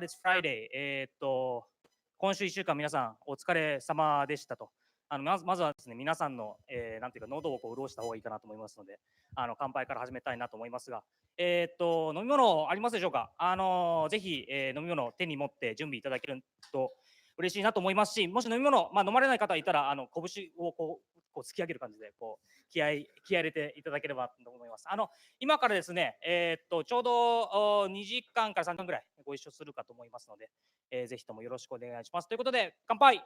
It's Friday. 今週1週間皆さんお疲れ様でしたと。まずはですね、皆さんの、なんていうか、喉をこう潤した方がいいかなと思いますので、乾杯から始めたいなと思いますが、飲み物ありますでしょうか？ぜひ、飲み物を手に持って準備いただけると嬉しいなと思いますし、もし飲み物、飲まれない方いたら、拳をこう突き上げる感じで、気合い入れていただければと思います。今からですね、ちょうど2時間から3時間ぐらいご一緒するかと思いますので、ぜひともよろしくお願いします。ということで、乾杯。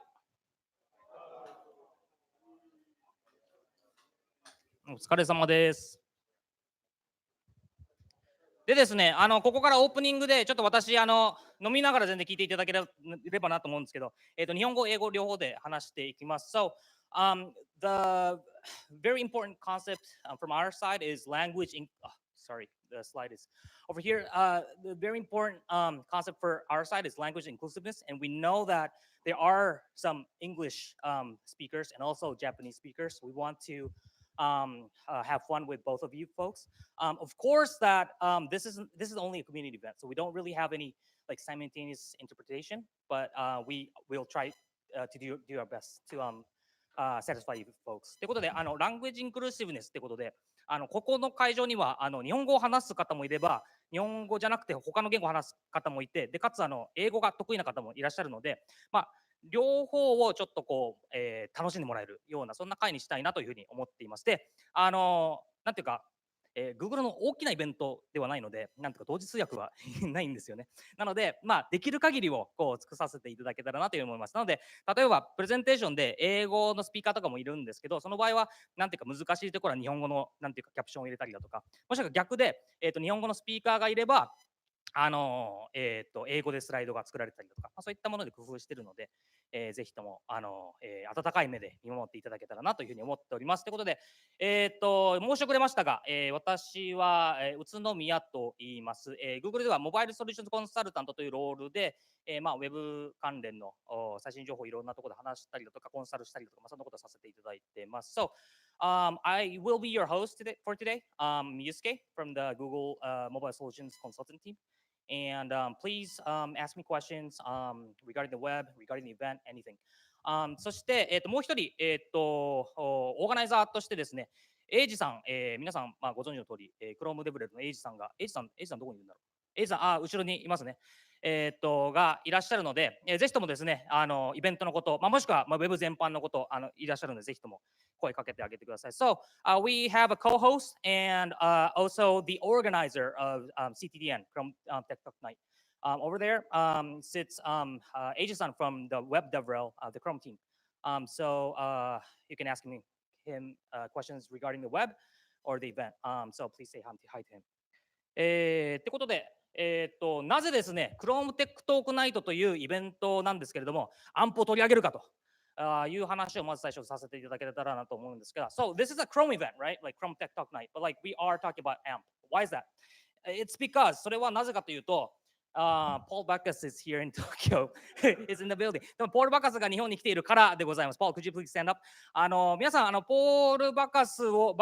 お疲れ様です。でですね、ここからオープニングで、ちょっと私、飲みながら全然聞いていただければなと思うんですけど、日本語、英語両方で話していきます。So, the very important concept from our side is language. Sorry, the slide is over here. The very important concept for our side is language inclusiveness, and we know that there are some English speakers and also Japanese speakers. We want to have fun with both of you folks. Of course, that this is only a community event, so we don't really have any like simultaneous interpretation, but we will try to do our best to satisfy you folks. ということで、ラングエージインクルーシブネスってことで、ここの会場には日本語を話す方もいれば、日本語じゃなくて他の言語を話す方もいて、でかつ英語が得意な方もいらっしゃるので、両方をちょっと楽しんでもらえるようなそんな会にしたいなというふうに思っていまして、なんていうか、Google の大きなイベントではないので、なんとか同時通訳はないんですよね。なので、できる限りを尽くさせていただけたらなという思います。なので、例えばプレゼンテーションで英語のスピーカーとかもいるんですけど、その場合はなんていうか難しいところは日本語のなんていうかキャプションを入れたりだとか、もしくは逆で、日本語のスピーカーがいれば、英語でスライドが作られたりだとか、そういったもので工夫しているので、ぜひとも、温かい目で見守っていただけたらなというふうに思っております。ということで、申し遅れましたが、私は、宇都宮と言います。Google ではモバイルソリューションズコンサルタントというロールで、ウェブ関連の最新情報をいろんなところで話したりだとか、コンサルしたりだとか、そんなことをさせていただいてます。So, I will be your host for today, Yusuke from the Google Mobile Solutions Consultant team. And please ask me questions regarding the web, regarding the event, anything. そして、もう一人、オーガナイザーとしてですね、エイジさん、皆さん、ご存知の通り、Chrome デブレルのエイジさんが、エイジさんどこにいるんだろう。エイジさん、後ろにいますね。がいらっしゃるので、ぜひともですね、イベントのこと、もしくは、ウェブ全般のこと、いらっしゃるので、ぜひとも声かけてあげてください。So, we have a co-host and also the organizer of CTDN from Tech Talk Night. Over there sits Aegis-san from the Web DevRel, the Chrome team. So you can ask him questions regarding the web or the event. So please say hi to him. ってことで、なぜですね、Chrome Tech Talk Night というイベントなんですけれども、アンプを取り上げるかと。いう話をまず最初させていただけたらなと思うんですが、So this is a Chrome event, right? Like Chrome Tech Talk Night, but like we are talking about AMP. Why is that? It's because それはなぜかというと、Paul Bacchus is here in Tokyo. is in the building. でもポール・バカスが日本に来ているからでございます。Paul, could you please stand up? 皆さん、ポール・バカスを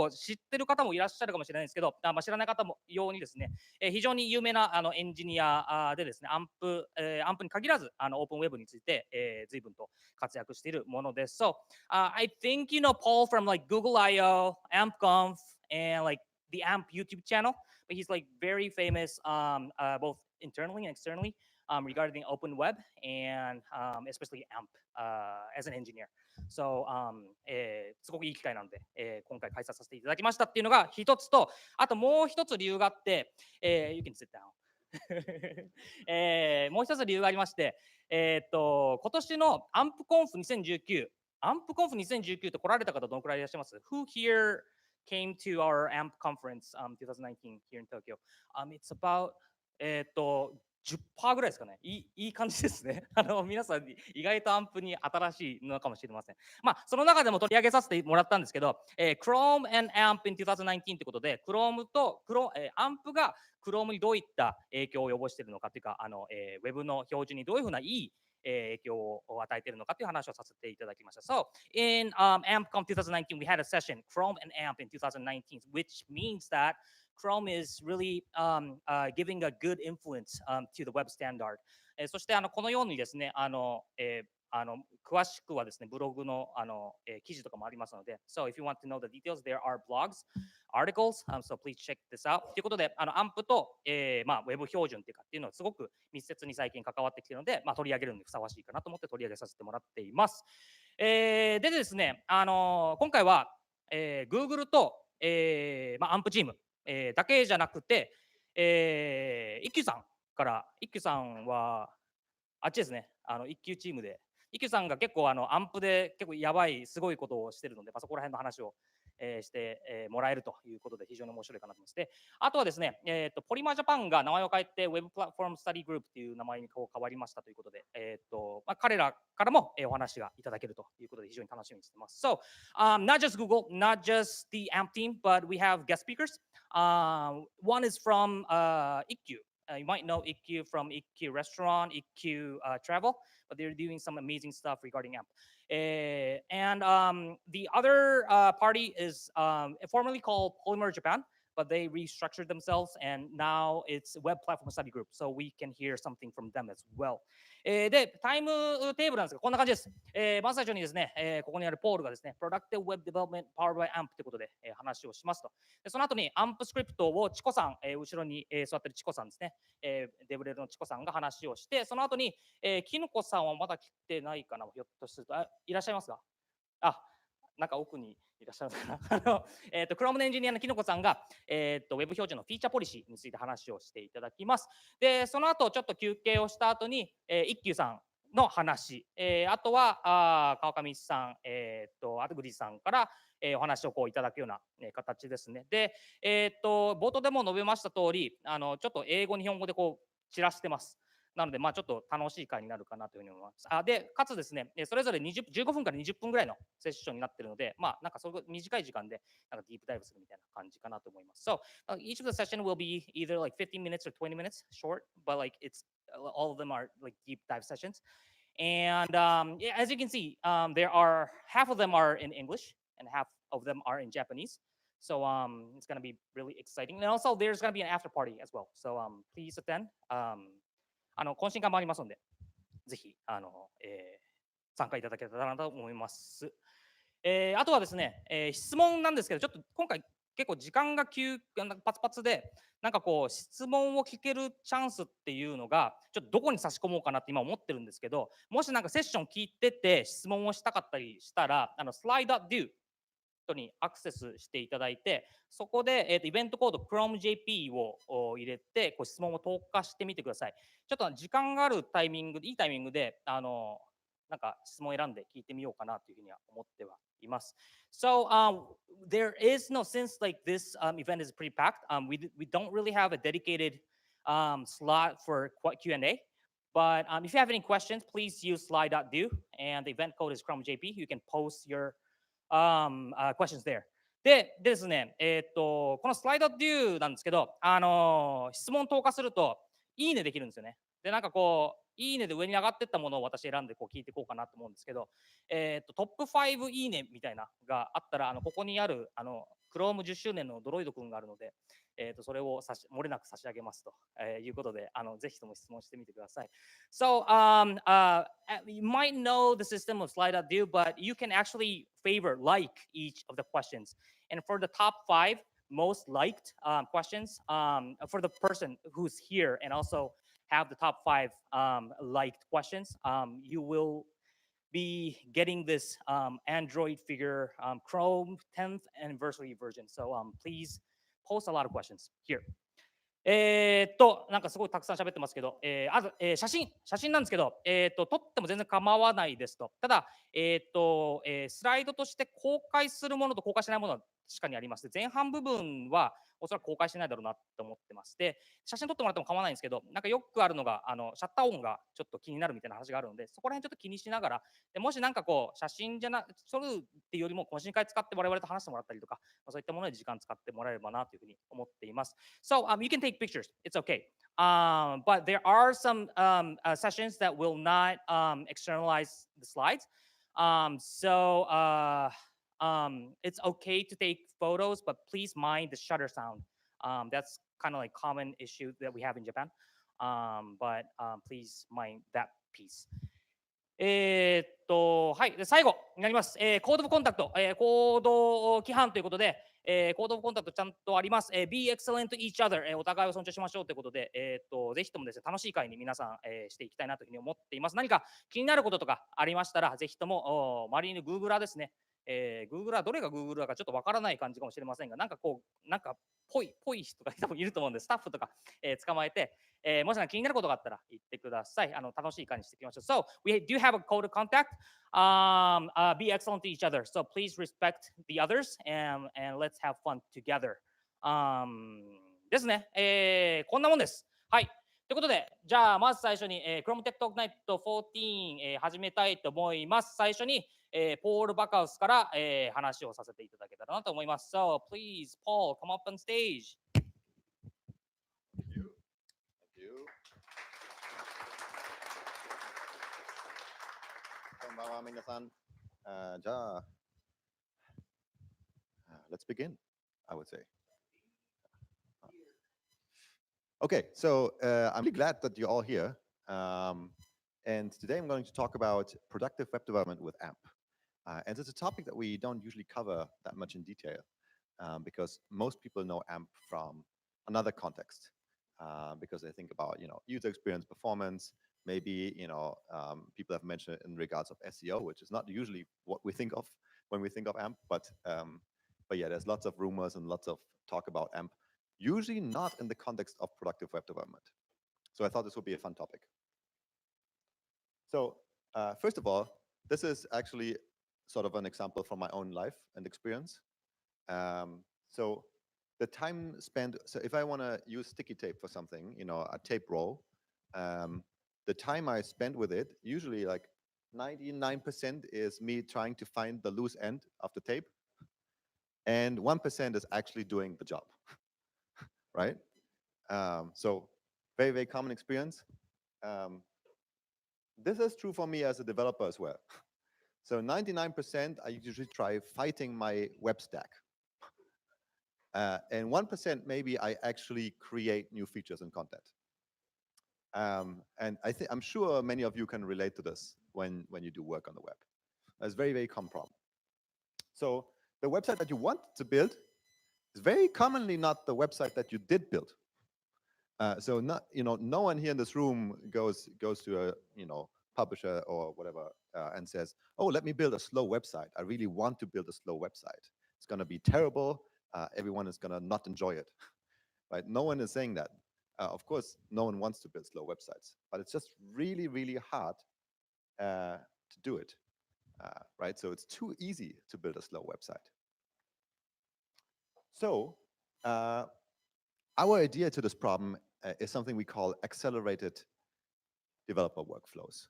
知ってる方もいらっしゃるかもしれないんですけど、知らない方もようにですね、非常に有名なエンジニアでですね、アンプに限らずオープンウェブについて、随分と活躍しているものです。So, I think you know Paul from like Google I/O, AmpConf, and like the AMP YouTube channel. But he's like very famous both internally and externally regarding open web and especially AMP as an engineer. So, すごくいい機会なので、今回開催させていただきましたっていうのが一つと、あともう一つ理由があって、You can sit down. もう一つ理由がありまして、今年の AmpConf2019、AmpConf2019 って来られた方どのくらいいらっしゃいます？ Who here came to our AMP conference 2019 here in Tokyo? It's about 10%ぐらいですかね。いい感じですね。皆さん意外とアンプに新しいのかもしれません。その中でも取り上げさせてもらったんですけど、Chrome and AMP in 2019ってことで、Chrome とAMP が Chrome にどういった影響を及ぼしているのかというか、ウェブの表示にどういうふうないい影響を与えているのかという話をさせていただきました。So, in AmpConf 2019, we had a session, Chrome and AMP in 2019, which means that Chrome is really giving a good influence to the web standard. そしてこのようにですね、詳しくはですね、ブログの記事とかもありますので、So if you want to know the details, there are blogs, articles, so please check this out. ということで、アンプと、まあ、ウェブ標準っていうかっていうのはすごく密接に最近関わってきているので、まあ、取り上げるのにふさわしいかなと思って取り上げさせてもらっています。でですね、今回は、Google と、まあ、アンプチーム、だけじゃなくて、一休さんから、一休さんは、あっちですね、一級チームで、一休さんが結構アンプで結構やばい、すごいことをしてるので、まあ、そこら辺の話を、して、もらえるということで非常に面白いかなと思います。で、あとはですね、ポリマージャパンが名前を変えて Web Platform Study Group っていう名前にこう変わりましたということで、まあ、彼らからも、お話がいただけるということで非常に楽しみにしています。So, not just Google, not just the AMP team, but we have guest speakers. One is from IKQ. You might know IKQ from IKQ Restaurant, IKQ Travel, but they're doing some amazing stuff regarding AMP. And the other party is formerly called Polymer Japan, but they restructured themselves and now it's Web Platform Study Group. So we can hear something from them as well. で、タイムテーブルなんですが、こんな感じです。まず最初にですね、ここにあるポールがですね、Productive Web Development Powered by AMP ということで、話をしますと。でその後に AMP スクリプトをチコさん、後ろに、座ってるチコさんですね、デブレルのチコさんが話をして、その後に、キノコさんはまだ来てないかな、ひょっとすると、いらっしゃいますか？あ、なんか奥にいらっしゃるのかな。Chrome のエンジニアのキノコさんが、ウェブ標準のフィーチャーポリシーについて話をしていただきます。で、その後ちょっと休憩をした後に、一休さんの話、あとは川上さん、あとグリさんから、お話をこういただくような、形ですね。で、冒頭でも述べました通り、ちょっと英語、日本語でこう散らしてます。なので、まあ、ちょっと楽しい回になるかなというふうに思います。で、かつですね、それぞれ15分から20分ぐらいのセッションになっているので、まあ、なんかそれ短い時間でなんかディープダイブするみたいな感じかなと思います。So, each of the session will be either like 15 minutes or 20 minutes short, but like it's all of them are like deep dive sessions. And yeah, as you can see, there are half of them are in English and half of them are in Japanese. So it's gonna be really exciting. And also, there's gonna be an after party as well. So please attend. 懇親会もありますので、ぜひ参加いただけたらなと思います。あとはですね、質問なんですけど、ちょっと今回結構時間がパツパツで、なんかこう質問を聞けるチャンスっていうのが、ちょっとどこに差し込もうかなって今思ってるんですけど、もしなんかセッション聞いてて質問をしたかったりしたら、slide.doにアクセスしていただいて、そこで、イベントコード ChromeJP を入れて、こう質問を投下してみてください。ちょっと時間があるタイミングで、いいタイミングで、なんか質問を選んで聞いてみようかなというふうには思ってはいます。So there is no, since like this event is pretty packed, we don't really have a dedicated slot for Q&A. But if you have any questions, please use slide.do and the event code is ChromeJP. You can post your questions there. でですね、このスライドデューなんですけど、質問投下すると、いいねできるんですよね。で、なんかこう、いいねで上に上がってったものを私選んでこう聞いていこうかなと思うんですけど、トップ5いいねみたいながあったら、ここにある、Chrome 10周年のドロイドくんがあるので、それを漏れなく差し上げますと、いうことで、ぜひとも質問してみてください。So, you might know the system of slide.do, but you can actually like each of the questions. And for the top 5 most liked questions, for the person who's here and also have the top 5 liked questions, you will be getting this Android figure Chrome 10th anniversary version. So please post a lot of questions here. なんかすごいたくさん喋ってますけど、あと、写真なんですけど、撮っても全然構わないですと。ただ、スライドとして公開するものと公開しないものは確かにあります。前半部分はおそらく公開しないだろうなと思ってまして、写真撮ってもらっても構わないんですけど、なんかよくあるのが、シャッター音がちょっと気になるみたいな話があるので、そこら辺ちょっと気にしながら、でもしなんかこう、写真じゃな、撮るっていうよりも、懇親会使って我々と話してもらったりとか、そういったもので時間使ってもらえればなというふうに思っています。So you can take pictures. It's okay. But there are some sessions that will not externalize the slides. So it's okay to take photos, but please mind the shutter sound That's kind of like common issue that we have in Japan. But please mind that piece. はい。で、最後になります。コードオブコンタクト、コード規範ということで、コードオブコンタクトちゃんとあります。be excellent to each other、お互いを尊重しましょうということで、ぜひともですね、楽しい会に皆さん、していきたいなというふうに思っています。何か気になることとかありましたら、ぜひとも、周りに Googler ですね。Googler、どれが Googler かちょっとわからない感じかもしれませんが、なんかこう、なんかぽい人が多分いると思うんで、スタッフとか、捕まえて、もし気になることがあったら言ってください。楽しい会にしていきましょう。So, we do have a code of contact. Be excellent to each other. So, please respect the others and let's have fun together. ですね。こんなもんです。はい。ということで、じゃあ、まず最初に、Chrome Tech Talk Night 14、始めたいと思います。最初に、ポール・バカウスから、話をさせていただけたらなと思います。So, please, Paul, come up on stage. Thank you. Thank you. こんばんは、皆さん。じゃあ、let's begin, I would say. Okay, so I'm really glad that you're all here. And today I'm going to talk about productive web development with AMP. And it's a topic that we don't usually cover that much in detail because most people know AMP from another context because they think about, user experience, performance. Maybe, people have mentioned it in regards of SEO, which is not usually what we think of when we think of AMP. But yeah, there's lots of rumors and lots of talk about AMP, usually not in the context of productive web development. So I thought this would be a fun topic. So first of all, this is actually sort of an example from my own life and experience. So the time spent, so if I want to use sticky tape for something, a tape roll, the time I spend with it, usually like 99% is me trying to find the loose end of the tape, and 1% is actually doing the job, right? So very, very common experience. This is true for me as a developer as well. So 99%, I usually try fighting my web stack. And 1% maybe I actually create new features and content. And I'm sure many of you can relate to this when you do work on the web. It's a very, very common problem. So the website that you want to build is very commonly not the website that you did build. So not, no one here in this room goes to a publisher or whatever and says, "Oh, let me build a slow website. I really want to build a slow website. It's going to be terrible. Everyone is going to not enjoy it." Right? No one is saying that. Of course, no one wants to build slow websites, but it's just really, really hard to do it. Right? So it's too easy to build a slow website. So our idea to this problem is something we call accelerated developer workflows.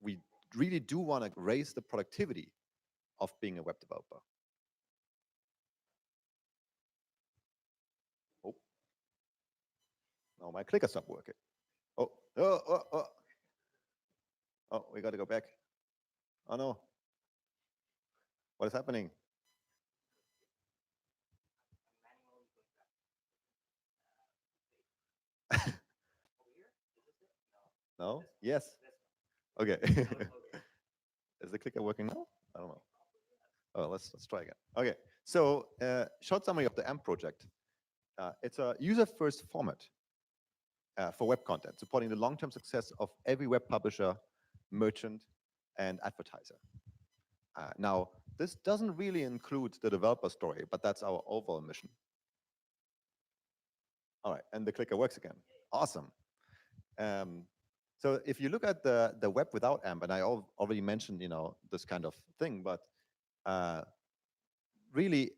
We really do want to raise the productivity of being a web developer. Oh, no, my clicker stopped working. Oh, we got to go back. Oh no, what is happening? No? Yes. Okay. Is the clicker working now? I don't know. Oh, let's try again. Okay. So short summary of the AMP project. It's a user-first format for web content, supporting the long-term success of every web publisher, merchant, and advertiser. Now, this doesn't really include the developer story, but that's our overall mission. All right, and the clicker works again. Awesome. So if you look at the web without AMP, and I already mentioned, this kind of thing, but really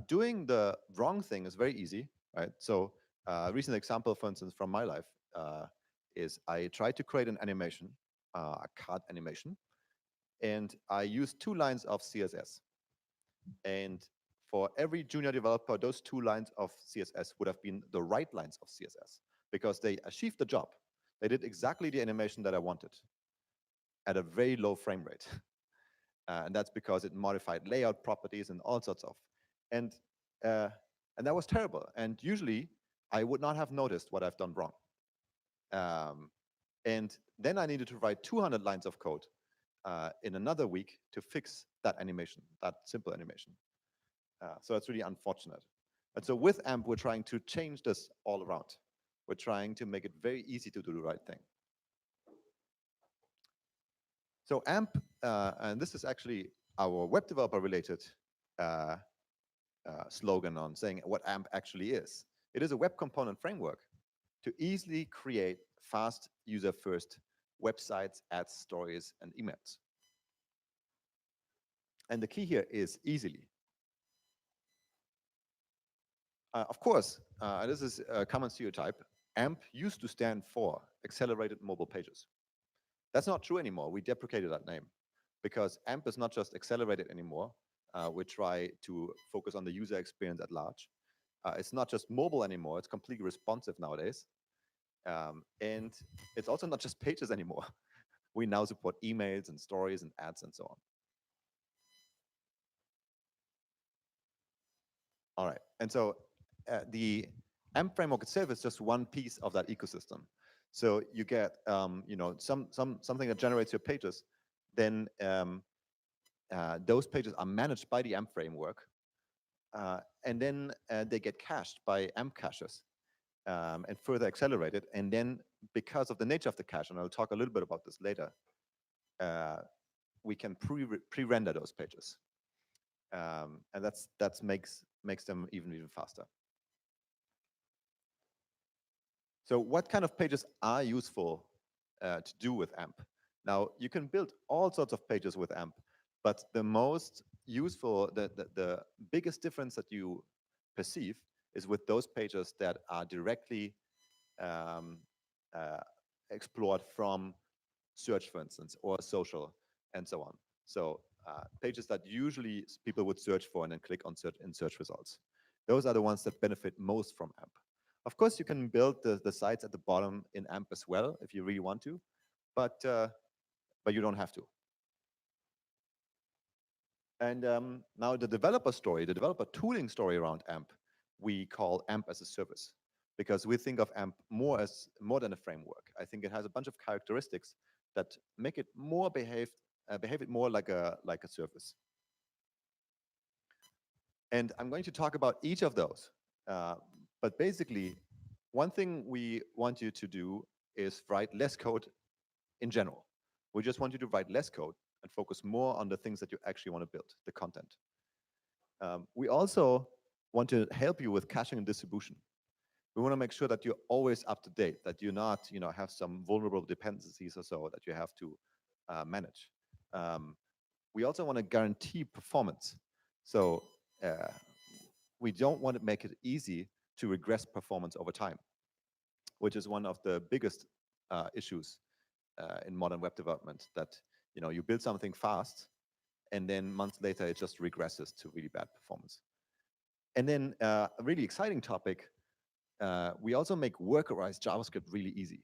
doing the wrong thing is very easy, right? So a recent example, for instance, from my life is I tried to create an animation, a card animation, and I used 2 lines of CSS. And for every junior developer, those 2 lines of CSS would have been the right lines of CSS because they achieved the job. They did exactly the animation that I wanted at a very low frame rate. And that's because it modified layout properties and all sorts of. And And that was terrible. And usually I would not have noticed what I've done wrong. And then I needed to write 200 lines of code in another week to fix that animation, that simple animation. So it's really unfortunate. And so with AMP, we're trying to change this all around. We're trying to make it very easy to do the right thing. So AMP, and this is actually our web developer related slogan on saying what AMP actually is. It is a web component framework to easily create fast, user-first websites, ads, stories, and emails. And the key here is easily. Of course, this is a common stereotype. AMP used to stand for Accelerated Mobile Pages. That's not true anymore. We deprecated that name because AMP is not just accelerated anymore. We try to focus on the user experience at large. It's not just mobile anymore. It's completely responsive nowadays. And it's also not just pages anymore. We now support emails and stories and ads and so on. All right. And so the AMP framework itself is just one piece of that ecosystem. So you get something that generates your pages. Then those pages are managed by the AMP framework. And then they get cached by AMP caches and further accelerated. And then because of the nature of the cache, and I'll talk a little bit about this later, we can pre-render those pages. And that makes them even faster. So what kind of pages are useful to do with AMP? Now, you can build all sorts of pages with AMP, but the most useful, the biggest difference that you perceive is with those pages that are directly explored from search, for instance, or social, and so on. So pages that usually people would search for and then click on search results. Those are the ones that benefit most from AMP. Of course, you can build the sites at the bottom in AMP as well if you really want to, but you don't have to. And now the developer story, the developer tooling story around AMP, we call AMP as a service, because we think of AMP more than a framework. I think it has a bunch of characteristics that make it more behave it more like a service. And I'm going to talk about each of those. But basically, one thing we want you to do is write less code in general. We just want you to write less code and focus more on the things that you actually want to build, the content. We also want to help you with caching and distribution. We want to make sure that you're always up to date, that you're not, have some vulnerable dependencies or so that you have to manage. We also want to guarantee performance. So we don't want to make it easy to regress performance over time, which is one of the biggest issues in modern web development, that you build something fast and then months later it just regresses to really bad performance. And then a really exciting topic, we also make workerized JavaScript really easy.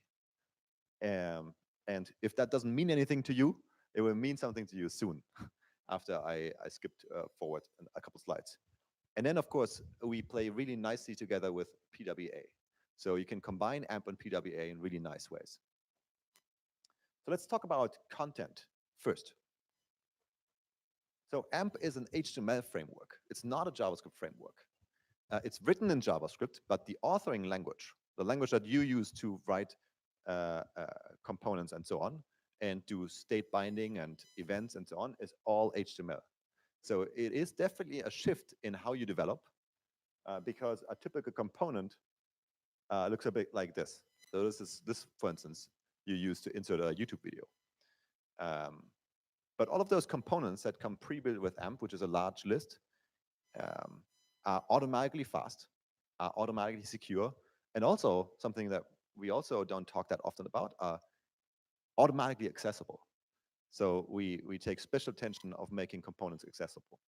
And if that doesn't mean anything to you, it will mean something to you soon after I skipped forward a couple slides. And then, of course, we play really nicely together with PWA. So you can combine AMP and PWA in really nice ways. So let's talk about content first. So AMP is an HTML framework. It's not a JavaScript framework. It's written in JavaScript, but the authoring language, the language that you use to write components and so on, and do state binding and events and so on, is all HTML. So it is definitely a shift in how you develop, because a typical component looks a bit like this. So this, for instance, you use to insert a YouTube video. But all of those components that come pre-built with AMP, which is a large list, are automatically fast, are automatically secure, and also something that we also don't talk that often about, are automatically accessible. So we take special attention of making components accessible.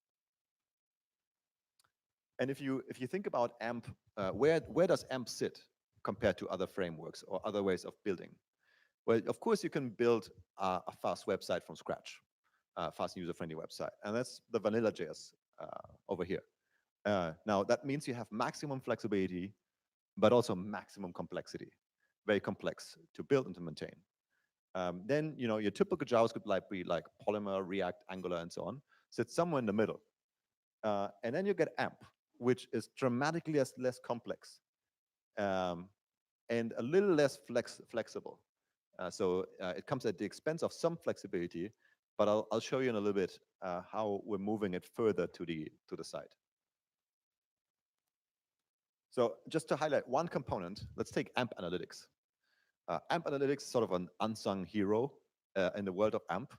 And if you think about AMP, where does AMP sit compared to other frameworks or other ways of building? Well, of course, you can build a fast website from scratch, a fast user-friendly website, and that's the vanilla.js over here. Now, that means you have maximum flexibility, but also maximum complexity. Very complex to build and to maintain. Then, your typical JavaScript library like Polymer, React, Angular, and so on sits somewhere in the middle. And then you get AMP, which is dramatically less complex and a little less flexible. So it comes at the expense of some flexibility, but I'll show you in a little bit how we're moving it further to the side. So just to highlight one component, let's take AMP Analytics. AMP Analytics is sort of an unsung hero in the world of AMP.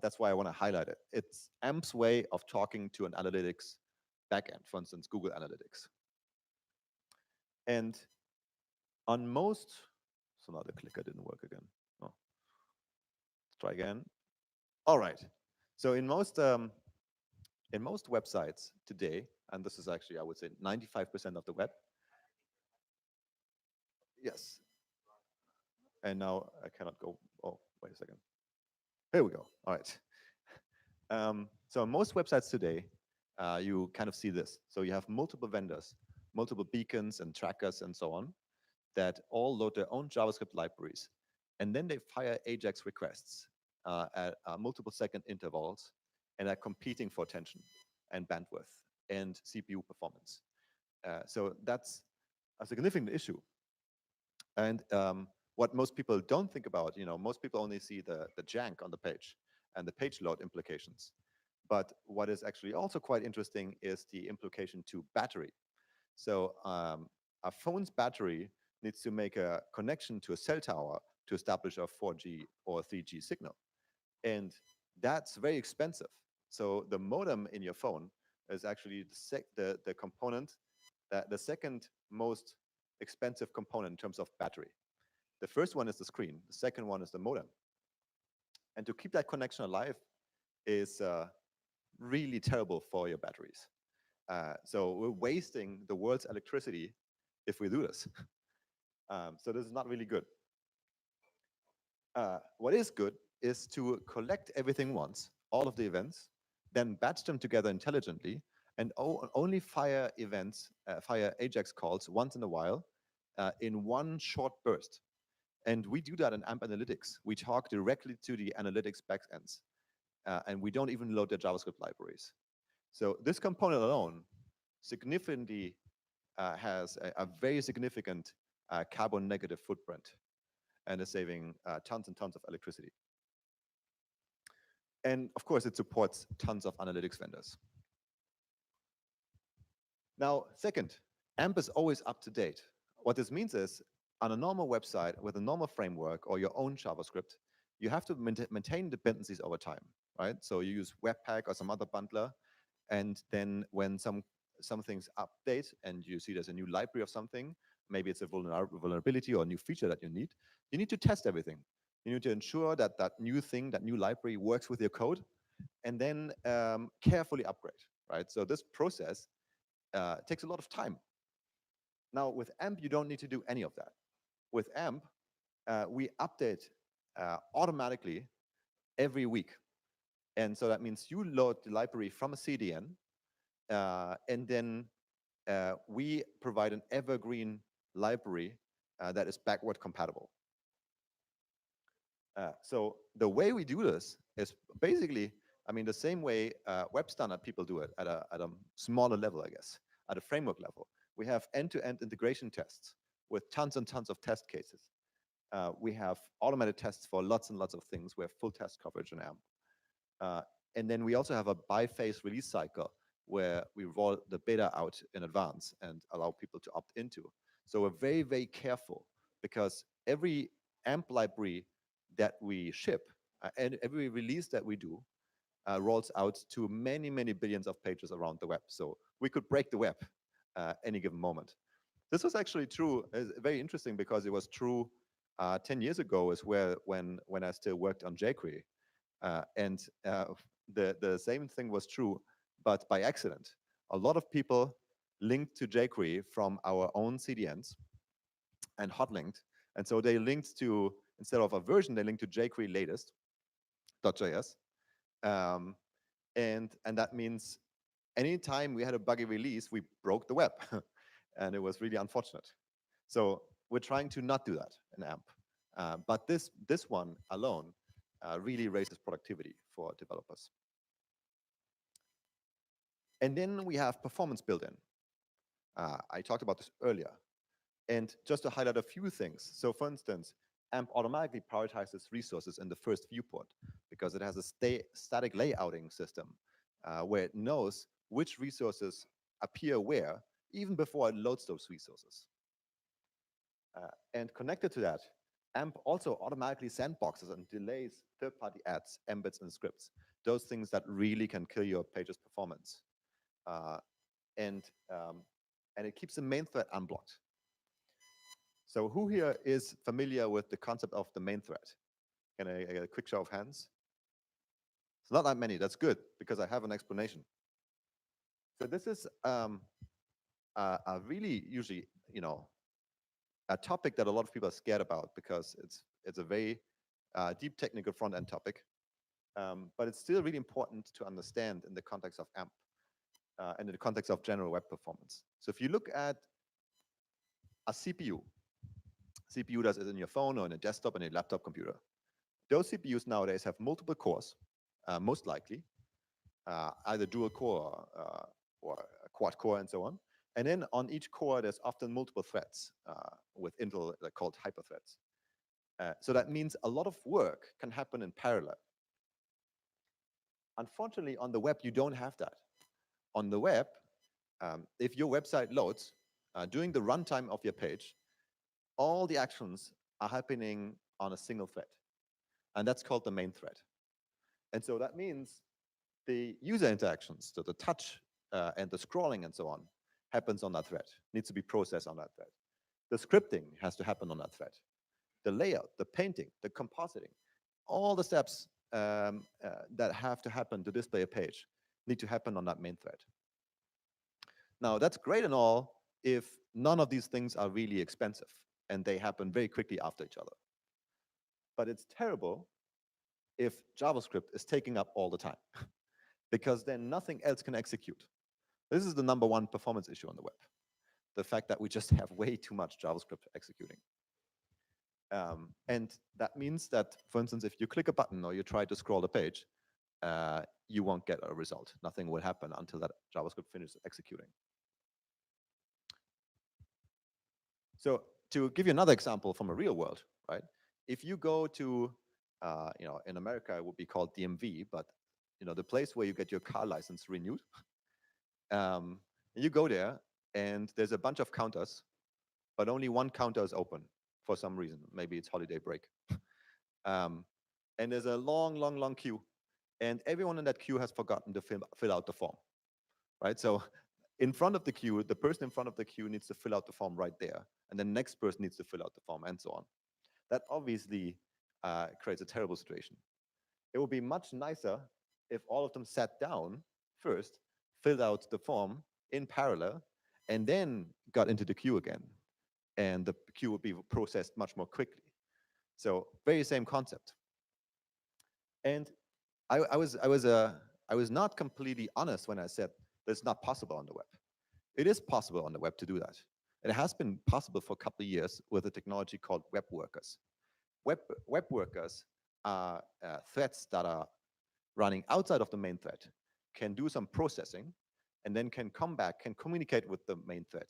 That's why I want to highlight it. It's AMP's way of talking to an analytics backend, for instance, Google Analytics. And on most, so now the clicker didn't work again. Oh. Let's try again. All right. So in most websites today, and this is actually, I would say, 95% of the web. Yes. And now I cannot go. Oh, wait a second. Here we go. All right. So on most websites today, you kind of see this. So you have multiple vendors, multiple beacons and trackers and so on, that all load their own JavaScript libraries. And then they fire AJAX requests at multiple second intervals, and are competing for attention and bandwidth and CPU performance. So that's a significant issue. And what most people don't think about, most people only see the jank on the page and the page load implications. But what is actually also quite interesting is the implication to battery. So a phone's battery needs to make a connection to a cell tower to establish a 4G or 3G signal. And that's very expensive. So the modem in your phone is actually the component, the second most expensive component in terms of battery. The first one is the screen. The second one is the modem. And to keep that connection alive is really terrible for your batteries. So we're wasting the world's electricity if we do this. So this is not really good. What is good is to collect everything once, all of the events, then batch them together intelligently, and only fire events, fire AJAX calls once in a while in one short burst. And we do that in AMP Analytics. We talk directly to the analytics backends, and we don't even load their JavaScript libraries. So this component alone significantly has a very significant carbon negative footprint and is saving tons and tons of electricity. And of course, it supports tons of analytics vendors. Now, second, AMP is always up to date. What this means is, on a normal website with a normal framework or your own JavaScript, you have to maintain dependencies over time, right? So you use Webpack or some other bundler, and then when some things update and you see there's a new library of something, maybe it's a vulnerability or a new feature that you need to test everything. You need to ensure that that new thing, that new library works with your code, and then carefully upgrade, right? So this process takes a lot of time. Now, with AMP, you don't need to do any of that. With AMP, we update automatically every week. And so that means you load the library from a CDN, and then we provide an evergreen library that is backward compatible. So the way we do this is basically, the same way web standard people do it at a smaller level, I guess, at a framework level. We have end-to-end integration tests with tons and tons of test cases. We have automated tests for lots and lots of things. We have full test coverage in AMP. And then we also have a bi-phase release cycle where we roll the beta out in advance and allow people to opt into. So we're very, very careful, because every AMP library that we ship and every release that we do rolls out to many, many billions of pages around the web. So we could break the web any given moment. This was actually true, very interesting, because it was true 10 years ago as well, when I still worked on jQuery. And the same thing was true, but by accident. A lot of people linked to jQuery from our own CDNs and hotlinked. And so they linked to, instead of a version, they linked to jQuery latest.js. And that means anytime we had a buggy release, we broke the web. And it was really unfortunate. So we're trying to not do that in AMP. But this one alone really raises productivity for developers. And then we have performance built in. I talked about this earlier. And just to highlight a few things. So for instance, AMP automatically prioritizes resources in the first viewport because it has a static layouting system where it knows which resources appear where, even before it loads those resources. And connected to that, AMP also automatically sandboxes and delays third-party ads, embeds, and scripts. Those things that really can kill your page's performance. And it keeps the main thread unblocked. So who here is familiar with the concept of the main thread? Can I get a quick show of hands? It's not that many. That's good, because I have an explanation. So this is a really usually, a topic that a lot of people are scared about because it's a very deep technical front-end topic. But it's still really important to understand in the context of AMP and in the context of general web performance. So if you look at a CPU does it in your phone or in a desktop and a laptop computer. Those CPUs nowadays have multiple cores, most likely, either dual core or a quad core and so on. And then on each core, there's often multiple threads with Intel called hyperthreads. So that means a lot of work can happen in parallel. Unfortunately, on the web, you don't have that. On the web, if your website loads, during the runtime of your page, all the actions are happening on a single thread. And that's called the main thread. And so that means the user interactions, so the touch and the scrolling and so on, happens on that thread, needs to be processed on that thread. The scripting has to happen on that thread. The layout, the painting, the compositing, all the steps that have to happen to display a page need to happen on that main thread. Now, that's great and all if none of these things are really expensive and they happen very quickly after each other. But it's terrible if JavaScript is taking up all the time because then nothing else can execute. This is the #1 performance issue on the web. The fact that we just have way too much JavaScript executing. And that means that, for instance, if you click a button or you try to scroll the page, you won't get a result. Nothing will happen until that JavaScript finishes executing. So to give you another example from a real world, right? If you go to, in America, it would be called DMV, but the place where you get your car license renewed, you go there and there's a bunch of counters, but only one counter is open for some reason. Maybe it's holiday break. And there's a long queue, and everyone in that queue has forgotten to fill out the form, right? So in front of the queue, the person in front of the queue needs to fill out the form right there, and the next person needs to fill out the form, and so on. That obviously creates a terrible situation. It would be much nicer if all of them sat down first, filled out the form in parallel, and then got into the queue again. And the queue would be processed much more quickly. So very same concept. And I was not completely honest when I said that's not possible on the web. It is possible on the web to do that. It has been possible for a couple of years with a technology called web workers. Web workers are threads that are running outside of the main thread, can do some processing, and then can come back, can communicate with the main thread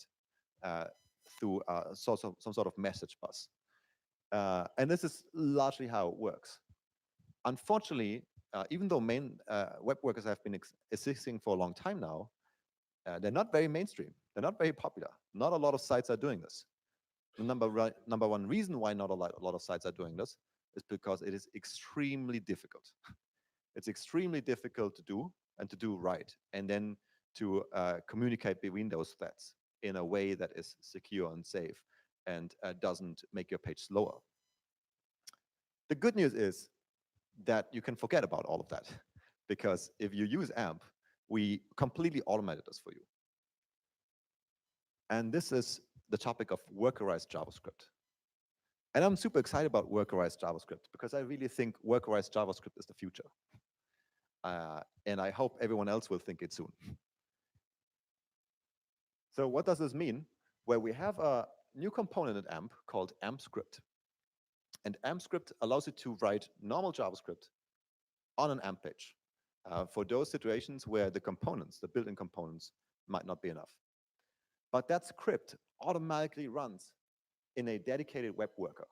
through some sort of message bus. And this is largely how it works. Unfortunately, even though web workers have been existing for a long time now, they're not very mainstream. They're not very popular. Not a lot of sites are doing this. The number one reason why not a lot of sites are doing this is because it is extremely difficult. It's extremely difficult to do and to do right, and then to communicate between those threads in a way that is secure and safe and doesn't make your page slower. The good news is that you can forget about all of that, because if you use AMP, we completely automated this for you. And this is the topic of workerized JavaScript. And I'm super excited about workerized JavaScript because I really think workerized JavaScript is the future. And I hope everyone else will think it soon. So what does this mean? Where we have a new component in AMP called AMP script. And AMP script allows you to write normal JavaScript on an AMP page for those situations where the components, the built-in components, might not be enough. But that script automatically runs in a dedicated web worker.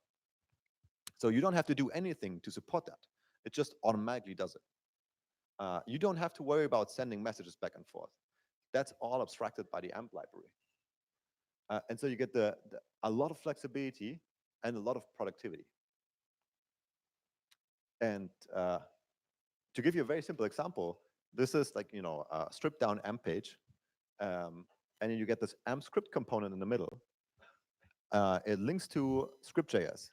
So you don't have to do anything to support that. It just automatically does it. You don't have to worry about sending messages back and forth. That's all abstracted by the AMP library. And so you get a lot of flexibility and a lot of productivity. And to give you a very simple example, this is like, a stripped down AMP page. And then you get this AMP script component in the middle. It links to script.js.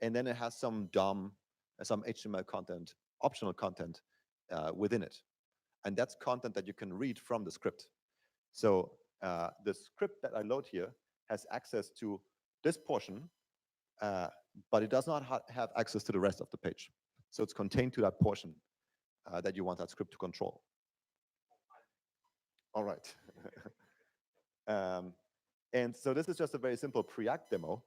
And then it has some DOM, some HTML content, optional content within it. And that's content that you can read from the script. So the script that I load here has access to this portion, but it does not have access to the rest of the page. So it's contained to that portion that you want that script to control. All right. And so this is just a very simple Preact demo,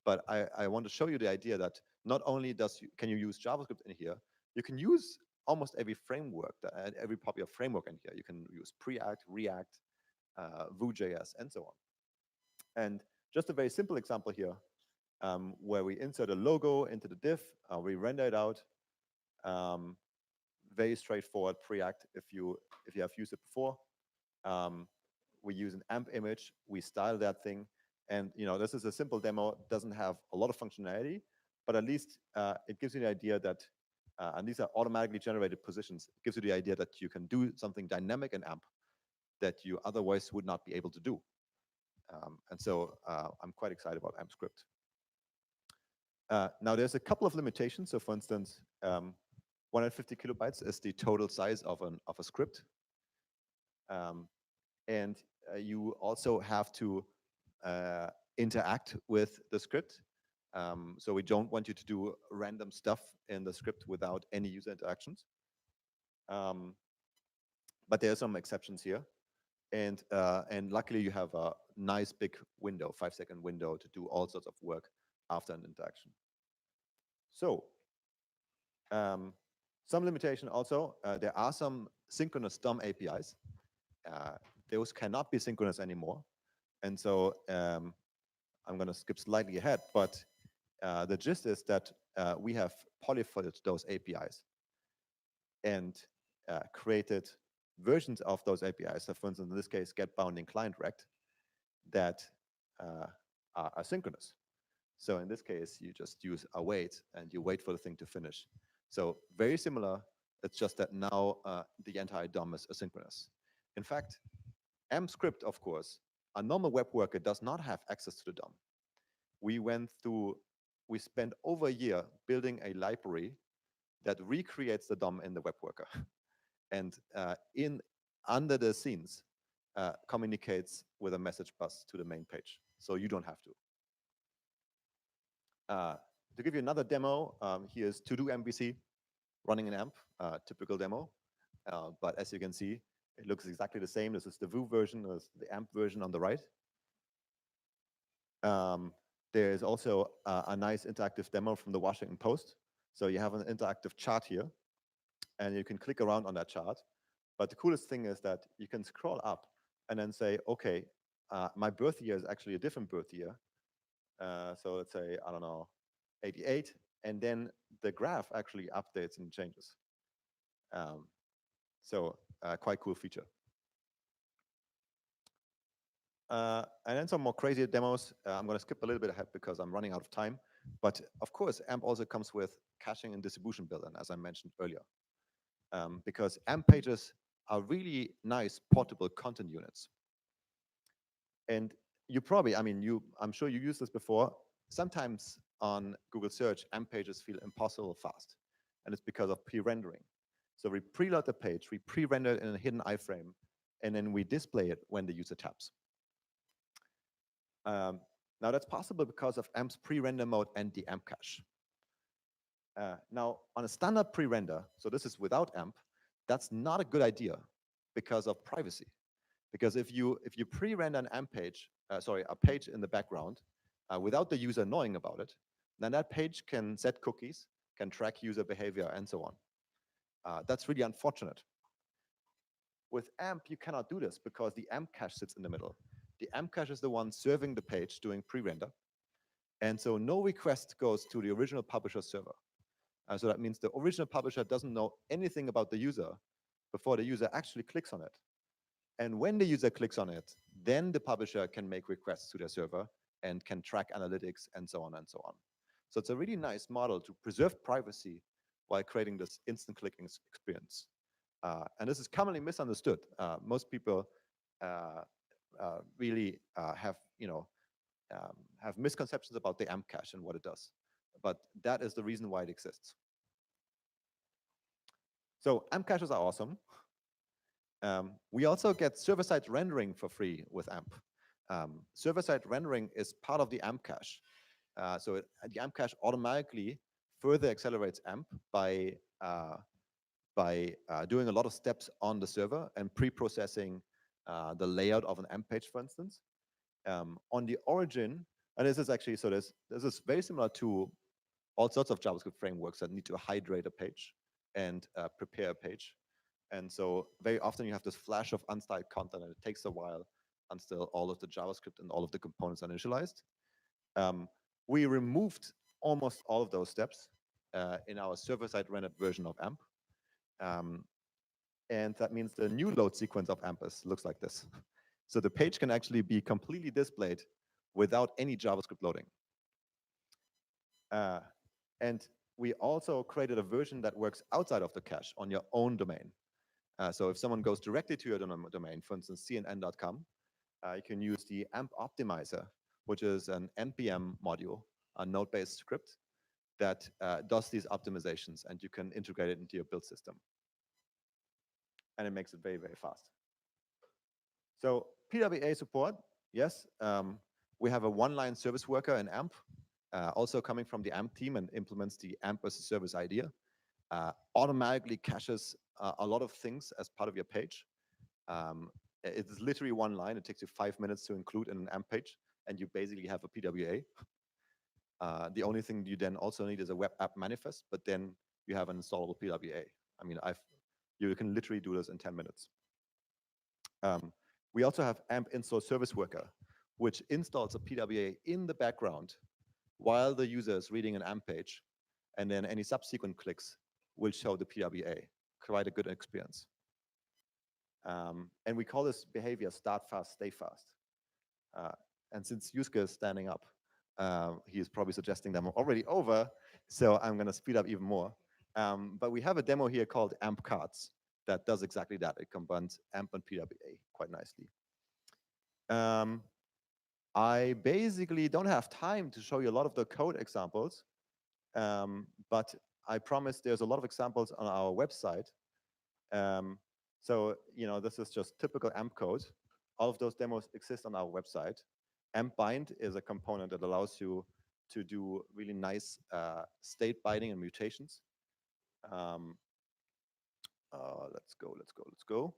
but I want to show you the idea that not only can you use JavaScript in here, you can use almost every framework, every popular framework in here. You can use Preact, React, Vue.js, and so on. And just a very simple example here, where we insert a logo into the div, we render it out. Very straightforward Preact if you have used it before. We use an AMP image, we style that thing, and this is a simple demo. It doesn't have a lot of functionality, but at least it gives you the idea that, and these are automatically generated positions, it gives you the idea that you can do something dynamic in AMP that you otherwise would not be able to do. And so I'm quite excited about AMP script. Now there's a couple of limitations. So for instance, 150 kilobytes is the total size of a script. And you also have to interact with the script. So we don't want you to do random stuff in the script without any user interactions. But there are some exceptions here. And luckily you have a nice big window, 5-second window to do all sorts of work after an interaction. So some limitation also, there are some synchronous DOM APIs. Those cannot be synchronous anymore. And so I'm going to skip slightly ahead, but the gist is that we have polyfilled those APIs and created versions of those APIs. So for instance, in this case, get bounding client rect that are asynchronous. So in this case, you just use await and you wait for the thing to finish. So very similar. It's just that now the entire DOM is asynchronous. In fact, AMP script, of course, a normal web worker does not have access to the DOM. We spent over a year building a library that recreates the DOM in the web worker, and under the scenes communicates with a message bus to the main page. So you don't have to. To give you another demo, here's To-Do MVC running an AMP, typical demo. But as you can see, it looks exactly the same. This is the Vue version, this is the AMP version on the right. There is also a nice interactive demo from the Washington Post. So you have an interactive chart here, and you can click around on that chart. But the coolest thing is that you can scroll up and then say, okay, my birth year is actually a different birth year. So let's say, I don't know, 88. And then the graph actually updates and changes. So quite cool feature. And then some more crazy demos. I'm going to skip a little bit ahead because I'm running out of time. But of course, AMP also comes with caching and distribution built-in, as I mentioned earlier. Because AMP pages are really nice portable content units. And you probably, I'm sure you used this before. Sometimes on Google search, AMP pages feel impossible fast. And it's because of pre-rendering. So we preload the page, we pre-render it in a hidden iframe, and then we display it when the user taps. Now that's possible because of AMP's pre-render mode and the AMP cache. Now on a standard pre-render, so this is without AMP, that's not a good idea because of privacy. Because if you pre-render an AMP page, a page in the background, without the user knowing about it, then that page can set cookies, can track user behavior, and so on. That's really unfortunate. With AMP, you cannot do this because the AMP cache sits in the middle. The AMP cache is the one serving the page, doing pre-render. And so no request goes to the original publisher server. So that means the original publisher doesn't know anything about the user before the user actually clicks on it. And when the user clicks on it, then the publisher can make requests to their server and can track analytics and so on and so on. So it's a really nice model to preserve privacy while creating this instant clicking experience. And this is commonly misunderstood. Most people really have misconceptions about the AMP cache and what it does. But that is the reason why it exists. So AMP caches are awesome. We also get server-side rendering for free with AMP. Server-side rendering is part of the AMP cache. The AMP cache automatically further accelerates AMP by doing a lot of steps on the server and pre-processing the layout of an AMP page, for instance. On the origin, and this is actually, so this is very similar to all sorts of JavaScript frameworks that need to hydrate a page and prepare a page. And so very often you have this flash of unstyled content, and it takes a while until all of the JavaScript and all of the components are initialized. We removed almost all of those steps in our server-side rendered version of AMP. And that means the new load sequence of AMP looks like this. So the page can actually be completely displayed without any JavaScript loading. And we also created a version that works outside of the cache on your own domain. So if someone goes directly to your domain, for instance, cnn.com, you can use the AMP optimizer, which is an NPM module, a node-based script that does these optimizations, and you can integrate it into your build system. And it makes it very, very fast. So PWA support, yes. We have a one-line service worker in AMP, also coming from the AMP team, and implements the AMP as a service idea. Automatically caches a lot of things as part of your page. It is literally one line. It takes you 5 minutes to include in an AMP page, and you basically have a PWA. The only thing you then also need is a web app manifest, but then you have an installable PWA. I mean, you can literally do this in 10 minutes. We also have AMP install service worker, which installs a PWA in the background while the user is reading an AMP page, and then any subsequent clicks will show the PWA. Quite a good experience. And we call this behavior start fast, stay fast. And since Yusuke is standing up, he is probably suggesting that I'm already over, so I'm going to speed up even more. But we have a demo here called AMP cards that does exactly that. It combines AMP and PWA quite nicely. I basically don't have time to show you a lot of the code examples, but I promise there's a lot of examples on our website. So, this is just typical AMP code. All of those demos exist on our website. AMP bind is a component that allows you to do really nice state binding and mutations. Let's go.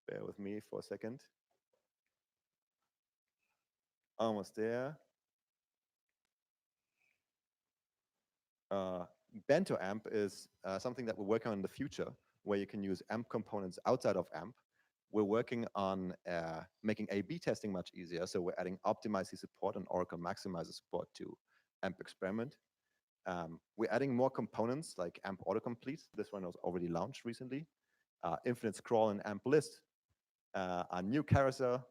Bear with me for a second. Almost there. Bento AMP is something that we're working on in the future, where you can use AMP components outside of AMP. We're working on making A/B testing much easier, so we're adding Optimizely support and Oracle Maximizer support to AMP Experiment. We're adding more components like AMP Autocomplete. This one was already launched recently. Infinite Scroll and AMP List. A new carousel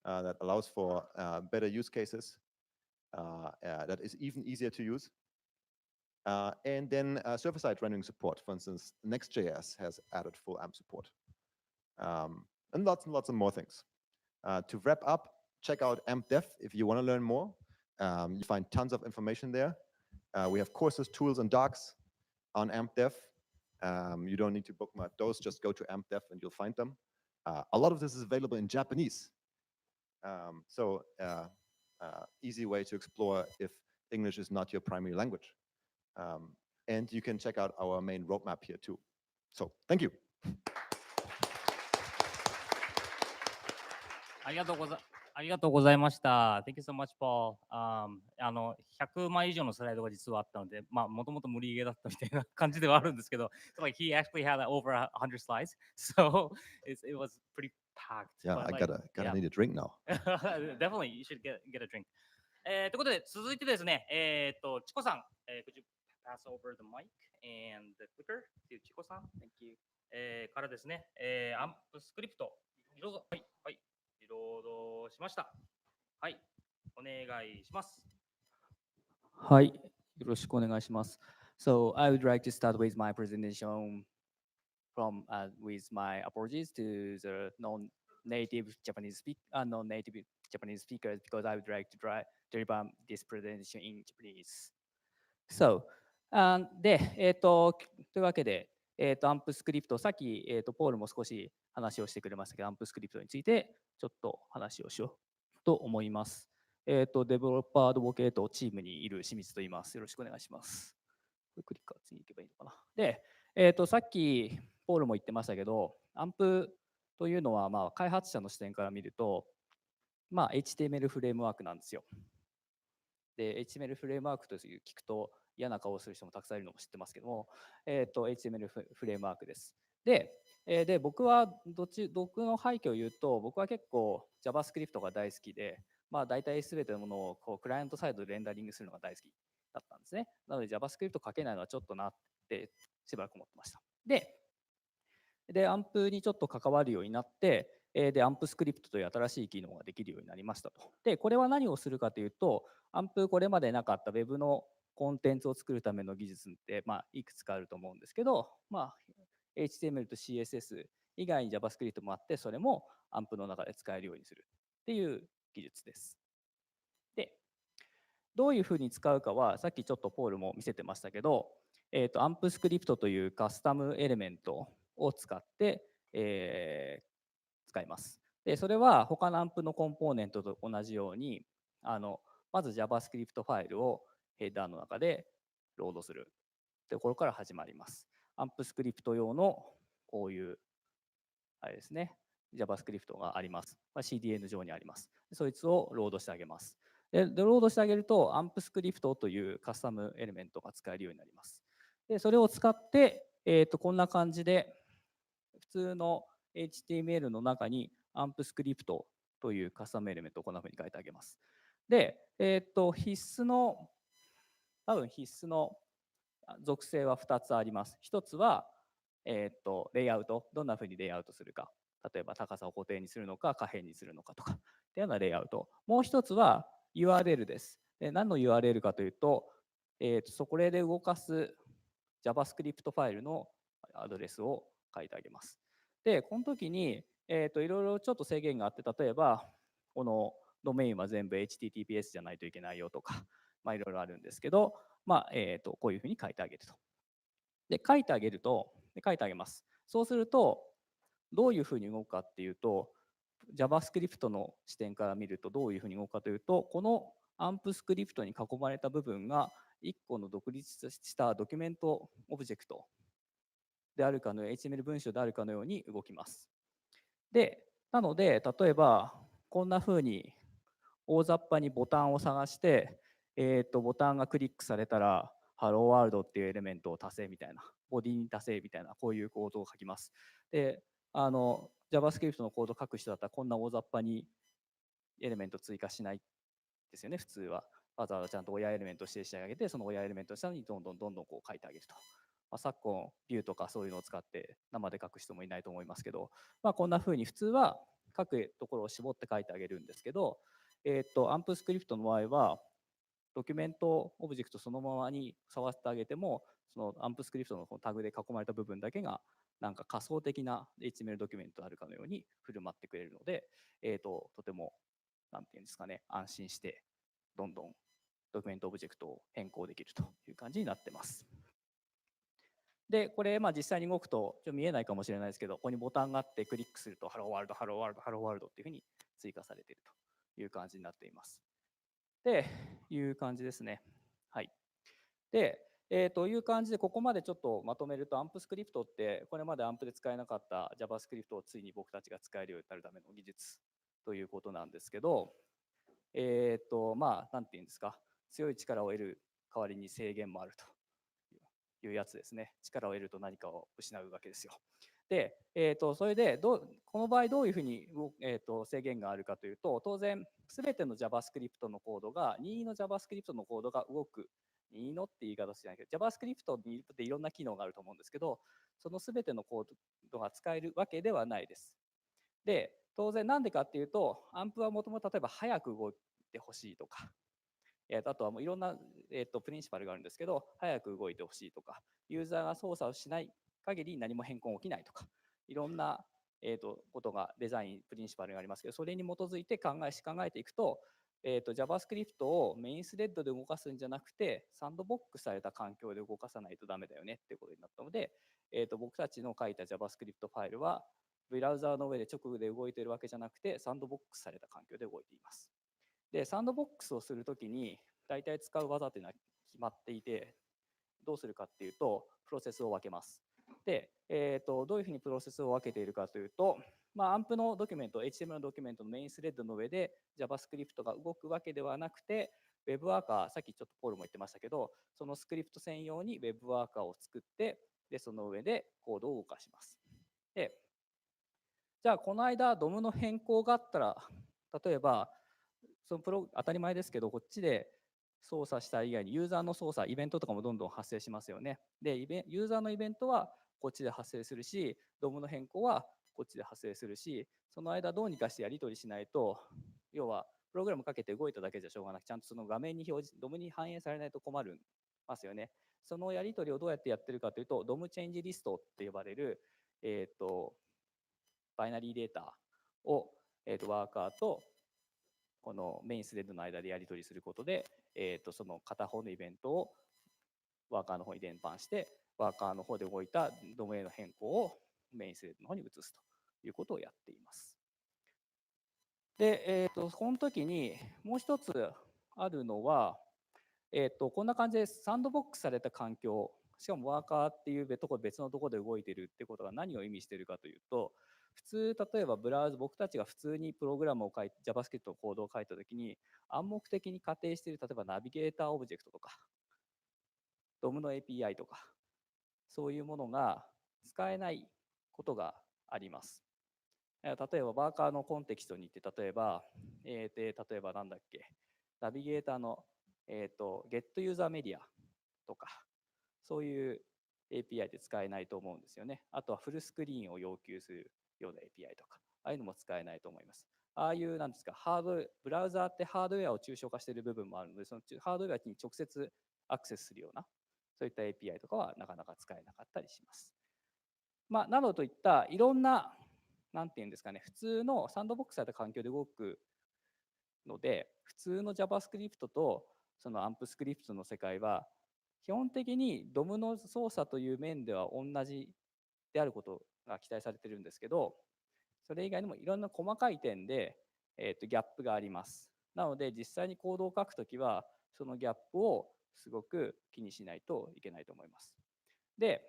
that allows for better use cases, that is even easier to use. And then server-side rendering support. For instance, Next.js has added full AMP support. And lots of more things. To wrap up, check out AMP Dev if you want to learn more. You find tons of information there. We have courses, tools, and docs on AMP Dev. You don't need to bookmark those. Just go to AMP Dev and you'll find them. A lot of this is available in Japanese. So easy way to explore if English is not your primary language. And you can check out our main roadmap here too. So thank you. ありがとうございました。Thank you so much, Paul. 100枚以上のスライドが実はあったので、まあ、もともと無理ゲーだったみたいな感じではあるんですけど、so, like, he actually had over 100 slides, so it was pretty packed. Yeah, But I like, gotta yeah, need a drink now. definitely you should get a drink. ということで、続いてですね、チコさん、could you pass over the mic and the clicker to チコさん Thank you. からですね、アンプスクリプト、どうぞ。はい、はい、リロードしました。はい、お願いします。はい、よろしくお願いします。So I would like to start with my presentation from with my apologies to the non-native Japanese speakers because I would like to deliver this presentation in Japanese. So というわけで、アンプスクリプト、さっき、ポールも少し話をしてくれましたけど、アンプスクリプトについてちょっと話をしようと思います。デベロッパーアドボケートチームにいる清水と言います。よろしくお願いします。これクリッカー次に行けばいいのかな。で、さっきポールも言ってましたけど、アンプというのは、まあ、開発者の視点から見ると、まあ、HTML フレームワークなんですよ。で、HTML フレームワークという聞くと嫌な顔をする人もたくさんいるのも知ってますけども、HTML フレームワークです。で、僕の背景を言うと、僕は結構 JavaScript が大好きで、まあ、大体全てのものをこうクライアントサイドでレンダリングするのが大好きだったんですね。なので JavaScript 書けないのはちょっとなってしばらく思ってました。で、アンプにちょっと関わるようになって、で、アンプスクリプトという新しい機能ができるようになりましたと。で、これは何をするかというと、アンプこれまでなかった Web のコンテンツを作るための技術って、まあ、いくつかあると思うんですけど、まあ、HTML と CSS 以外に JavaScript もあって、それもアンプの中で使えるようにするっていう技術です。で、どういうふうに使うかは、さっきちょっとポールも見せてましたけど、アンプスクリプトというカスタムエレメントを使って、使います。で、それは他のアンプのコンポーネントと同じように、まず JavaScript ファイルをヘッダーの中でロードするというところから始まります。アンプスクリプト用のこういう、あれですね、JavaScript があります。CDN 上にあります。そいつをロードしてあげます。で、ロードしてあげると、アンプスクリプトというカスタムエレメントが使えるようになります。で、それを使って、こんな感じで、普通の HTML の中にアンプスクリプトというカスタムエレメントをこんな風に書いてあげます。で、多分必須の属性は2つあります。1つは、レイアウト、どんな風にレイアウトするか。例えば高さを固定にするのか、可変にするのかとか、っていうようなレイアウト。もう1つは URL です。で、何の URL かというと、そこで動かす JavaScript ファイルのアドレスを書いてあげます。で、この時に、いろいろちょっと制限があって、例えば、このドメインは全部 HTTPS じゃないといけないよとか、まあ、いろいろあるんですけど、まあこういうふうに書いてあげると。で、書いてあげます。そうすると、どういうふうに動くかっていうと、JavaScript の視点から見るとどういうふうに動くかというと、このアンプスクリプトに囲まれた部分が1個の独立したドキュメントオブジェクトであるかの HTML 文章であるかのように動きます。で、なので、例えば、こんなふうに大雑把にボタンを探して、ボタンがクリックされたら、Hello World っていうエレメントを足せみたいな、ボディに足せみたいな、こういうコードを書きます。で、JavaScript のコードを書く人だったら、こんな大雑把にエレメント追加しないですよね、普通は。わざわざちゃんと親エレメントを指定してあげて、その親エレメントの下にどんどんこう書いてあげると。昨今、ビューとかそういうのを使って生で書く人もいないと思いますけど、こんな風に普通は書くところを絞って書いてあげるんですけど、アンプスクリプトの場合は、ドキュメントオブジェクトそのままに触ってあげても、そのアンプスクリプトのタグで囲まれた部分だけが、なんか仮想的な HTML ドキュメントであるかのように振る舞ってくれるので、とても、なんていうんですかね、安心して、どんどんドキュメントオブジェクトを変更できるという感じになってます。で、これ、実際に動くと、見えないかもしれないですけど、ここにボタンがあって、クリックすると、Hello World、Hello World、Hello World っていうふうに追加されているという感じになっています。で、いう感じですね。はい。で、という感じで、ここまでちょっとまとめると、アンプスクリプトって、これまでアンプで使えなかった JavaScript をついに僕たちが使えるようになるための技術ということなんですけど、なんていうんですか、強い力を得る代わりに制限もあるというやつですね。力を得ると何かを失うわけですよ。で、それでこの場合どういうふうに、制限があるかというと、当然、すべての JavaScript のコードが、任意の JavaScript のコードが動く、任意のって言い方してないけど、JavaScript にいろんな機能があると思うんですけど、そのすべてのコードが使えるわけではないです。で、当然なんでかっていうと、アンプはもともと例えば早く動いてほしいとか、あとはもういろんな、プリンシパルがあるんですけど、早く動いてほしいとか、ユーザーが操作をしない限り何も変更起きないとか、いろんな、ことがデザイン、プリンシパルがありますけど、それに基づいて考えていくと、JavaScript をメインスレッドで動かすんじゃなくて、サンドボックスされた環境で動かさないとダメだよねっていうことになったので、僕たちの書いた JavaScript ファイルは、ブラウザーの上で直後で動いているわけじゃなくて、サンドボックスされた環境で動いています。で、サンドボックスをするときに、大体使う技っていうのは決まっていて、どうするかっていうと、プロセスを分けます。で、どういうふうにプロセスを分けているかというと、アンプのドキュメント、HTML のドキュメントのメインスレッドの上で JavaScript が動くわけではなくて、WebWorker、さっきちょっとポールも言ってましたけど、そのスクリプト専用に WebWorker を作って、で、その上でコードを動かします。で、じゃあこの間 DOM の変更があったら、例えばその当たり前ですけど、こっちで操作した以外にユーザーの操作、イベントとかもどんどん発生しますよね。で、ユーザーのイベントはこっちで発生するし、DOM の変更はこっちで発生するし、その間どうにかしてやり取りしないと、要はプログラムかけて動いただけじゃしょうがなく、ちゃんとその画面に表示、DOM に反映されないと困るますよね。そのやり取りをどうやってやってるかというと、DOM チェンジリストって呼ばれる、バイナリーデータを、ワーカーとこのメインスレッドの間でやり取りすることで、その片方のイベントをワーカーの方に伝播して、ワーカーの方で動いたドメインの変更をメインスレッドの方に移すということをやっています。で、この時にもう一つあるのは、こんな感じでサンドボックスされた環境、しかもワーカーっていう別のところで動いているってことが何を意味しているかというと、普通、例えば僕たちが普通にプログラムを書いて、JavaScript のコードを書いたときに、暗黙的に仮定している、例えばナビゲーターオブジェクトとか、DOM の API とか、そういうものが使えないことがあります。例えば、ワーカーのコンテキストに行って、例えばなんだっけ、ナビゲーターの、Get User Media とか、そういう API で使えないと思うんですよね。あとはフルスクリーンを要求するような API とか、ああいうのも使えないと思います。ああいう、なんですか、ブラウザーってハードウェアを抽象化している部分もあるので、そのハードウェアに直接アクセスするような、そういった API とかはなかなか使えなかったりします。などといったいろんな、なんていうんですかね、普通のサンドボックスされた環境で動くので、普通の JavaScript とその AMP スクリプトの世界は、基本的に DOM の操作という面では同じであることが期待されているんですけど、それ以外にもいろんな細かい点で、ギャップがあります。なので、実際にコードを書くときは、そのギャップをすごく気にしないといけないと思います。で、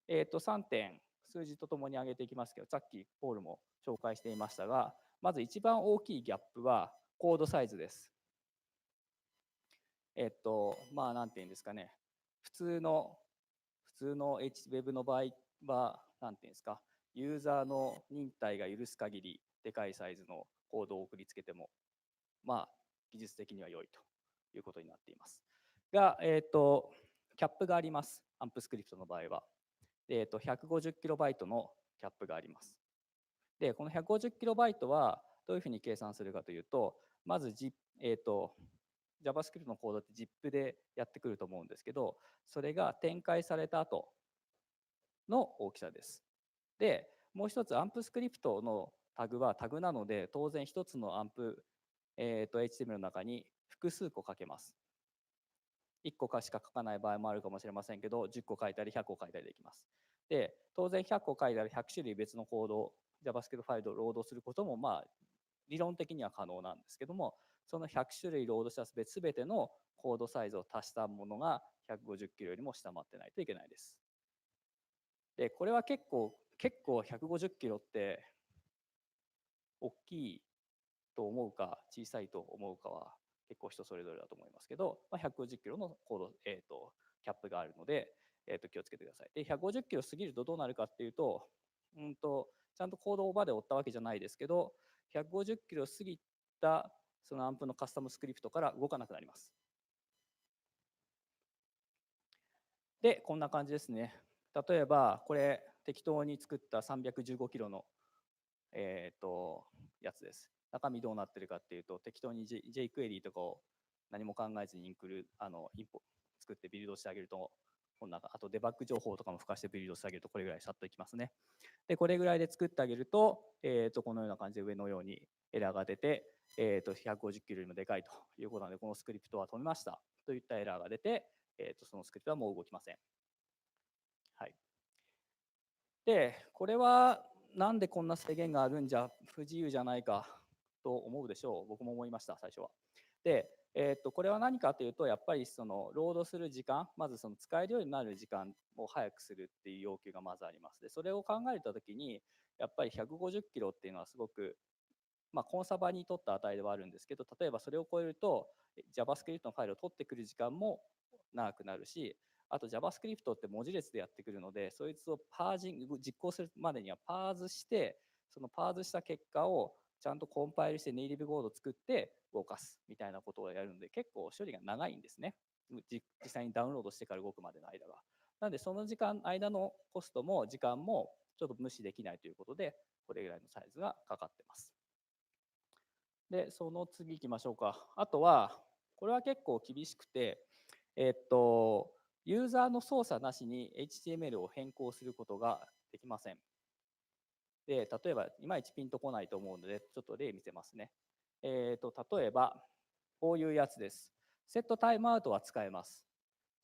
3点、数字とともに挙げていきますけど、さっきポールも紹介していましたが、まず一番大きいギャップはコードサイズです。なんていうんですかね、普通のWeb の場合は、なんていうんですか、ユーザーの忍耐が許す限り、でかいサイズのコードを送りつけても、技術的には良いということになっています。が、キャップがあります。AMP スクリプトの場合は。150KB のキャップがあります。で、この 150KB はどういうふうに計算するかというと、まず、JavaScript のコードって ZIP でやってくると思うんですけど、それが展開された後の大きさです。で、もう一つ AMP スクリプトのタグはタグなので、当然一つの AMP、HTML の中に複数個書けます。1個しか書かない場合もあるかもしれませんけど、10個書いたり100個書いたりできます。で、当然100個書いたり100種類別のコード、JavaScript ファイルをロードすることも、理論的には可能なんですけども、その100種類ロードしたすべてのコードサイズを足したものが150キロよりも下回ってないといけないです。で、これは結構150キロって大きいと思うか小さいと思うかは結構人それぞれだと思いますけど、150キロのコード、キャップがあるので、気をつけてください。で、150キロ過ぎるとどうなるかっていうと、ちゃんとコードをまで追ったわけじゃないですけど、150キロ過ぎたそのアンプのカスタムスクリプトから動かなくなります。で、こんな感じですね。例えば、これ、適当に作った315キロの、やつです。中身どうなってるかっていうと、適当に jQuery とかを何も考えずにインポ作ってビルドしてあげると、こんな、あとデバッグ情報とかも付加してビルドしてあげると、これぐらいさっといきますね。で、これぐらいで作ってあげると、このような感じで上のようにエラーが出て、150キロよりもでかいということなので、このスクリプトは止めましたといったエラーが出て、そのスクリプトはもう動きません。はい。で、これはなんでこんな制限があるんじゃ不自由じゃないかと思うでしょう。僕も思いました、最初は。で、これは何かというと、やっぱりそのロードする時間、まずその使えるようになる時間を早くするっていう要求がまずあります。で、それを考えたときに、やっぱり150キロっていうのはすごく、コンサバに取った値ではあるんですけど、例えばそれを超えると JavaScript のファイルを取ってくる時間も長くなるし、あと JavaScript って文字列でやってくるので、そいつを実行するまでにはパーズして、そのパーズした結果をちゃんとコンパイルしてネイティブコードを作って動かすみたいなことをやるので、結構処理が長いんですね。実際にダウンロードしてから動くまでの間が。なので、その間のコストも時間もちょっと無視できないということで、これぐらいのサイズがかかってます。で、その次行きましょうか。あとは、これは結構厳しくて、ユーザーの操作なしに HTML を変更することができません。で、例えば、いまいちピンとこないと思うので、ちょっと例見せますね。例えば、こういうやつです。セットタイムアウトは使えます。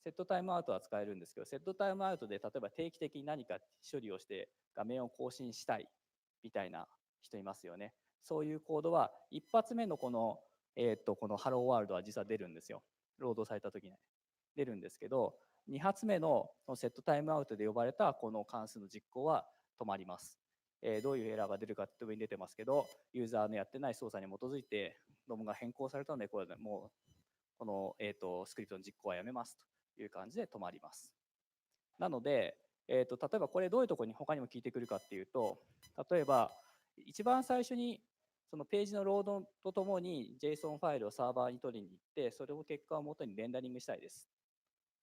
セットタイムアウトは使えるんですけど、セットタイムアウトで例えば定期的に何か処理をして画面を更新したいみたいな人いますよね。そういうコードは一発目のこのハローワールドは実は出るんですよ。ロードされた時に出るんですけど、2発目のセットタイムアウトで呼ばれたこの関数の実行は止まります。どういうエラーが出るかって上に出てますけど、ユーザーのやってない操作に基づいてドムが変更されたので、これでもうこの、スクリプトの実行はやめますという感じで止まります。なので、例えばこれどういうところに他にも効いてくるかっていうと、例えば一番最初にそのページのロードとともに JSON ファイルをサーバーに取りに行って、それを結果を元にレンダリングしたいです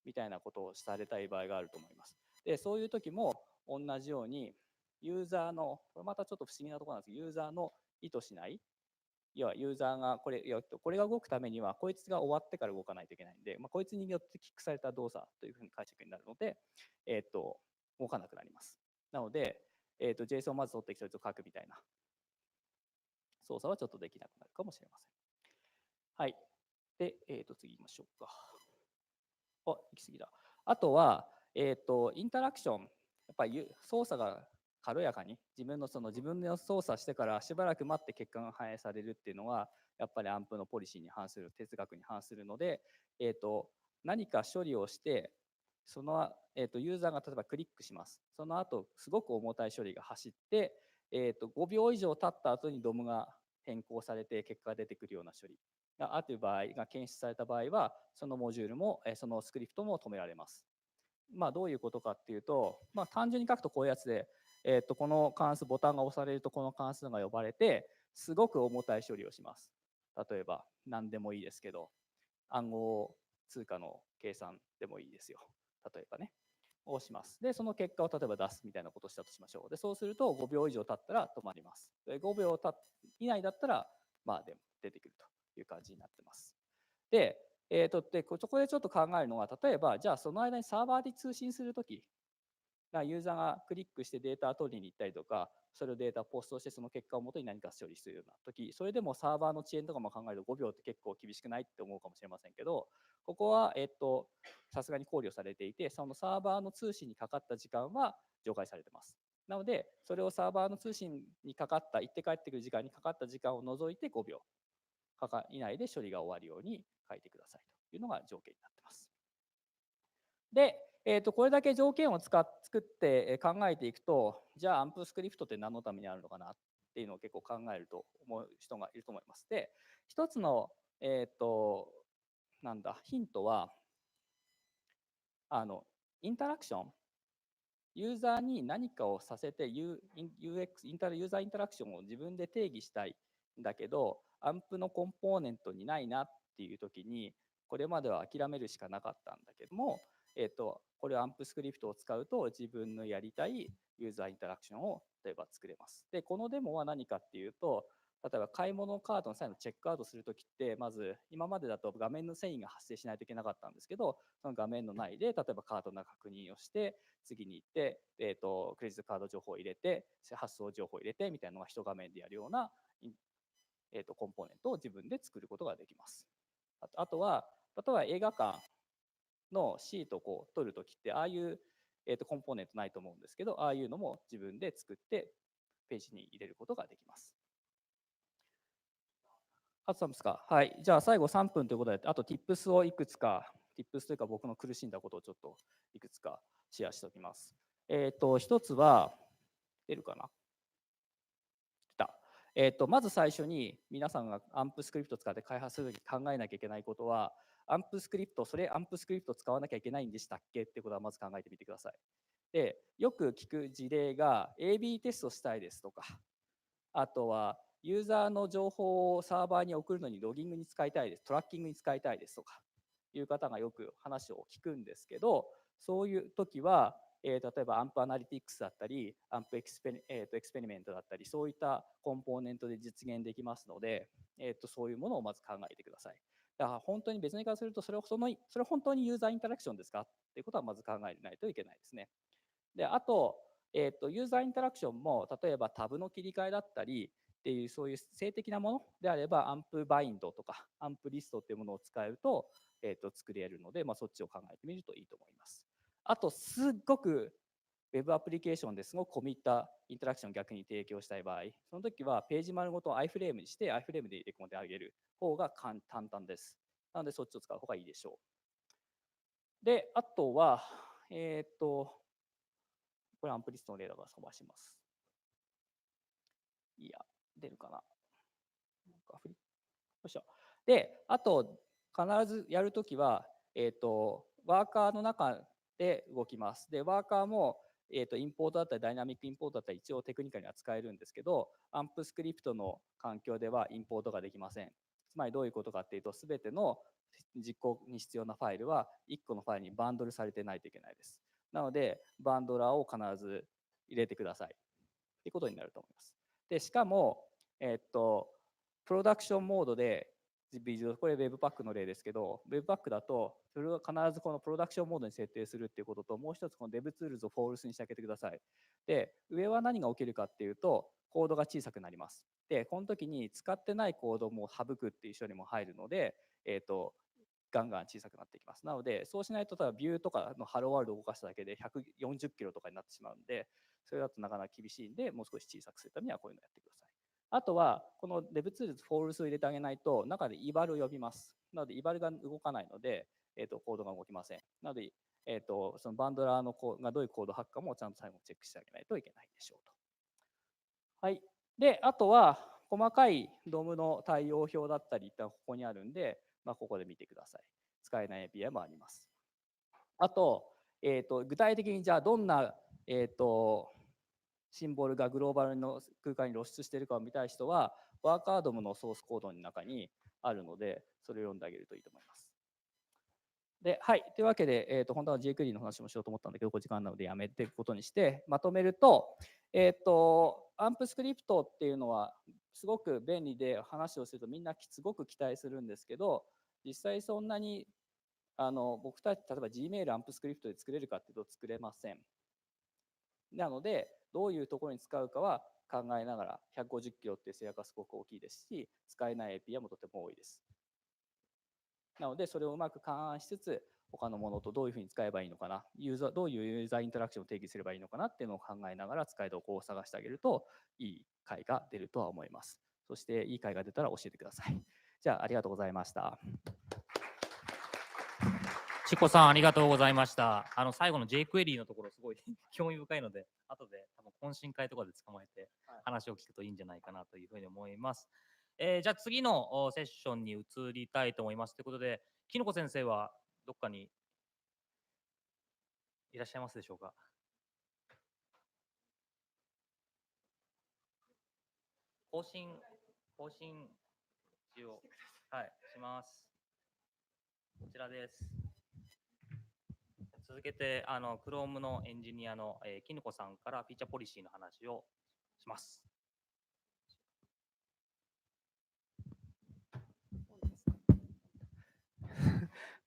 みたいなことをされたい場合があると思います。で、そういう時も同じようにユーザーの、これまたちょっと不思議なところなんですけど、ユーザーの意図しない、要はユーザーがこれが動くためには、こいつが終わってから動かないといけないんで、こいつによってキックされた動作というふうに解釈になるので、動かなくなります。なので、JSON をまず取ってきてそいつを書くみたいな操作はちょっとできなくなるかもしれません。はい。で、次行きましょうか。行き過ぎだ。あとは、インタラクション、やっぱり操作が軽やかに自分の操作してからしばらく待って結果が反映されるっていうのはやっぱりアンプのポリシーに反する、哲学に反するので、何か処理をしてその、ユーザーが例えばクリックします。その後すごく重たい処理が走って、5秒以上経った後にドムが変更されて結果が出てくるような処理がある場合が検出された場合は、そのモジュールもそのスクリプトも止められます。どういうことかっていうと、単純に書くとこういうやつで、この関数ボタンが押されるとこの関数が呼ばれてすごく重たい処理をします。例えば何でもいいですけど、暗号通貨の計算でもいいですよ。例えばね。をします。で、その結果を例えば出すみたいなことをしたとしましょう。で、そうすると5秒以上経ったら止まります。で、5秒以内だったら、でも出てくるという感じになってます。で、そこでちょっと考えるのは、例えば、じゃあその間にサーバーで通信するとき、ユーザーがクリックしてデータを取りに行ったりとか、それをデータをポストしてその結果をもとに何か処理するようなとき、それでもサーバーの遅延とかも考えると5秒って結構厳しくないって思うかもしれませんけど、ここはさすがに考慮されていて、そのサーバーの通信にかかった時間は除外されてます。なので、それをサーバーの通信にかかった、行って帰ってくる時間にかかった時間を除いて5秒以内で処理が終わるように書いてくださいというのが条件になってます。で、これだけ条件を作って考えていくと、じゃあアンプスクリプトって何のためにあるのかなっていうのを結構考えると思う人がいると思います。で、一つの、ヒントは、インタラクション、ユーザーに何かをさせて、ユーザーインタラクションを自分で定義したいんだけど、アンプのコンポーネントにないなっていう時に、これまでは諦めるしかなかったんだけども、これをアンプスクリプトを使うと自分のやりたいユーザーインタラクションを例えば作れます。で、このデモは何かっていうと、例えば買い物カードの際のチェックアウトするときって、まず今までだと画面の遷移が発生しないといけなかったんですけど、その画面の内で例えばカードの確認をして、次に行って、クレジットカード情報を入れて、発送情報を入れてみたいなのが一画面でやるような、コンポーネントを自分で作ることができます。あとは、例えば映画館のシートをこう取るときって、ああいう、コンポーネントないと思うんですけど、ああいうのも自分で作ってページに入れることができます。あと3分ですか。はい。じゃあ最後3分ということで、あと Tips をいくつか、Tips というか僕の苦しんだことをちょっといくつかシェアしておきます。一つは、出るかな？出た。まず最初に皆さんが AMP スクリプトを使って開発するとき考えなきゃいけないことは、AMP スクリプト、AMP スクリプトを使わなきゃいけないんでしたっけってことはまず考えてみてください。で、よく聞く事例が AB テストしたいですとか、あとはユーザーの情報をサーバーに送るのにロギングに使いたいです、トラッキングに使いたいですとかいう方がよく話を聞くんですけど、そういう時は、例えば AMP アナリティクスだったり AMP エクスペリメントだったり、そういったコンポーネントで実現できますので、そういうものをまず考えてください。だから本当に別にからするとそれ本当にユーザーインタラクションですかっていうことはまず考えないといけないですね。で、あと、ユーザーインタラクションも例えばタブの切り替えだったりっていうそういう性的なものであれば AMP バインドとか AMP リストっていうものを使えると、作れるので、そっちを考えてみるといいと思います。あとすっごく Web アプリケーションですごく込み入ったインタラクションを逆に提供したい場合、その時はページ丸ごと iFrame にして iFrame で入れ込んであげる方が簡単です。なのでそっちを使う方がいいでしょう。で、あとは、これアンプリストの例だから飛ばします。いや、出るかな。よいしょ。で、あと、必ずやるときは、ワーカーの中で動きます。で、ワーカーも、インポートだったり、ダイナミックインポートだったり、一応テクニカルには使えるんですけど、AMP スクリプトの環境ではインポートができません。つまりどういうことかっていうと、すべての実行に必要なファイルは1個のファイルにバンドルされてないといけないです。なので、バンドラーを必ず入れてください。ということになると思います。で、しかも、プロダクションモードで、これ Webpack の例ですけど、Webpack だと、それは必ずこのプロダクションモードに設定するっていうことと、もう一つこの DevTools を False にしてあげてください。で、上は何が起きるかっていうと、コードが小さくなります。で、この時に使ってないコードも省くっていう処理も入るので、ガンガン小さくなっていきます。なので、そうしないと、例えばビューとかのハローワールドを動かしただけで140キロとかになってしまうんで、それだとなかなか厳しいんで、もう少し小さくするためにはこういうのをやってください。あとは、この DevTools フォールスを入れてあげないと、中で eval を呼びます。なので、eval が動かないので、コードが動きません。なので、そのバンドラーのがどういうコードを吐くかもちゃんと最後チェックしてあげないといけないでしょうと。はい。で、あとは、細かい DOM の対応表だったり、ここにあるんで、ここで見てください。使えない API もあります。あと、具体的にじゃあどんな、シンボルがグローバルの空間に露出しているかを見たい人は、ワーカードムのソースコードの中にあるので、それを読んであげるといいと思います。で、はい。というわけで、本当は jQuery の話もしようと思ったんだけど、時間なのでやめていくことにして、まとめると、AMP スクリプトっていうのはすごく便利で話をするとみんなすごく期待するんですけど、実際そんなに僕たち、例えば Gmail AMP スクリプトで作れるかっていうと作れません。なので、どういうところに使うかは考えながら、150キロっていう制約がすごく大きいですし、使えない API もとても多いです。なので、それをうまく勘案しつつ、他のものとどういうふうに使えばいいのかな、どういうユーザーインタラクションを定義すればいいのかなっていうのを考えながら使いどころを探してあげると、いい回が出るとは思います。そして、いい回が出たら教えてください。じゃあ、ありがとうございました。チコさん、ありがとうございました。最後の jQuery のところ、すごい興味深いので、後で多分懇親会とかで捕まえて、話を聞くといいんじゃないかなというふうに思います。じゃあ次のセッションに移りたいと思います。ということで、きのこ先生はどっかにいらっしゃいますでしょうか。更新一応、はい、します。こちらです。続けて、Chrome のエンジニアの、きのこさんからフィーチャーポリシーの話をします。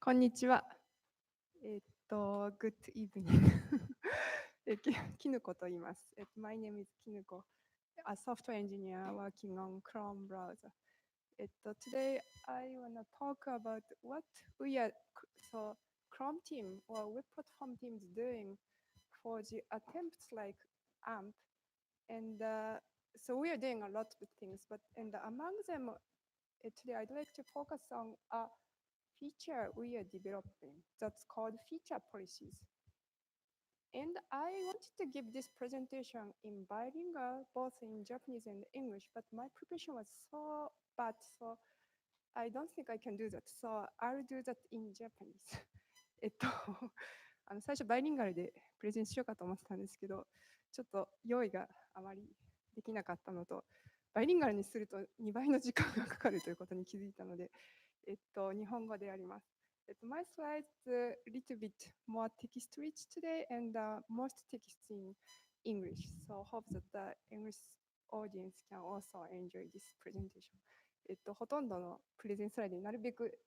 こんにちは。Good evening. きぬこと言います。My name is きぬこ。A software engineer working on Chrome browser. Today I want to talk about what we are, so Chrome team or web platform teams doing for the attempts like AMP. And so we are doing a lot of things, but and among them, today I'd like to focus on a feature we are developing that's called feature policies. And I wanted to give this presentation in bilingual, both in Japanese and English, but my preparation was so bad, so I don't think I can do that. So I'll do that in Japanese. 最初バイリンガルでプレゼンしようかと思ってたんですけど、ちょっと用意があまりできなかったのと、バイリンガルにすると2倍の時間がかかるということに気づいたので、日本語でやります。My slides a little bit more text rich today and most text in English. So hope that the English audience can also enjoy this presentation. ほとんどのプレゼンスライドになるべく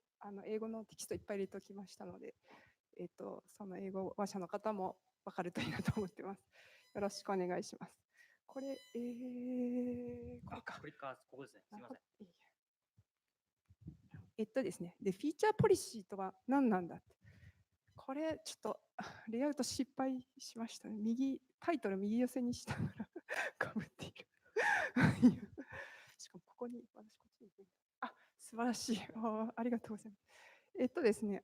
英語のテキストいっぱい入れておきましたので、その英語話者の方も分かるといいなと思ってます。よろしくお願いします。これ、これか。クリッカー、ここですね。すみません。ですね、で、フィーチャーポリシーとは何なんだって。これ、ちょっとレイアウト失敗しましたね。タイトル右寄せにしたからかぶっている。しかもここに、私こっちに。あ、素晴らしい。ありがとうございます。ですね、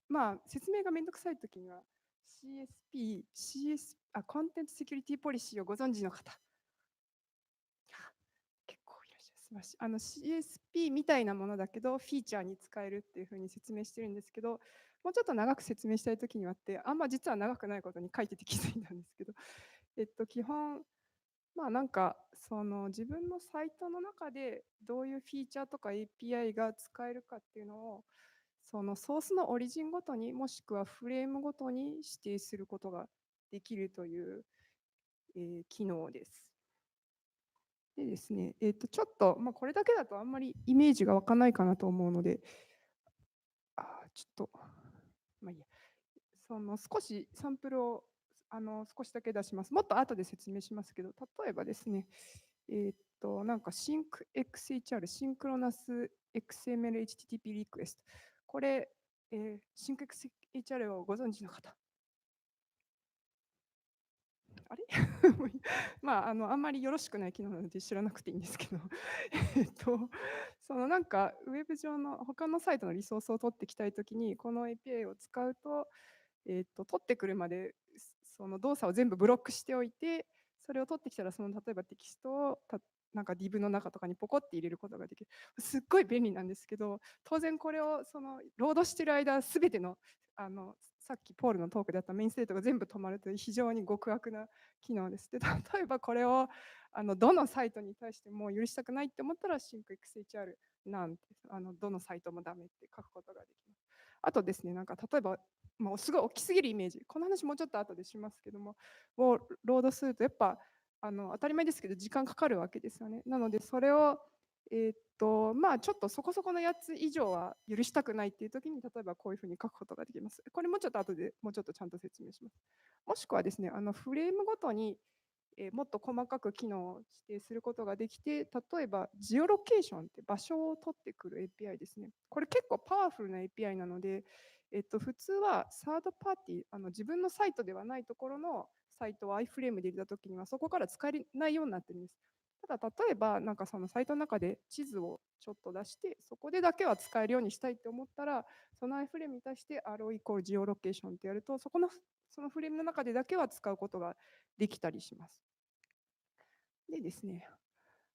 まあ、説明がめんどくさいときには、コンテンツセキュリティポリシーをご存知の方。結構いらっしゃいます。CSP みたいなものだけど、フィーチャーに使えるっていうふうに説明してるんですけど、もうちょっと長く説明したいときにはって、あんま実は長くないことに書いてて気づいたんですけど、基本、まあなんかその自分のサイトの中でどういうフィーチャーとか API が使えるかっていうのをそのソースのオリジンごとにもしくはフレームごとに指定することができるという、機能です。でですね、ちょっと、まあ、これだけだとあんまりイメージが湧かないかなと思うので、ちょっと、まあいいや。その少しサンプルを少しだけ出します。もっと後で説明しますけど、例えばですね、なんか SyncXHR、シンクロナス XML HTTP リクエスト。これ、SyncXHR をご存知の方。あれまあ、あんまりよろしくない機能なので知らなくていいんですけどそのなんかウェブ上の他のサイトのリソースを取ってきたいときにこの API を使うと、取ってくるまでその動作を全部ブロックしておいて、それを取ってきたらその例えばテキストをなんか div の中とかにポコって入れることができる。すっごい便利なんですけど、当然これをそのロードしてる間すべてのさっきポールのトークであったメインステートが全部止まるという非常に極悪な機能です。で例えばこれをどのサイトに対しても許したくないって思ったら SyncXHR なんてどのサイトもダメって書くことができます。あとですね、なんか例えばもうすごい大きすぎるイメージ、この話もうちょっと後でしますけども、をロードするとやっぱ当たり前ですけど時間かかるわけですよね。なのでそれをまあちょっとそこそこのやつ以上は許したくないっていう時に例えばこういうふうに書くことができます。これもちょっと後でもうちょっとちゃんと説明します。もしくはですね、フレームごとにもっと細かく機能を指定することができて、例えばジオロケーションって場所を取ってくる API ですね。これ結構パワフルな API なので、普通はサードパーティー、自分のサイトではないところのサイトを iFrame で入れたときにはそこから使えないようになってるんです。ただ例えばなんかそのサイトの中で地図をちょっと出してそこでだけは使えるようにしたいと思ったらその iFrame に対して arrow イコールジオロケーションってやるとそのフレームの中でだけは使うことができたりします。でですね、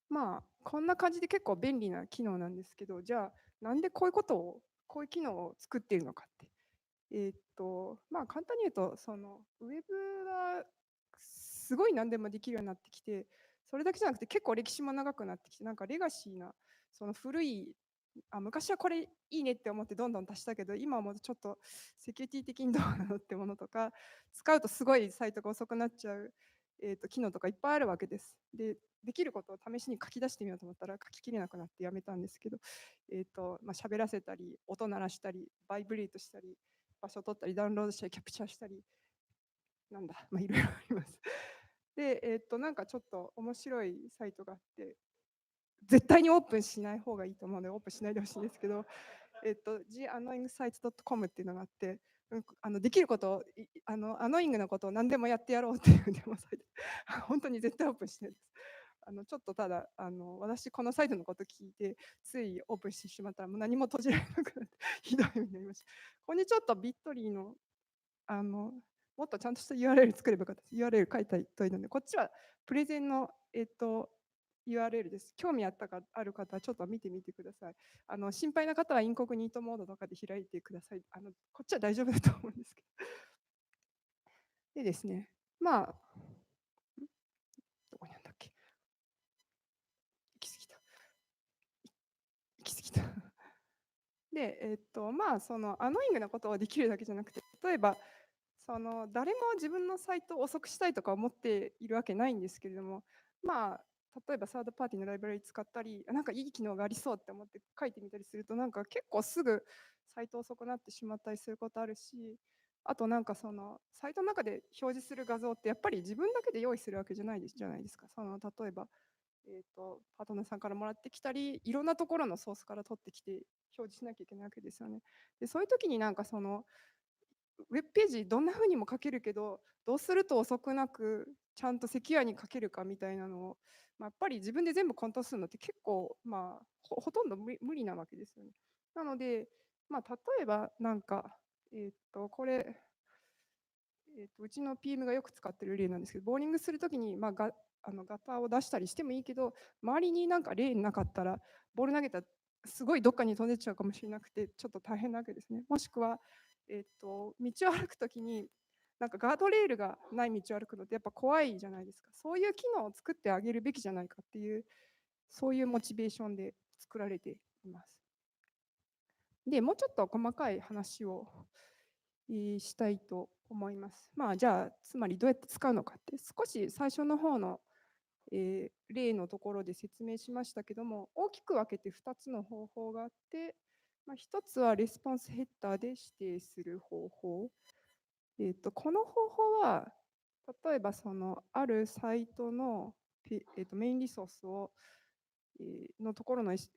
まあ、こんな感じで結構便利な機能なんですけど、じゃあ、なんでこういう機能を作っているのかって。まあ、簡単に言うと、ウェブがすごい何でもできるようになってきて、それだけじゃなくて結構歴史も長くなってきて、なんかレガシーな、その古い、昔はこれいいねって思ってどんどん足したけど、今はもうちょっとセキュリティ的にどうなのってものとか、使うとすごいサイトが遅くなっちゃう、機能とかいっぱいあるわけです。できることを試しに書き出してみようと思ったら書ききれなくなってやめたんですけど、まあ、喋らせたり、音鳴らしたり、バイブレートしたり、場所を取ったり、ダウンロードしたり、キャプチャーしたり、なんだ、まあ、いろいろあります。で、なんかちょっと面白いサイトがあって、絶対にオープンしない方がいいと思うので、オープンしないでほしいんですけど、theannoyingsites.com っていうのがあって、できることを、アノイングなことを何でもやってやろうっていうデモサイト。本当に絶対オープンしないです。ちょっとただ私このサイトのこと聞いてついオープンしてしまったらもう何も閉じられなくなってひどい目になりました。ここにちょっとビットリーのもっとちゃんとした URL 作ればよかったです。URL 書いたといいので、こっちはプレゼンの、URL です。興味ある方はちょっと見てみてください。心配な方はインコグニートモードとかで開いてください。こっちは大丈夫だと思うんですけど。でですね、まあ、どこにあんだっけ。行き過ぎた。行き過ぎた。で、まあ、アノイングなことをできるだけじゃなくて、例えば、誰も自分のサイトを遅くしたいとか思っているわけないんですけれども、まあ、例えばサードパーティーのライブラリ使ったり、なんかいい機能がありそうって思って書いてみたりすると、なんか結構すぐサイト遅くなってしまったりすることあるし、あとなんかサイトの中で表示する画像ってやっぱり自分だけで用意するわけじゃないですか。例えばパートナーさんからもらってきたり、いろんなところのソースから取ってきて表示しなきゃいけないわけですよね。でそういう時になんかウェブページどんな風にも書けるけど、どうすると遅くなくちゃんとセキュアに書けるかみたいなのを、やっぱり自分で全部コントロールするのって結構、ほとんど無理なわけですよね。なので、例えばなんか、これ、うちの PM がよく使ってる例なんですけど、ボーリングするときに、ガターを出したりしてもいいけど、周りになんかレーンなかったら、ボール投げたらすごいどっかに飛んでっちゃうかもしれなくて、ちょっと大変なわけですね。もしくは、道を歩くときに、なんかガードレールがない道を歩くのってやっぱ怖いじゃないですか。そういう機能を作ってあげるべきじゃないかっていう、そういうモチベーションで作られています。で、もうちょっと細かい話をしたいと思います。じゃあ、つまりどうやって使うのかって、少し最初の方の、例のところで説明しましたけども、大きく分けて2つの方法があって、1つはレスポンスヘッダーで指定する方法。この方法は、例えばあるサイトの、メインリソースをのところのレス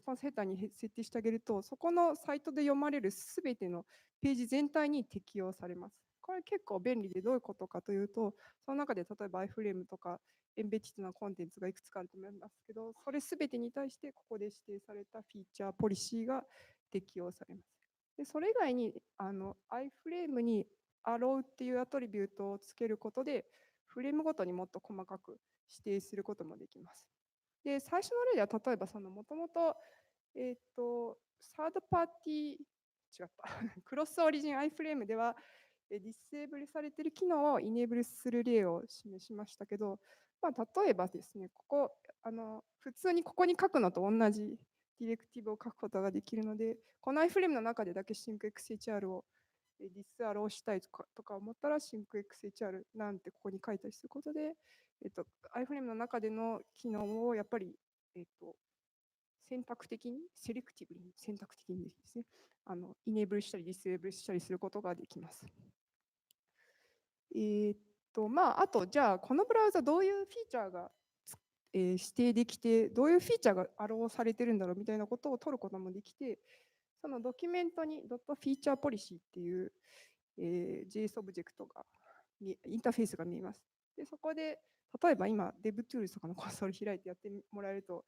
ポンスヘッダーに設定してあげると、そこのサイトで読まれるすべてのページ全体に適用されます。これ結構便利でどういうことかというと、その中で例えば iFrame とかエンベティッドなコンテンツがいくつかあると思いますけど、それすべてに対してここで指定されたフィーチャーポリシーが適用されます。でそれ以外にiFrame に Allow っていうアトリビュートをつけることで、フレームごとにもっと細かく指定することもできます。で、最初の例では、例えば、もともと、サードパーティー、違った、クロスオリジン iFrame では、ディスエーブルされている機能をイネーブルする例を示しましたけど、例えばですね、普通にここに書くのと同じディレクティブを書くことができるので、この iFrame の中でだけ SyncXHR をディスアローしたいとか思ったら SyncXHR なんてここに書いたりすることで、iFrame の中での機能をやっぱり、選択的に、セレクティブに選択的にですね、イネーブルしたりディスエーブルしたりすることができます。あと、じゃあ、このブラウザどういうフィーチャーが、指定できて、どういうフィーチャーがアローされてるんだろうみたいなことを取ることもできて、そのドキュメントにドットフィーチャーポリシーっていう、JS オブジェクトが、インターフェースが見えます。で、そこで、例えば今、DevTools とかのコンソール開いてやってもらえると、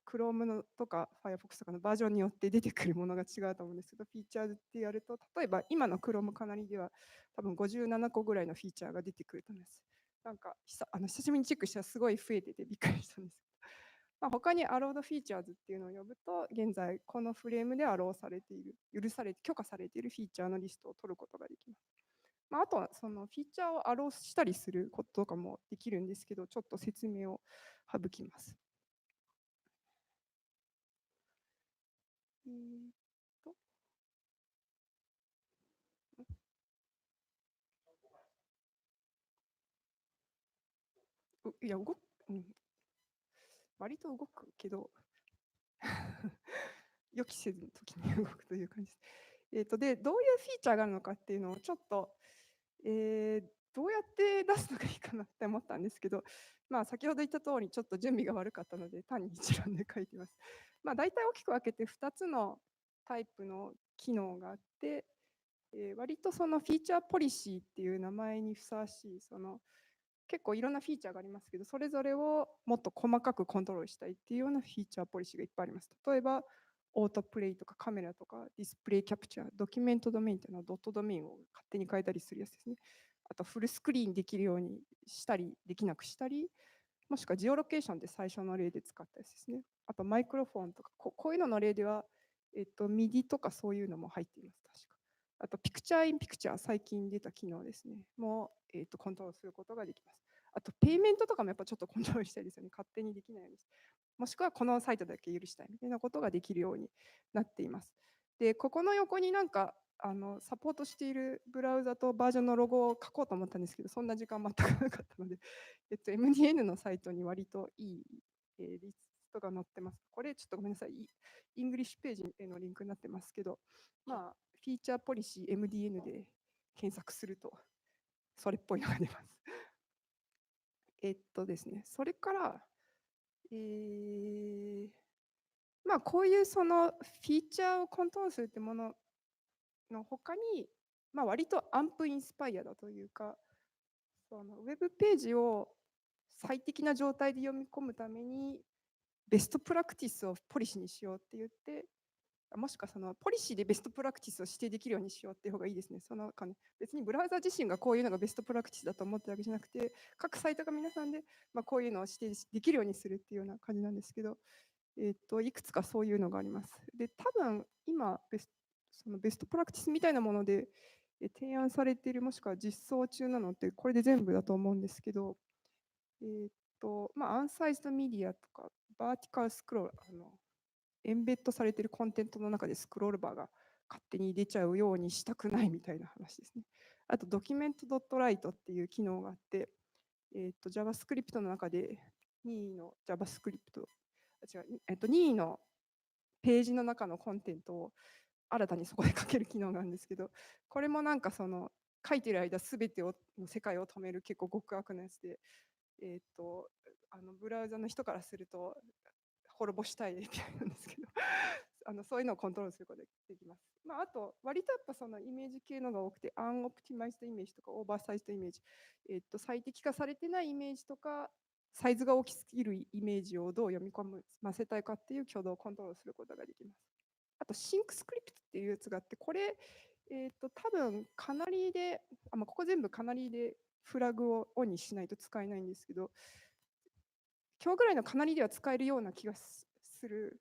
Chrome のとか Firefox とかのバージョンによって出てくるものが違うと思うんですけど、フィーチャーズってやると、例えば今の Chrome かなりでは多分57個ぐらいのフィーチャーが出てくると思います。なんか久しぶりにチェックしたらすごい増えててびっくりしたんですけど、まあ、他にアロードフィーチャーズっていうのを呼ぶと、現在このフレームでアローされている、許可されているフィーチャーのリストを取ることができます。まあ、あとはそのフィーチャーをアローしたりすることとかもできるんですけど、ちょっと説明を省きます。えーといや割と動くけど予期せずの時に動くという感じです。でどういうフィーチャーがあるのかっていうのをちょっと、どうやって出すのがいいかなって思ったんですけど、まあ、先ほど言った通りちょっと準備が悪かったので単に一覧で書いてます。まあ、大体大きく分けて2つのタイプの機能があって、割とそのフィーチャーポリシーっていう名前にふさわしい結構いろんなフィーチャーがありますけど、それぞれをもっと細かくコントロールしたいっていうようなフィーチャーポリシーがいっぱいあります。例えばオートプレイとかカメラとかディスプレイキャプチャー、ドキュメントドメインというのはドットドメインを勝手に変えたりするやつですね。あとフルスクリーンできるようにしたりできなくしたり、もしくはジオロケーションで最初の例で使ったやつですね。あとマイクロフォンとかこういうのの例では、MIDI とかそういうのも入っています、確か。あとピクチャーインピクチャー、最近出た機能ですね。もコントロールすることができます。あとペイメントとかもやっぱちょっとコントロールしたいですよね。勝手にできないように。もしくはこのサイトだけ許したいみたいなことができるようになっています。で、ここの横になんかサポートしているブラウザとバージョンのロゴを書こうと思ったんですけど、そんな時間全くなかったので、MDN のサイトに割といい、リストが載ってます。これちょっとごめんなさい、イングリッシュページへのリンクになってますけど、まあ、フィーチャーポリシー MDN で検索すると、それっぽいのが出ます。ですね、それから、まあ、こういうそのフィーチャーをコントロールするってものの他に、まあ、割とアンプインスパイアだというか、そのウェブページを最適な状態で読み込むためにベストプラクティスをポリシーにしようって言って、もしくはそのポリシーでベストプラクティスを指定できるようにしようっていう方がいいですね。別にブラウザ自身がこういうのがベストプラクティスだと思ってるわけじゃなくて、各サイトが皆さんで、まあ、こういうのを指定できるようにするっていうような感じなんですけど、いくつかそういうのがあります。で、多分今そのベストプラクティスみたいなもので提案されている、もしくは実装中なのってこれで全部だと思うんですけど、まあ、アンサイズドメディアとかバーティカルスクロール、エンベッドされているコンテンツの中でスクロールバーが勝手に出ちゃうようにしたくないみたいな話ですね。あと、ドキュメント .write っていう機能があって、JavaScript の中で任意の JavaScript、任意のページの中のコンテンツを新たにそこで書ける機能なんですけど、これもなんかその書いてる間すべての世界を止める結構極悪なやつで、ブラウザの人からすると滅ぼしたい API なんですけどそういうのをコントロールすることができます。まあ、あと、割とやっぱそのイメージ系のが多くて、アンオプティマイズドイメージとか、オーバーサイズドイメージ、最適化されてないイメージとか、サイズが大きすぎるイメージをどう読み込ませたいかっていう挙動をコントロールすることができます。あと、シンクスクリプトっていうやつがあって、これ、多分カナリーで、ここ全部カナリーでフラグをオンにしないと使えないんですけど、今日ぐらいのカナリーでは使えるような気がする。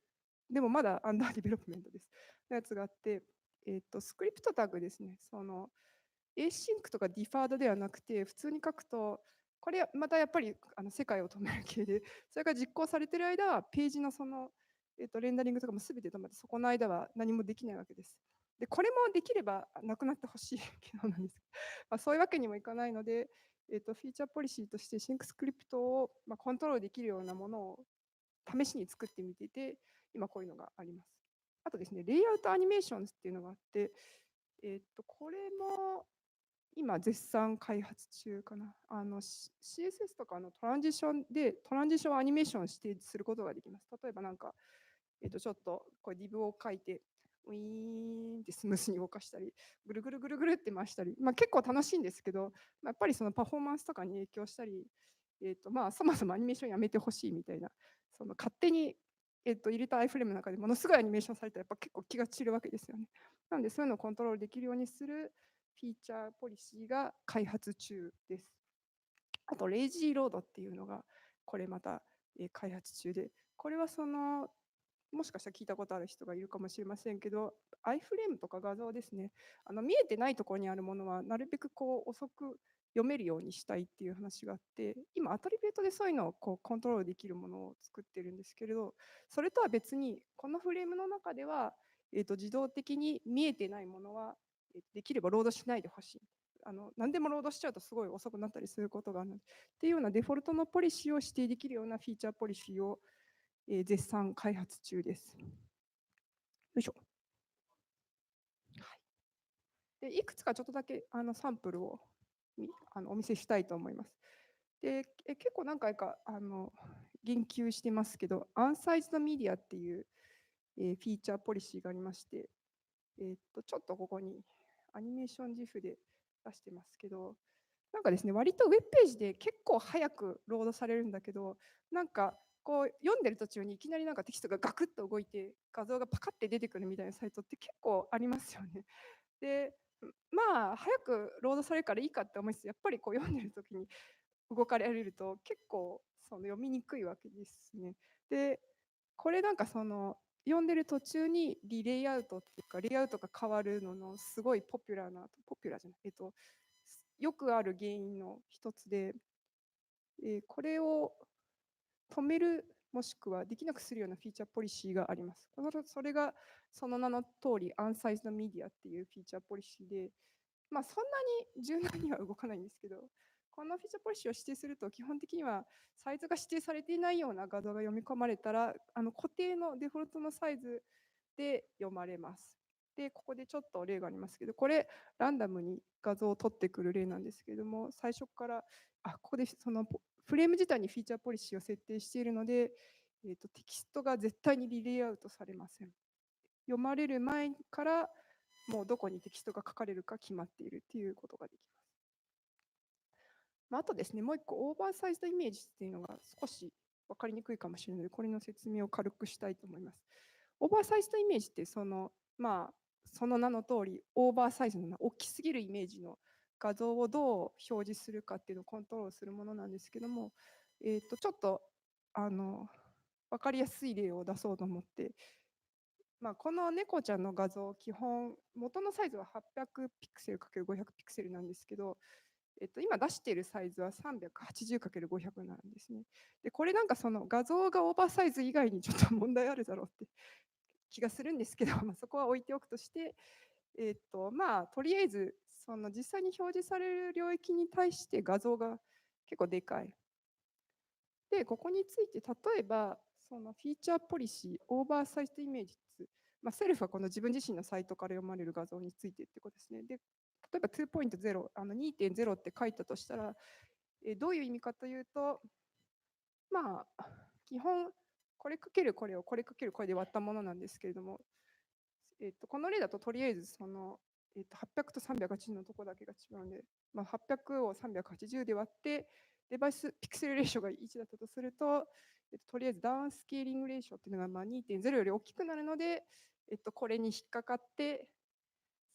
でもまだアンダーディベロップメントです。のやつがあって、スクリプトタグですね。async とかディファードではなくて、普通に書くと、これまたやっぱり世界を止める系で、それが実行されている間は、ページのレンダリングとかもすべて止まって、そこの間は何もできないわけです。で、これもできればなくなってほしい機能なんです。まあ、そういうわけにもいかないので、フィーチャーポリシーとしてシンクスクリプトをコントロールできるようなものを試しに作ってみてて、今こういうのがあります。あとですね、レイアウトアニメーションっていうのがあって、これも今絶賛開発中かな。CSS とかのトランジションアニメーションを指定することができます。例えばなんか、ちょっとこれ div を書いて、ウィーンってスムースに動かしたり、ぐるぐるぐるぐるって回したり、結構楽しいんですけど、やっぱりそのパフォーマンスとかに影響したり、そもそもアニメーションやめてほしいみたいな、その勝手に、入れた iFrame の中でものすごいアニメーションされたらやっぱ結構気が散るわけですよね。なのでそういうのをコントロールできるようにするフィーチャーポリシーが開発中です。あと、レイジーロードっていうのが、これまた、開発中で、これはもしかしたら聞いたことある人がいるかもしれませんけど、アイフレームとか画像ですね、見えてないところにあるものは、なるべく遅く読めるようにしたいっていう話があって、今、アトリビュートでそういうのをコントロールできるものを作ってるんですけれど、それとは別に、このフレームの中では、自動的に見えてないものは、できればロードしないでほしい。何でもロードしちゃうとすごい遅くなったりすることがあるので、っていうようなデフォルトのポリシーを指定できるようなフィーチャーポリシーを、絶賛開発中です。よいしょ。はい、でいくつかちょっとだけサンプルをお見せしたいと思います。で結構何回か言及してますけど、アンサイズドメディアっていう、フィーチャーポリシーがありまして、ちょっとここにアニメーション GIF で出してますけど、なんかですね、割とウェブページで結構早くロードされるんだけど、なんかこう読んでる途中にいきなりなんかテキストがガクッと動いて画像がパカッて出てくるみたいなサイトって結構ありますよね。で、まあ早くロードされるからいいかって思いつつ、やっぱりこう読んでる時に動かれると結構読みにくいわけですね。で、これなんか読んでる途中にリレイアウトっていうか、レイアウトが変わるののすごいポピュラーじゃない、よくある原因の一つで、これを止めるもしくはできなくするようなフィーチャーポリシーがあります。それがその名の通り、アンサイズドメディアっていうフィーチャーポリシーで、まあ、そんなに柔軟には動かないんですけど、このフィーチャーポリシーを指定すると、基本的にはサイズが指定されていないような画像が読み込まれたら、固定のデフォルトのサイズで読まれます。で、ここでちょっと例がありますけど、これ、ランダムに画像を取ってくる例なんですけれども、最初から、ここでフレーム自体にフィーチャーポリシーを設定しているので、テキストが絶対にリレイアウトされません。読まれる前からもうどこにテキストが書かれるか決まっているということができます。あとですね、もう一個、オーバーサイズドイメージっていうのが少し分かりにくいかもしれないので、これの説明を軽くしたいと思います。オーバーサイズドイメージってその名の通り、オーバーサイズの大きすぎるイメージの画像をどう表示するかっていうのをコントロールするものなんですけども、ちょっと分かりやすい例を出そうと思って、この猫ちゃんの画像、基本、元のサイズは800ピクセル ×500 ピクセルなんですけど、今出しているサイズは 380×500 なんですね。で、これなんか画像がオーバーサイズ以外にちょっと問題あるだろうって気がするんですけど、そこは置いておくとして、とりあえず実際に表示される領域に対して画像が結構でかい。で、ここについて例えばフィーチャーポリシー、オーバーサイズイメージ、セルフはこの自分自身のサイトから読まれる画像についてってことですね。で、例えば 2.0、2.0 って書いたとしたら、どういう意味かというと、基本、これかけるこれをこれかけるこれで割ったものなんですけれども、この例だととりあえず800と380のとこだけが違うので、800を380で割って、デバイスピクセルレーションが1だったとすると、とりあえずダウンスケーリングレーションっていうのが2.0 より大きくなるので、これに引っかかって、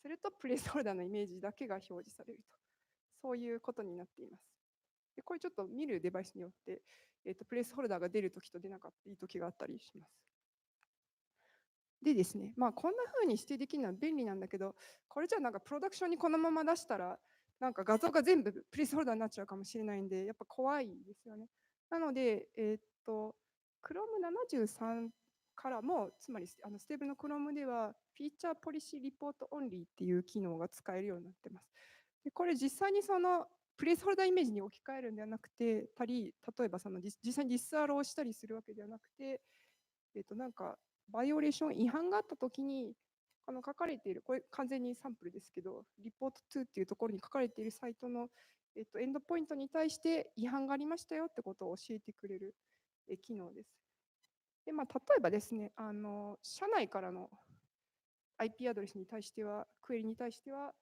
するとプレイスホルダーのイメージだけが表示されると。そういうことになっています。でこれちょっと見るデバイスによって、プレイスホルダーが出るときと出なかったいいときがあったりします。でですね、こんな風に指定できるのは便利なんだけど、これじゃなんかプロダクションにこのまま出したら、なんか画像が全部プレイスホルダーになっちゃうかもしれないんで、やっぱ怖いですよね。なので、Chrome 73からも、つまりステーブルの Chrome では、フィーチャーポリシーリポートオンリーっていう機能が使えるようになってます。でこれ実際にプレイスホルダーイメージに置き換えるんではなくて、例えば実際にディスアローをしたりするわけではなくて、なんかバイオレーション違反があったときに、書かれている、これ完全にサンプルですけど、リポート2っていうところに書かれているサイトの、エンドポイントに対して違反がありましたよってことを教えてくれる、機能です。で、例えばですね、社内からの IP アドレスに対しては、クエリに対しては、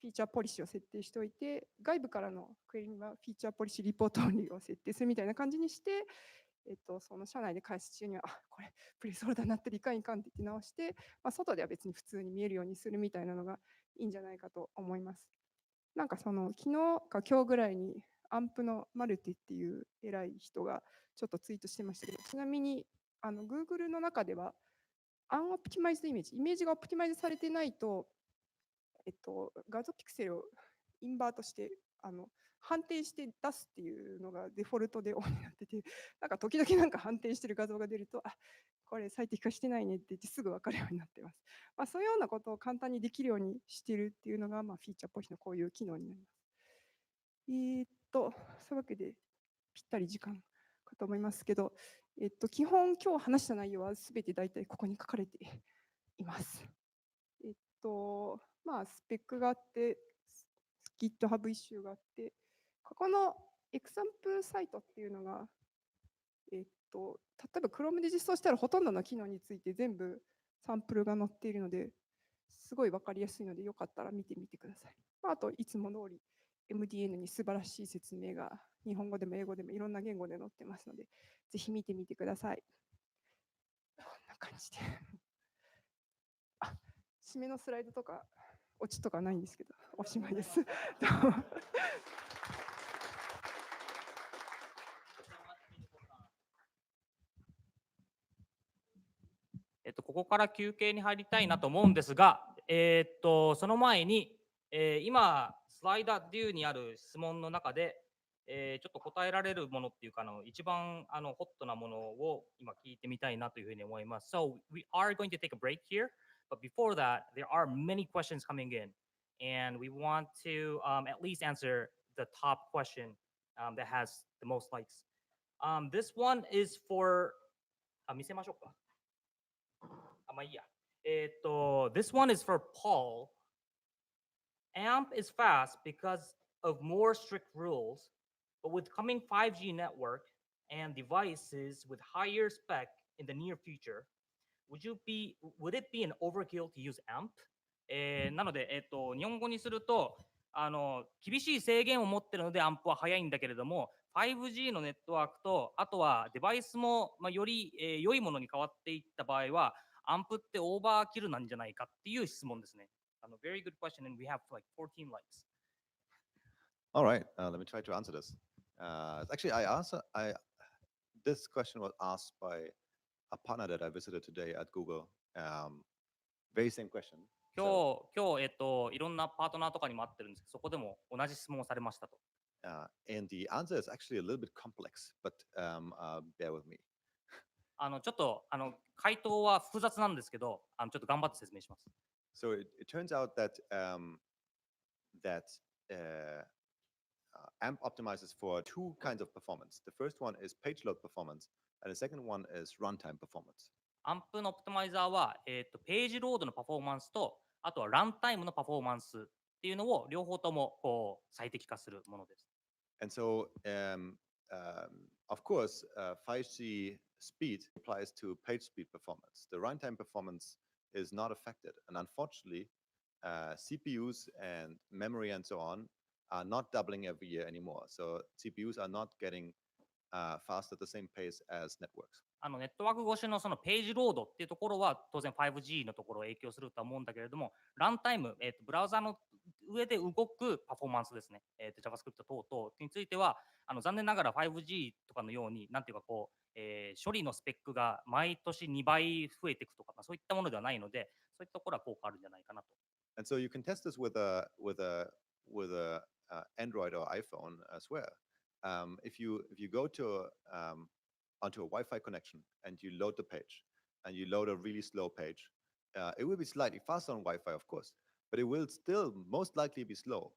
フィーチャーポリシーを設定しておいて、外部からのクエリにはフィーチャーポリシーリポートオンリーを設定するみたいな感じにして、その社内で開発中には、これ、プレイスホルダーになってるいかんいかんって言って直して、外では別に普通に見えるようにするみたいなのがいいんじゃないかと思います。なんか昨日か今日ぐらいにアンプのマルテっていう偉い人がちょっとツイートしてましたけど、ちなみにGoogle の中では、アンオプティマイズイメージがオプティマイズされてないと、画像ピクセルをインバートして判定して出すっていうのがデフォルトでオンになってて、なんか時々なんか判定してる画像が出ると、あ、これ最適化してないねって言ってすぐ分かるようになってます。そういうようなことを簡単にできるようにしてるっていうのが、フィーチャーポイントのこういう機能になります。そういうわけでぴったり時間かと思いますけど、基本今日話した内容はすべて大体ここに書かれています。スペックがあって、GitHub イシューがあって、ここのエクサンプルサイトっていうのが、例えば Chrome で実装したらほとんどの機能について全部サンプルが載っているので、すごい分かりやすいので、よかったら見てみてください。あと、いつも通り MDN に素晴らしい説明が日本語でも英語でもいろんな言語で載ってますので、ぜひ見てみてください。こんな感じで。締めのスライドとか、オチとかないんですけど、おしまいです。ここから休憩に入りたいなと思うんですが、その前に、今、スライダービューにある質問の中で、ちょっと答えられるものっていうか一番ホットなものを今聞いてみたいなというふうに思います。So we are going to take a break here, but before that, there are many questions coming in, and we want to at least answer the top question that has the most likes. This one is for 見せましょうか。まあいいや。This one is for Paul. AMP is fast because of more strict rules, but with coming 5G network and devices with higher spec in the near future, would it be an overkill to use AMP? なので、日本語にすると、厳しい制限を持ってるのでアンプは速いんだけれども、5G のネットワークと、あとはデバイスも、より、良いものに変わっていった場合は、アンプってオーバーキルなんじゃないかっていう質問ですね。Very good question, and we have like 14 likes. All right, let me try to answer this. Actually, this question was asked by a partner that I visited today at Google. Very same question. 今日、いろんなパートナーとかにも会ってるんですけど、そこでも同じ質問をされましたと。And the answer is actually a little bit complex, but bear with me. ちょっと回答は複雑なんですけど、ちょっと頑張って説明します。So it turns out that AMP optimizes for two kinds of performance. The first one is page load performance, and the second one is runtime performance. アンプのオプティマイザーは、ページロードのパフォーマンスと、あとはランタイムのパフォーマンスっていうのを両方ともこう最適化するものです。And so, of course, 5G speed applies to page speed performance. The runtime performance is not affected. And unfortunately, CPUs and memory and so on are not doubling every year anymore. So CPUs are not getting fast at the same pace as networks. ネットワーク越しのそのページロードっていうところは当然 5G のところを影響するとは思うんだけれども、ランタイム、ブラウザの上で動くパフォーマンスですね、JavaScript 等々については残念ながら 5G とかのようになんていうかこう、処理のスペックが毎年2倍増えていくとか、そういったものではないので、そういったところは効果あるんじゃないかなと。And so you can test this with a Android or iPhone as well. If you go to onto a Wi-Fi connection and you load the page and you load a really slow page, it will be slightly faster on Wi-Fi, of course, but it will still most likely be slow.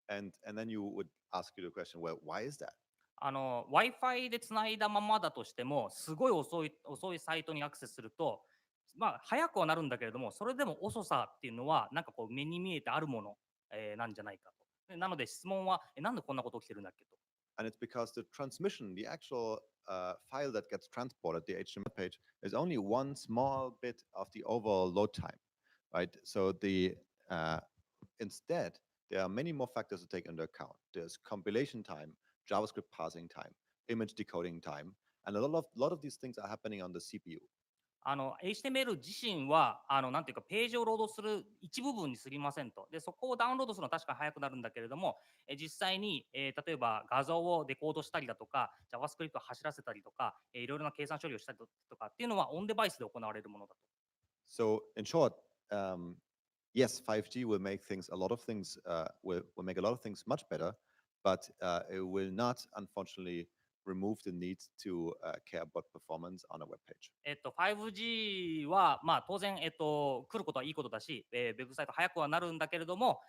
And then you would ask you the question, well, why is that? Wi-Fi でつないだままだとしても、すごい遅いサイトにアクセスすると、早くはなるんだけれども、それでも遅さっていうのは、なんかこう目に見えてあるもの、なんじゃないかと。なので質問は、なんでこんなこと起きてるんだっけと。And it's because the transmission, the actual file that gets transported, the HTML page, is only one small bit of the overall load time, right? So instead, there are many more factors to take into account. There's compilation time, JavaScript parsing time, image decoding time, and a lot of these things are happening on the CPU. HTML 自身は、なんていうか、ページをロードする一部分に過ぎませんと。で、そこをダウンロードするのは確かに早くなるんだけれども、実際に、例えば画像をデコードしたりだとか、JavaScript を走らせたりとか、いろいろな計算処理をしたりとかっていうのは、オンデバイスで行われるものだと。So in short, yes, 5G will make things, a lot of things, will make a lot of things much better, but it will not, unfortunately, remove the need to care about performance on a web page. 5G は、まあ、当然、来ることはいいことだし、ウェブサイト早くはなるんだけれども、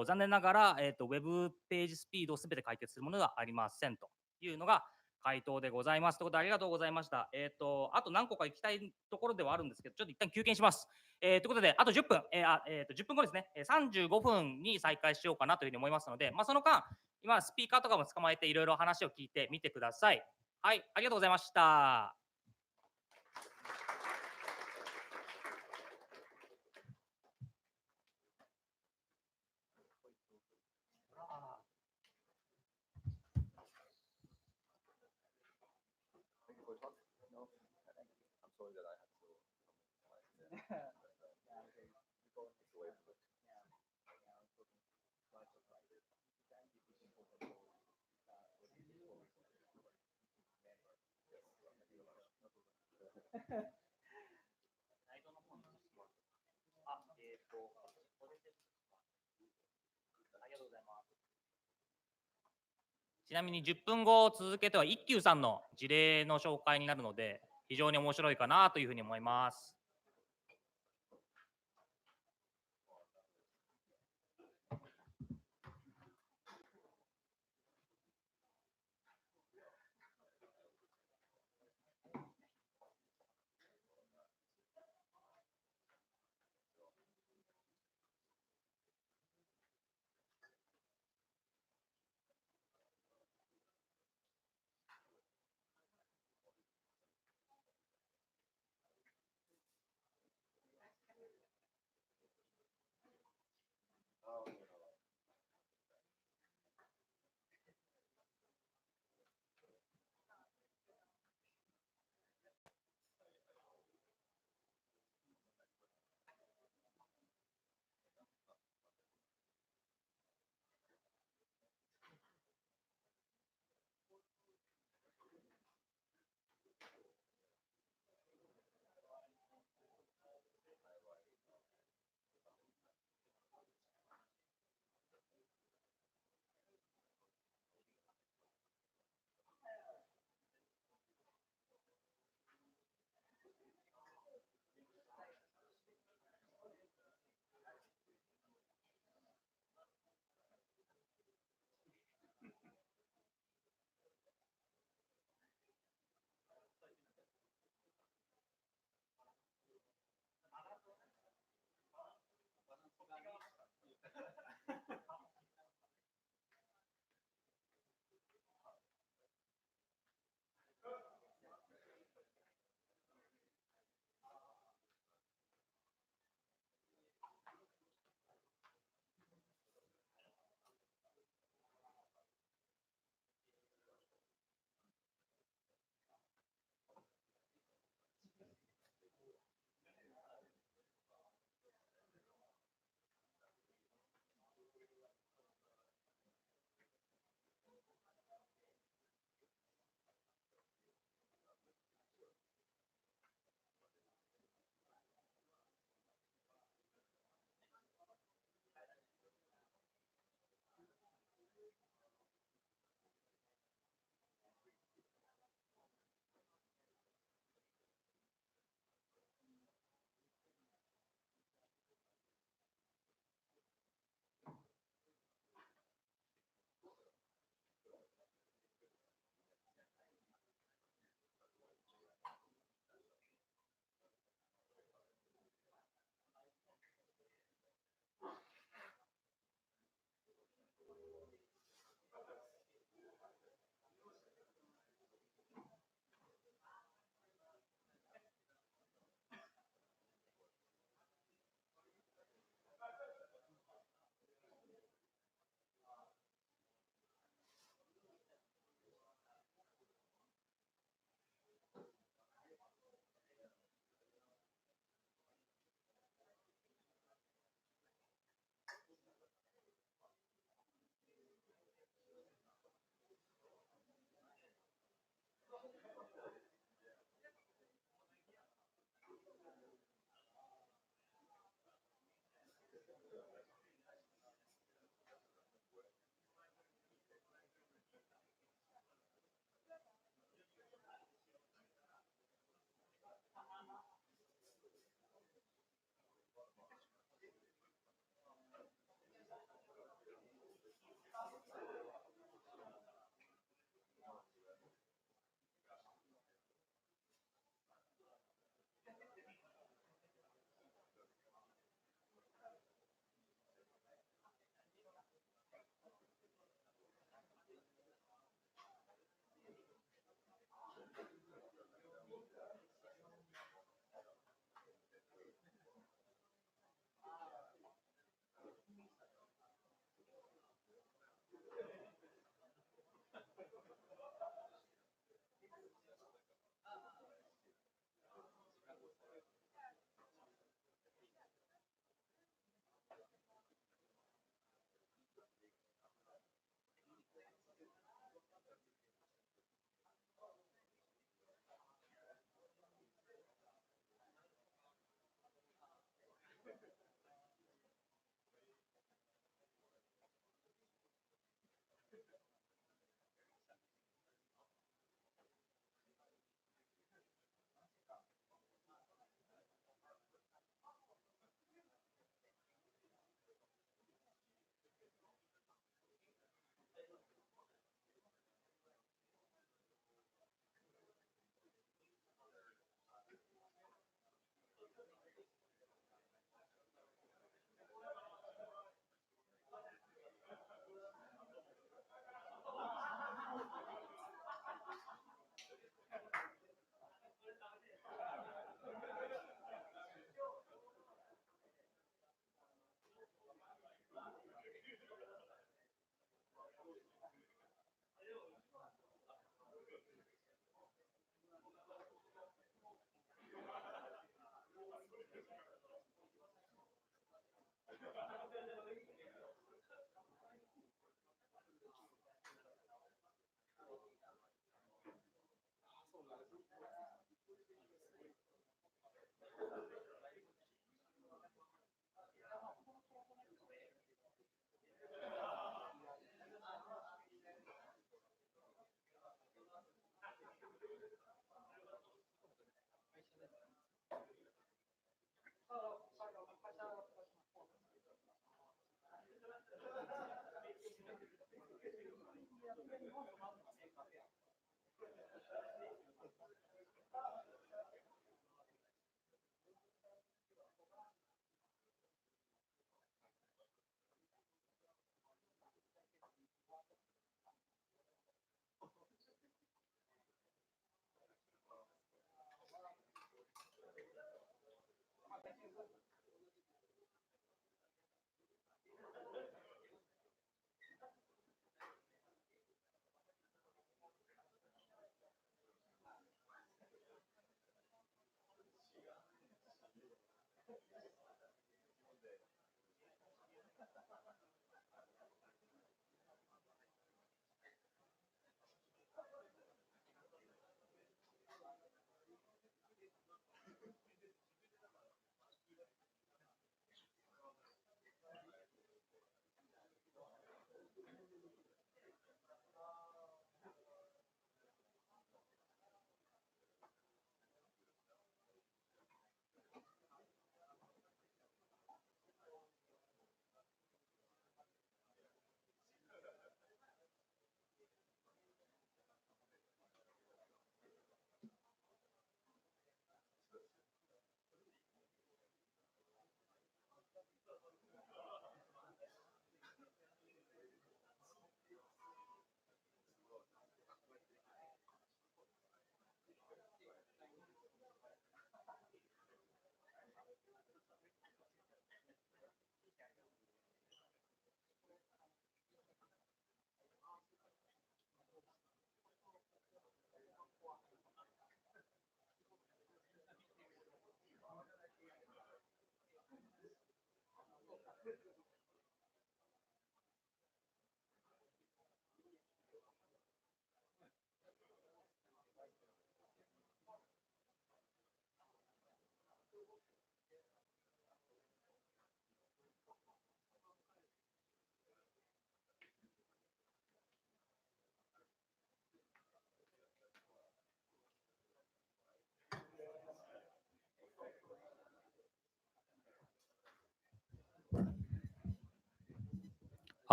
残念ながら、ウェブページスピードをすべて解決するものではありませんというのが回答でございます。ということで、ありがとうございました。あと何個か行きたいところではあるんですけど、ちょっと一旦休憩します。ということで、あと10分、10分後ですね、35分に再開しようかなというふうに思いますので、まあ、その間、今、スピーカーとかも捕まえて、いろいろ話を聞いてみてください。はい、ありがとうございました。ちなみに10分後続けては一休さんの事例の紹介になるので、非常に面白いかなというふうに思います。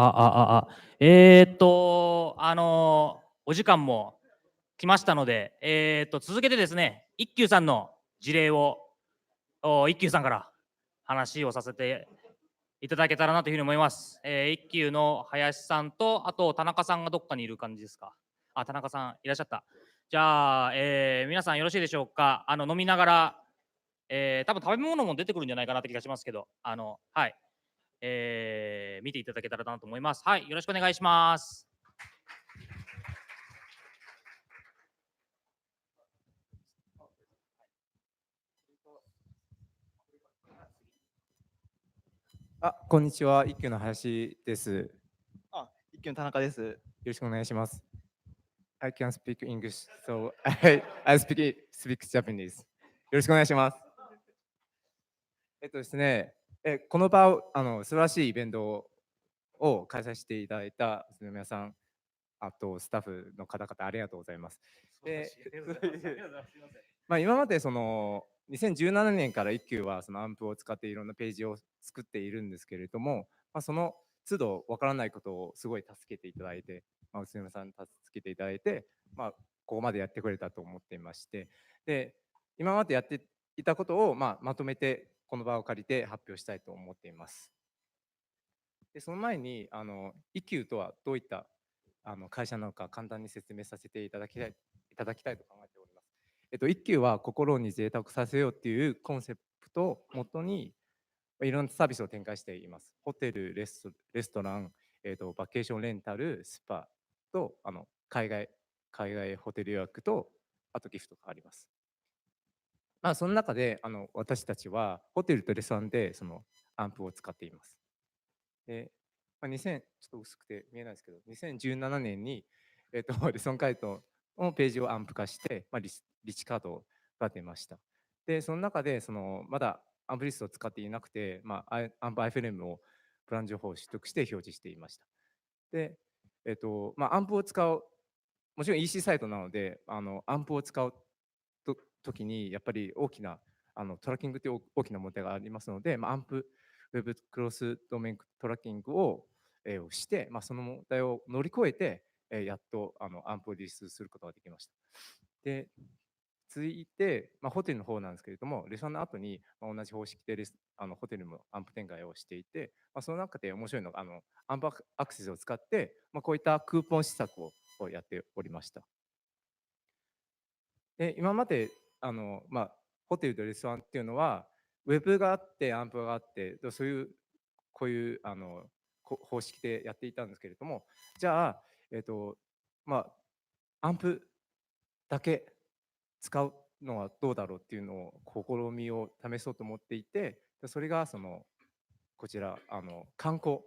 お時間も来ましたので、続けてですね、一休さんの事例を、一休さんから話をさせていただけたらなというふうに思います。一休の林さんと、あと田中さんがどっかにいる感じですか。あ、田中さんいらっしゃった。じゃあ、皆さんよろしいでしょうか。飲みながら、多分食べ物も出てくるんじゃないかなって気がしますけど、はい、見ていただけたらなと思います。はい、よろしくお願いします。こんにちは。一休の林です。一級の田中です。よろしくお願いします。I can speak English, so I speak Japanese. よろしくお願いします。ですね、この場を素晴らしいイベントを開催していただいた宇都宮さん、あとスタッフの方々ありがとうございます。で今までその2017年から一休はそのアンプを使っていろんなページを作っているんですけれども、その都度わからないことをすごい助けていただいて、宇都宮さん助けていただいて、ここまでやってくれたと思っていまして、で今までやっていたことをまとめてこの場を借りて発表したいと思っています。でその前に一休とはどういった会社なのか簡単に説明させていただきたいと考えております。一休は心に贅沢させようっていうコンセプトをもとにいろんなサービスを展開しています。ホテル、レストラン、バケーションレンタル、スパと海外ホテル予約とあとギフトがあります。その中で私たちはホテルとレストランでそのアンプを使っています。で2000ちょっと薄くて見えないですけど、2017年に、レストンカイトのページをアンプ化して、リッチカードが出ました。でその中でまだアンプリストを使っていなくて、アンプ iFrame をプラン情報を取得して表示していました。で、アンプを使う、もちろん EC サイトなのでアンプを使う時にやっぱり大きなトラッキングという大きな問題がありますので、アンプウェブクロスドメイントラッキングをして、その問題を乗り越えてやっとアンプをリリースすることができました。で続いて、ホテルの方なんですけれども、レストランの後に同じ方式でホテルもアンプ展開をしていて、その中で面白いのがアンプアクセスを使って、こういったクーポン施策をやっておりました。で今までホテルとレストランっていうのはウェブがあってアンプがあってこういう方式でやっていたんですけれども、じゃあアンプだけ使うのはどうだろうっていうのを試みを試そうと思っていて、それがこちら観光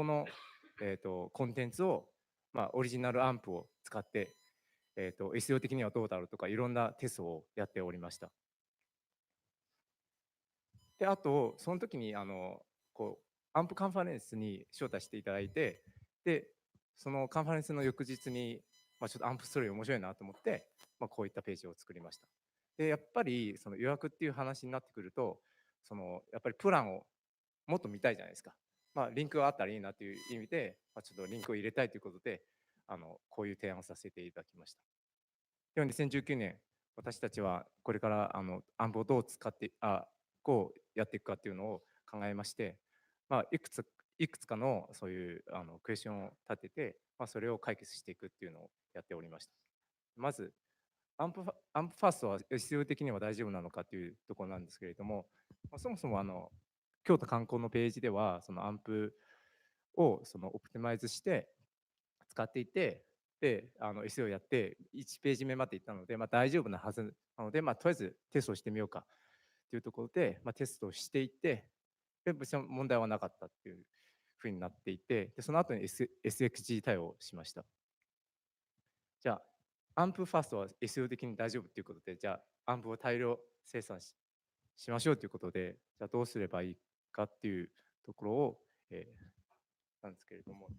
のコンテンツをオリジナルアンプを使ってSEO 的にはどうだろうとかいろんなテストをやっておりました。であとその時にアンプカンファレンスに招待していただいて、でそのカンファレンスの翌日に、ちょっとアンプストーリー面白いなと思って、こういったページを作りました。でやっぱりその予約っていう話になってくるとやっぱりプランをもっと見たいじゃないですか。リンクがあったらいいなという意味で、ちょっとリンクを入れたいということでこういう提案をさせていただきました。では2019年私たちはこれからアンプをどう使ってこうやっていくかっていうのを考えまして、いくつかのそういうクエスチョンを立てて、それを解決していくっていうのをやっておりました。まずアンプファーストは SEO 的には大丈夫なのかというところなんですけれども、そもそも京都観光のページではそのアンプをオプティマイズして使っていて、でSEO をやって1ページ目まで行ったので、大丈夫なはずなので、とりあえずテストをしてみようかというところで、テストをしていってで別に問題はなかったっていうふうになっていて、でその後に、SXG 対応しました。じゃあアンプファーストは SEO 的に大丈夫ということで、じゃあアンプを大量生産しましょうということで、じゃあどうすればいいかっていうところを、なんですけれども、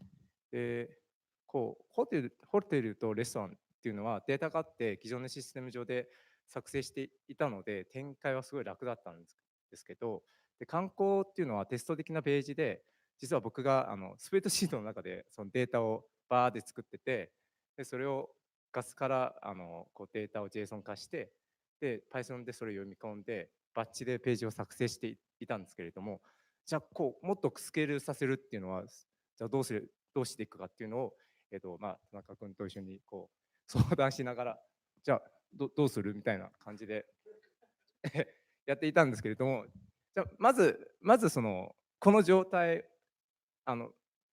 ホテルとレストランっていうのはデータがあって既存のシステム上で作成していたので展開はすごい楽だったんですけど、で観光っていうのはテスト的なページで実は僕がスプレッドシートの中でそのデータをバーで作ってて、でそれをガスからこうデータを JSON 化して、で Python でそれを読み込んでバッチでページを作成していたんですけれども、じゃあこうもっとスケールさせるっていうのは、じゃあどうしていくかっていうのを、田中君と一緒にこう相談しながら、じゃあどうするみたいな感じでやっていたんですけれども、じゃあまずこの状態、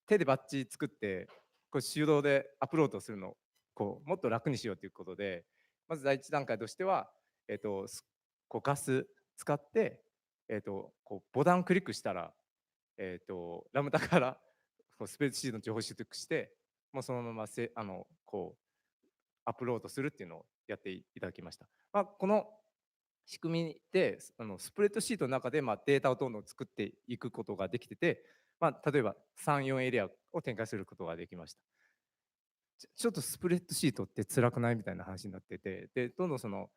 手でバッジ作ってこう手動でアップロードするのをこうもっと楽にしようということで、まず第一段階としては、こうガス使って、こうボタンをクリックしたら、ラムダからこうスプレッドシートの情報を取得して、もうそのままこうアップロードするっていうのをやっていただきました。この仕組みでスプレッドシートの中でデータをどんどん作っていくことができてて、例えば3、4エリアを展開することができました。ちょっとスプレッドシートって辛くないみたいな話になってて、でどんどん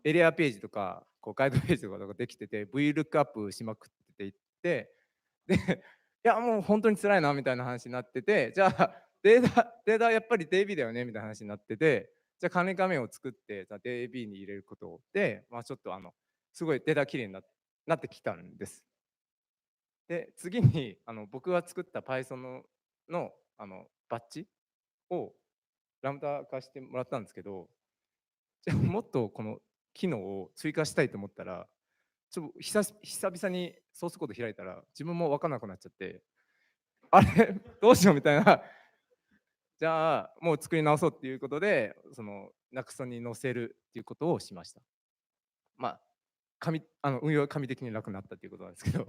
エリアページとかこうガイドページとかができてて VLOOKUP しまくっていって、でいやもう本当に辛いなみたいな話になってて、じゃあデータやっぱり DB だよねみたいな話になってて、じゃあ関連画面を作って DB に入れることで、ちょっとすごいデータきれいになってきたんです。で次に僕が作った Python のバッジをラムダ化してもらったんですけど、じゃあもっとこの機能を追加したいと思ったら、ちょっと久々にソースコード開いたら自分も分からなくなっちゃって、あれどうしようみたいな、じゃあもう作り直そうっていうことでNextに載せるっていうことをしました。運用が紙的に楽になったっていうことなんですけど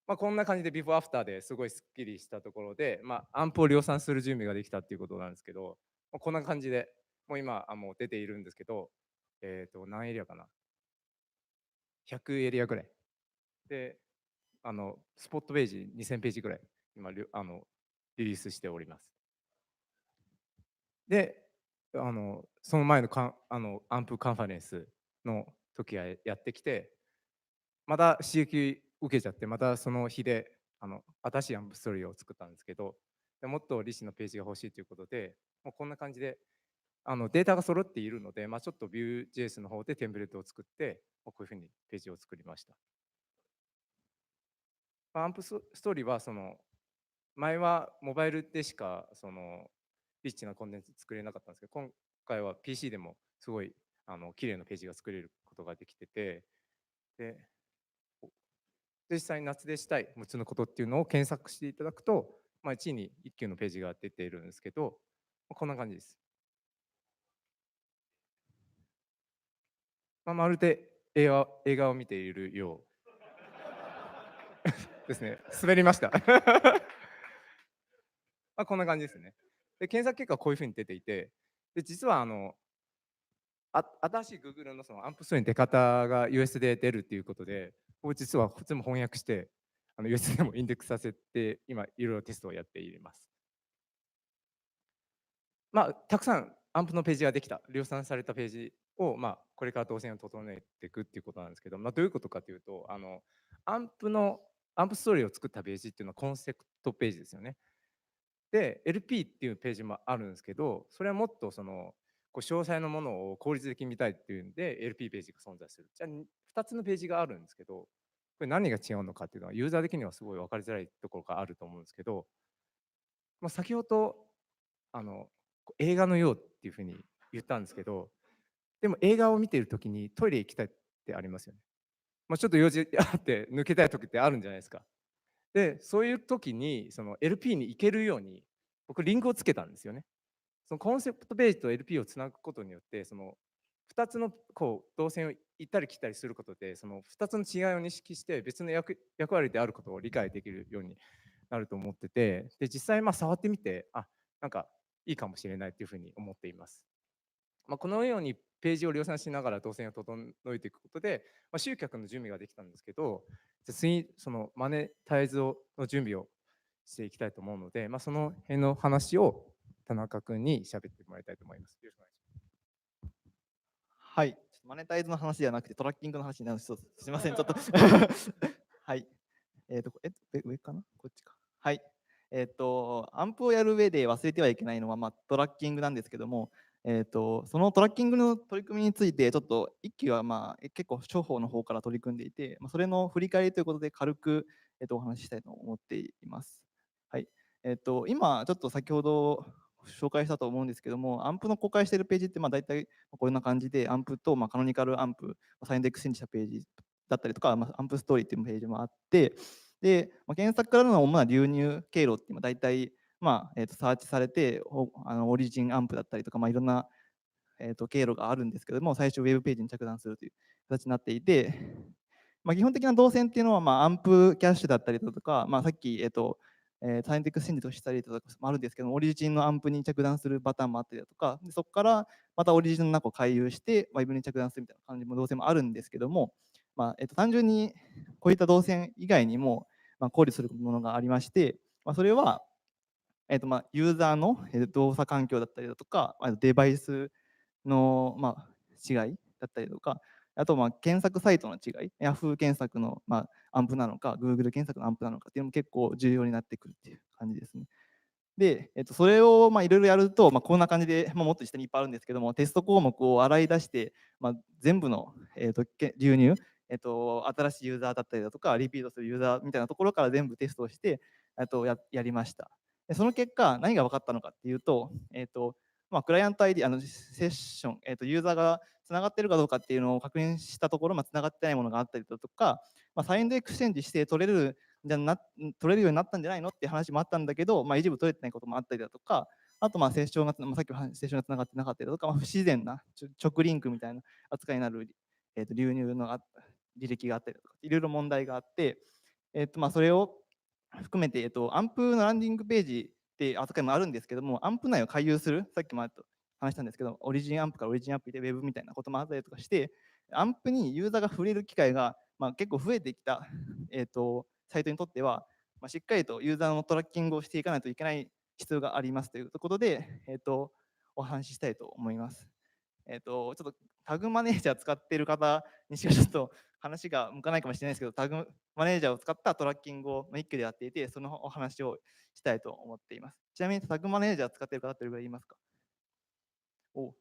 こんな感じでビフォーアフターですごいすっきりしたところで、アンプを量産する準備ができたっていうことなんですけど、こんな感じでもう今もう出ているんですけど、何エリアかな、100エリアぐらいで、スポットページ2000ページぐらい今リリースしております。でその前のアンプカンファレンスの時はやってきて、また刺激受けちゃって、またその日で新しいアンプストーリーを作ったんですけど、もっとリッチなページが欲しいということで、もうこんな感じでデータが揃っているので、ちょっと Vue.js の方でテンプレートを作って、こういうふうにページを作りました。アンプストーリーは前はモバイルでしかリッチなコンテンツ作れなかったんですけど、今回は PC でもすごい綺麗なページが作れることができてて、で実際に夏でしたい6つのことっていうのを検索していただくと、1位に1級のページが出ているんですけど、こんな感じです。まるで映画を見ているようですね。滑りましたこんな感じですね。で検索結果はこういうふうに出ていて、で実は新しい Google のアンプストーリーの出方が US で出るっていうことで、僕実は全部翻訳してUS でもインデックスさせて今いろいろテストをやっています。たくさんアンプのページができた、量産されたページをこれから動線を整えていくっていうことなんですけど、どういうことかというと、アンプストーリーを作ったページっていうのはコンセプトページですよね。で LP っていうページもあるんですけど、それはもっとこう詳細なものを効率的に見たいっていうんで LP ページが存在する。じゃあ2つのページがあるんですけど、これ何が違うのかっていうのはユーザー的にはすごい分かりづらいところがあると思うんですけど、先ほど映画のようっていうふうに言ったんですけど、でも映画を見ている時にトイレ行きたいってありますよね。ちょっと用事あって抜けたい時ってあるんじゃないですか。でそういう時にLP に行けるように僕リンクをつけたんですよね。そのコンセプトページと LP をつなぐことによって、2つのこう動線を行ったり来たりすることで、2つの違いを認識して別の役割であることを理解できるようになると思ってて、で実際触ってみて、なんかいいかもしれないというふうに思っています。このようにページを量産しながら動線を整えていくことで、集客の準備ができたんですけど、次マネタイズの準備をしていきたいと思うので、その辺の話を田中君に喋ってもらいたいと思います。よろしくお願いします。はい、マネタイズの話ではなくてトラッキングの話になるんです。すみません、ちょっとはい。上かなこっちか。はい。アンプをやる上で忘れてはいけないのは、トラッキングなんですけども、そのトラッキングの取り組みについて、ちょっと一期は結構商法の方から取り組んでいて、それの振り返りということで軽く、お話ししたいと思っています。はい。今、ちょっと先ほど紹介したと思うんですけども、アンプの公開しているページって大体こんな感じで、アンプとカノニカルアンプ、サインデックスにしたページだったりとか、アンプストーリーっていうページもあって、で、検索からの主な流入経路っていうのは大体、サーチされて、オリジンアンプだったりとか、いろんな、経路があるんですけども、最初ウェブページに着弾するという形になっていて、基本的な動線っていうのは、アンプキャッシュだったりだとか、さっき、サインテックスチェンジとしたりとかもあるんですけども、オリジンのアンプに着弾するパターンもあったりだとか、でそこからまたオリジンの中を回遊して、ウェブに着弾するみたいな感じの動線もあるんですけども、単純にこういった動線以外にも、考慮するものがありまして、それは、ユーザーの動作環境だったりだとか、デバイスの、違いだったりとか、あと検索サイトの違い、Yahoo 検索の、アンプなのか、Google 検索のアンプなのかっていうのも結構重要になってくるっていう感じですね。で、それをいろいろやると、こんな感じで、もっと下にいっぱいあるんですけども、テスト項目を洗い出して、全部の、流入、新しいユーザーだったりだとか、リピートするユーザーみたいなところから全部テストをして、やりました。でその結果、何が分かったのかっていうと、クライアント ID、セッション、ユーザーがつながっているかどうかっていうのを確認したところ、つながってないものがあったりだとか、サインドエクスチェンジして取れるようになったんじゃないのっていう話もあったんだけど、一部取れてないこともあったりだとか、あとセッションが、さっきセッションがつながってなかったりだとか、不自然な直リンクみたいな扱いになる、流入の履歴があったりだとか、いろいろ問題があって、それを含めて、アンプのランディングページって扱いもあるんですけども、アンプ内を回遊する、さっきも話したんですけど、オリジンアンプからオリジンアンプでウェブみたいなこともあったりとかして、アンプにユーザーが触れる機会が、結構増えてきた、サイトにとっては、しっかりとユーザーのトラッキングをしていかないといけない必要がありますということで、お話ししたいと思います。ちょっとタグマネージャー使っている方にしかちょっと話が向かないかもしれないですけど、タグマネージャーを使ったトラッキングを一挙でやっていて、そのお話をしたいと思っています。ちなみにタグマネージャー使っている方ってどれぐらいいますか？お、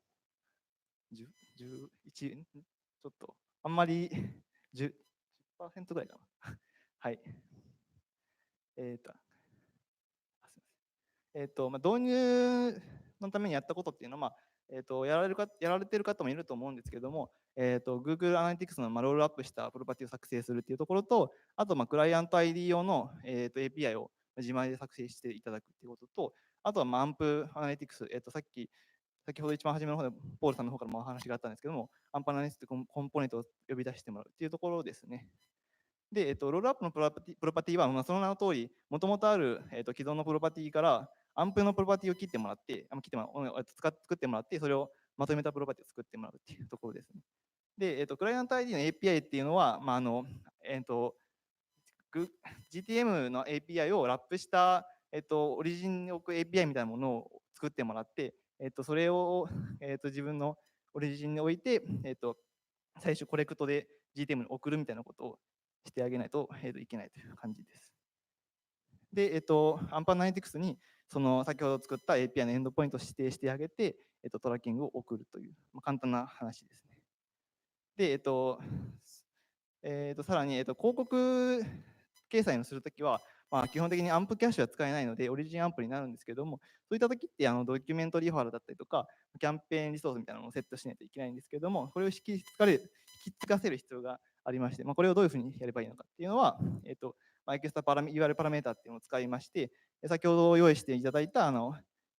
10、11、ちょっとあんまり10%ぐらいかな。はい。導入のためにやったことっていうのは、やられている方もいると思うんですけども、Google Analytics のロールアップしたプロパティを作成するっていうところと、あとクライアント ID 用の、API を自前で作成していただくっていうことと、あとはAMP Analytics、先ほど一番初めの方でポールさんの方からもお話があったんですけども、AMP Analytics コンポーネントを呼び出してもらうっていうところですね。で、ロールアップのプロパティは、その名の通り、もともとある、既存のプロパティから、アンプのプロパティを切ってもらって、作ってもらって、それをまとめたプロパティを作ってもらうっていうところですね。で、クライアント ID の API っていうのは、GTM の API をラップした、オリジンに置く API みたいなものを作ってもらって、それを、自分のオリジンに置いて、最初コレクトで GTM に送るみたいなことをしてあげないと、いけないという感じです。で、アンパーナリティクスにその先ほど作った API のエンドポイントを指定してあげて、トラッキングを送るという、簡単な話ですね。で、さらに、広告掲載をするときは、基本的にアンプキャッシュは使えないので、オリジンアンプになるんですけども、そういったときってドキュメントリファールだったりとか、キャンペーンリソースみたいなのをセットしないといけないんですけども、これを引き継がせる必要がありまして、これをどういうふうにやればいいのかっていうのは、エクストラURL パラメータっていうのを使いまして、先ほど用意していただいた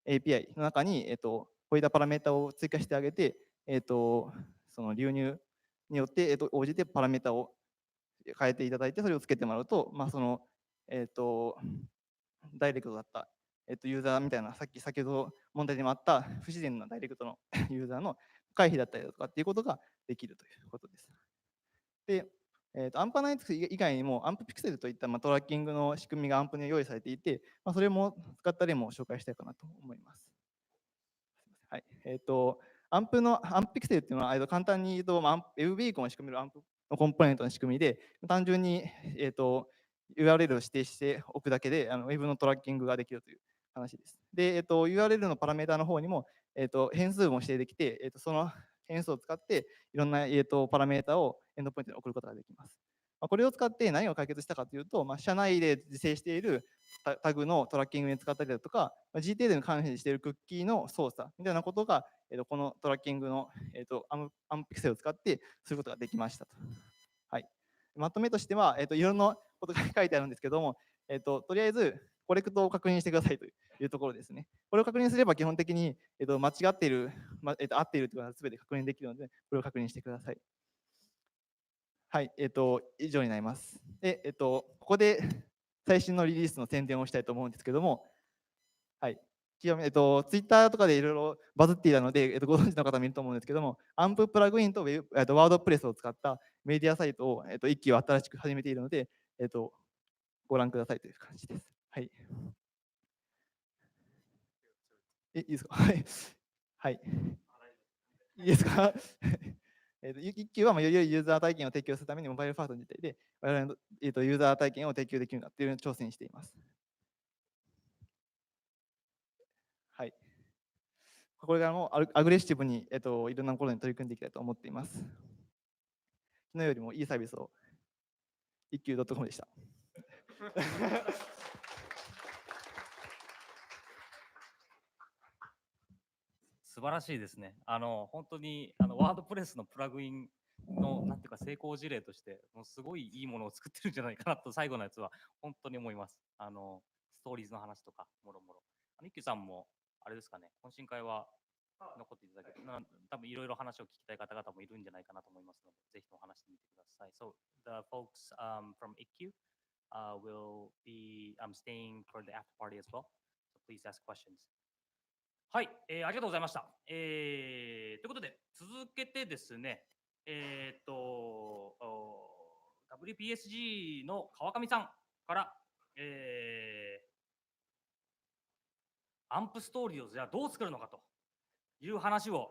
API の中に、こういったパラメータを追加してあげて、その流入によって、応じてパラメータを変えていただいて、それをつけてもらうと、その、ダイレクトだった、ユーザーみたいな、先ほど問題でもあった不自然なダイレクトのユーザーの回避だったりとかっていうことができるということです。で、アンプアナリティクス以外にも、アンプピクセルといったトラッキングの仕組みがアンプに用意されていて、それも使った例も紹介したいかなと思います。はい。アンプピクセルっていうのは、簡単に言うと、ウェブビーコンを仕組めるアンプのコンポーネントの仕組みで、単純に、URL を指定しておくだけで、ウェブのトラッキングができるという話です。で、URL のパラメータの方にも、変数も指定できて、その変数を使っていろんな、パラメータをエンドポイントに送ることができます。これを使って何を解決したかというと、社内で自生しているタグのトラッキングに使ったりだとか、GTL に関連しているクッキーの操作みたいなことが、このトラッキングの、アンピクセルを使ってすることができましたと。はい、まとめとしては、いろんなことが書いてあるんですけども、とりあえずコレクトを確認してくださいというところですね。これを確認すれば基本的に、間違っている、合っているというのは全て確認できるので、これを確認してください。はい、以上になります。で、ここで最新のリリースの宣伝をしたいと思うんですけども、はい、ツイッターとかでいろいろバズっていたので、ご存知の方もいると思うんですけども、アンププラグインとワードプレスを使ったメディアサイトを、一期を新しく始めているので、ご覧くださいという感じです。はい。いいですか。はい。はい。いいですか。一級はより良いユーザー体験を提供するためにモバイルファーストの時点で、我々の、ユーザー体験を提供できるかというのを挑戦しています。はい。これからもアグレッシブに、いろんなところに取り組んでいきたいと思っています。昨日よりもいいサービスを一級 .com でした。素晴らしいですね。本当にワードプレスのプラグインのなんていうか成功事例としてもうすごいいいものを作ってるんじゃないかなと最後のやつは本当に思います。ストーリーズの話とかもろもろ。一休さんもあれですかね、懇親会は残っていただける、多分いろいろ話を聞きたい方々もいるんじゃないかなと思いますので、ぜひとも話してみてください。So the folks from IKQ will be staying for the after party as well. So please ask questions. はい、ありがとうございました。ということで、続けてですね、WPSG の川上さんから、アンプストーリーをじゃあどう作るのかという話が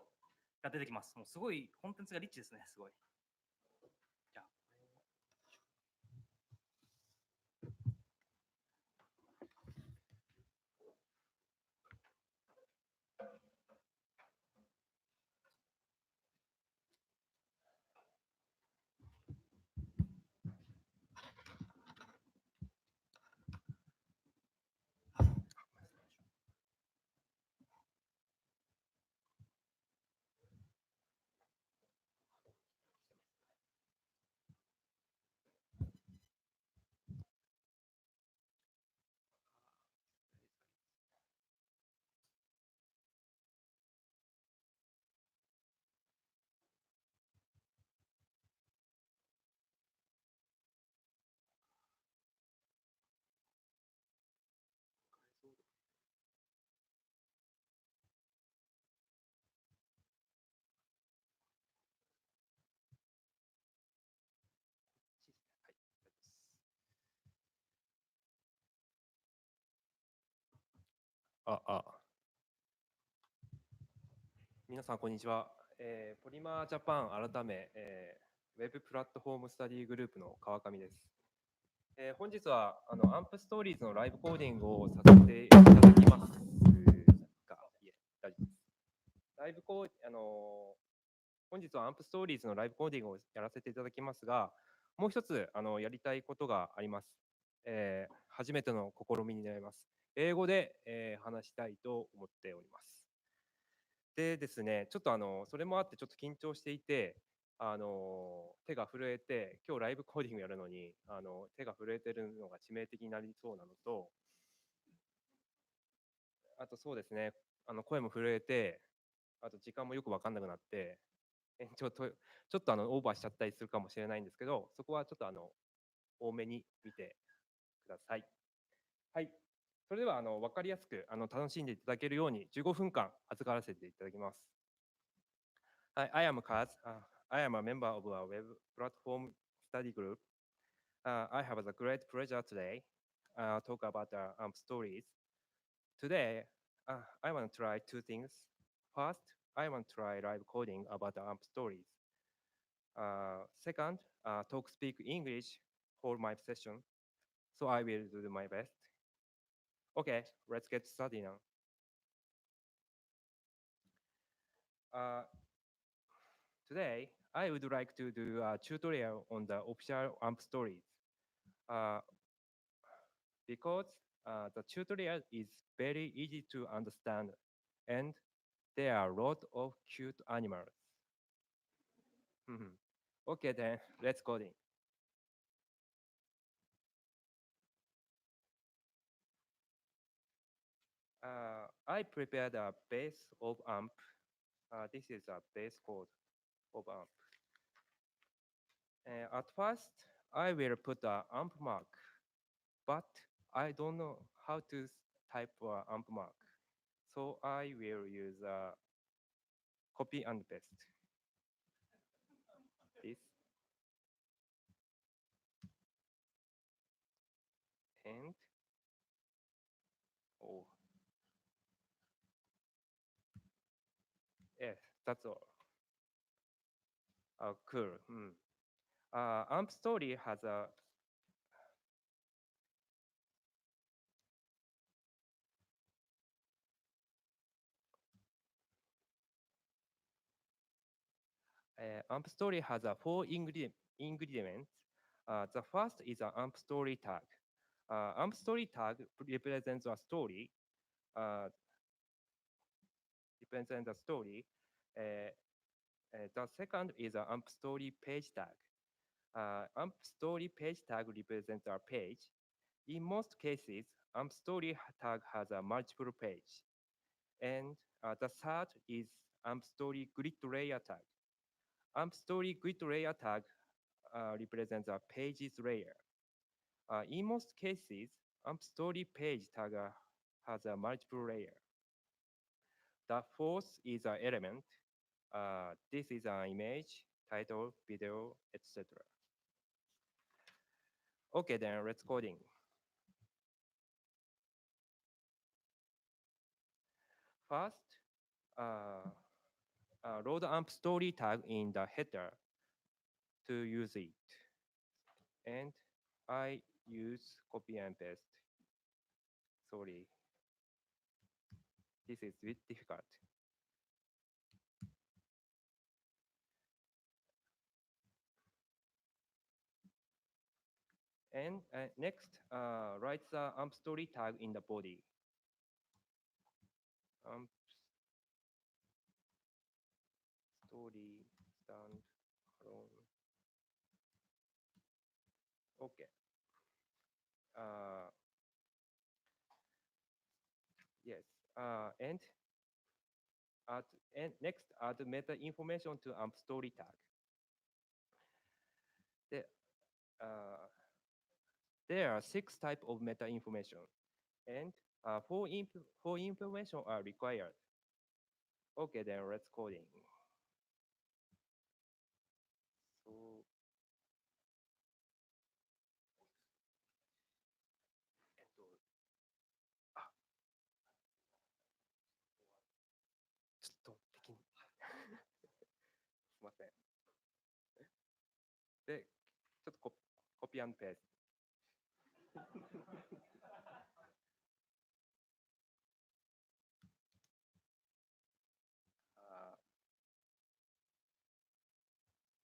出てきます。もうすごいコンテンツがリッチですね、すごい。じゃあ皆さん、こんにちは。ポリマージャパン改め、ウェブプラットフォームスタディグループの川上です。本日はアンプストーリーズのライブコーディングをさせていただきますが、いえ、大丈夫です。ライブコー本日はアンプストーリーズのライブコーディングをやらせていただきますが、もう一つやりたいことがあります。初めての試みになります。英語で、話したいと思っております。でですね、ちょっとそれもあってちょっと緊張していて、手が震えて、今日ライブコーディングやるのに手が震えてるのが致命的になりそうなのと、あとそうですね、声も震えて、あと時間もよく分かんなくなって、ちょっとオーバーしちゃったりするかもしれないんですけど、そこはちょっと多めに見てください。はい。それでは分かりやすく楽しんでいただけるように15分間預からせていただきます。I am Kaz. I am a member of a web platform study group. I have the great pleasure today talk about AMP stories. Today, I want to try two things. First, I want to try live coding about AMP stories. Second, talk speak English for my session. so I will do my best. Okay, let's get started now. Today, I would like to do a tutorial on the official AMP stories. Because the tutorial is very easy to understand and there are a lot of cute animals. Okay, then let's go in. I prepared a base of AMP. This is a base code of AMP. At first, I will put a AMP mark, but I don't know how to type a AMP mark. So I will use a copy and paste. This. And, oh. Yes, that's all. Cool. AMP story has a AMP story has a 4 ingredients. The first is an AMP story tag. AMP story tag represents a story. Represents a story. The second is an AMP story page tag. AMP story page tag represents a page. In most cases, AMP story tag has a multiple page. And the third is AMP story grid layer tag. AMP story grid layer tag represents a pages layer. In most cases, AMP story page tag has a multiple layer. The fourth is an element. This is an image, title, video, etc. Okay, then let's coding. First, load AMP story tag in the header to use it. And I use copy and paste. Sorry. This is a bit difficult. And next, write the AMP story tag in the body. AMP story stand alone. Okay. Yes. And next, add meta information to AMP story tag. There are 6 types of meta information, and 4 information are required. Okay, then let's coding. So,ちょっとできん。すみません。で、ちょっとコピー&ペースト。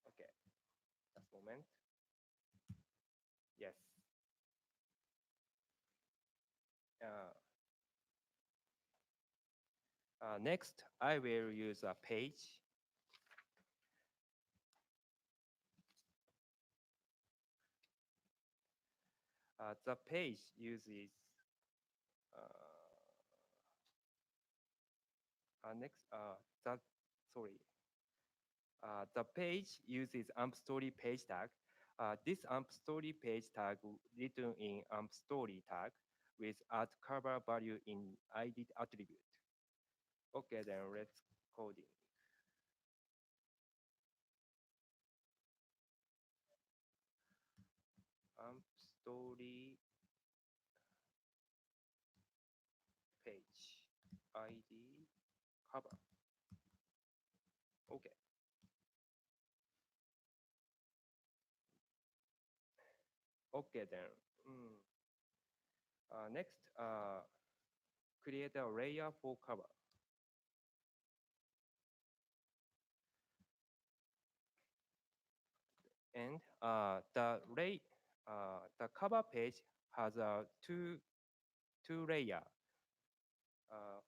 Okay, just a moment. Yes. Next, I will use a page. The page uses the page uses AMP story page tag. This AMP story page tag written in AMP story tag with add cover value in ID attribute. Okay, then let's coding. AMP story page ID cover. Okay. Okay, then. Next, create a layer for cover. And the cover page has two layer.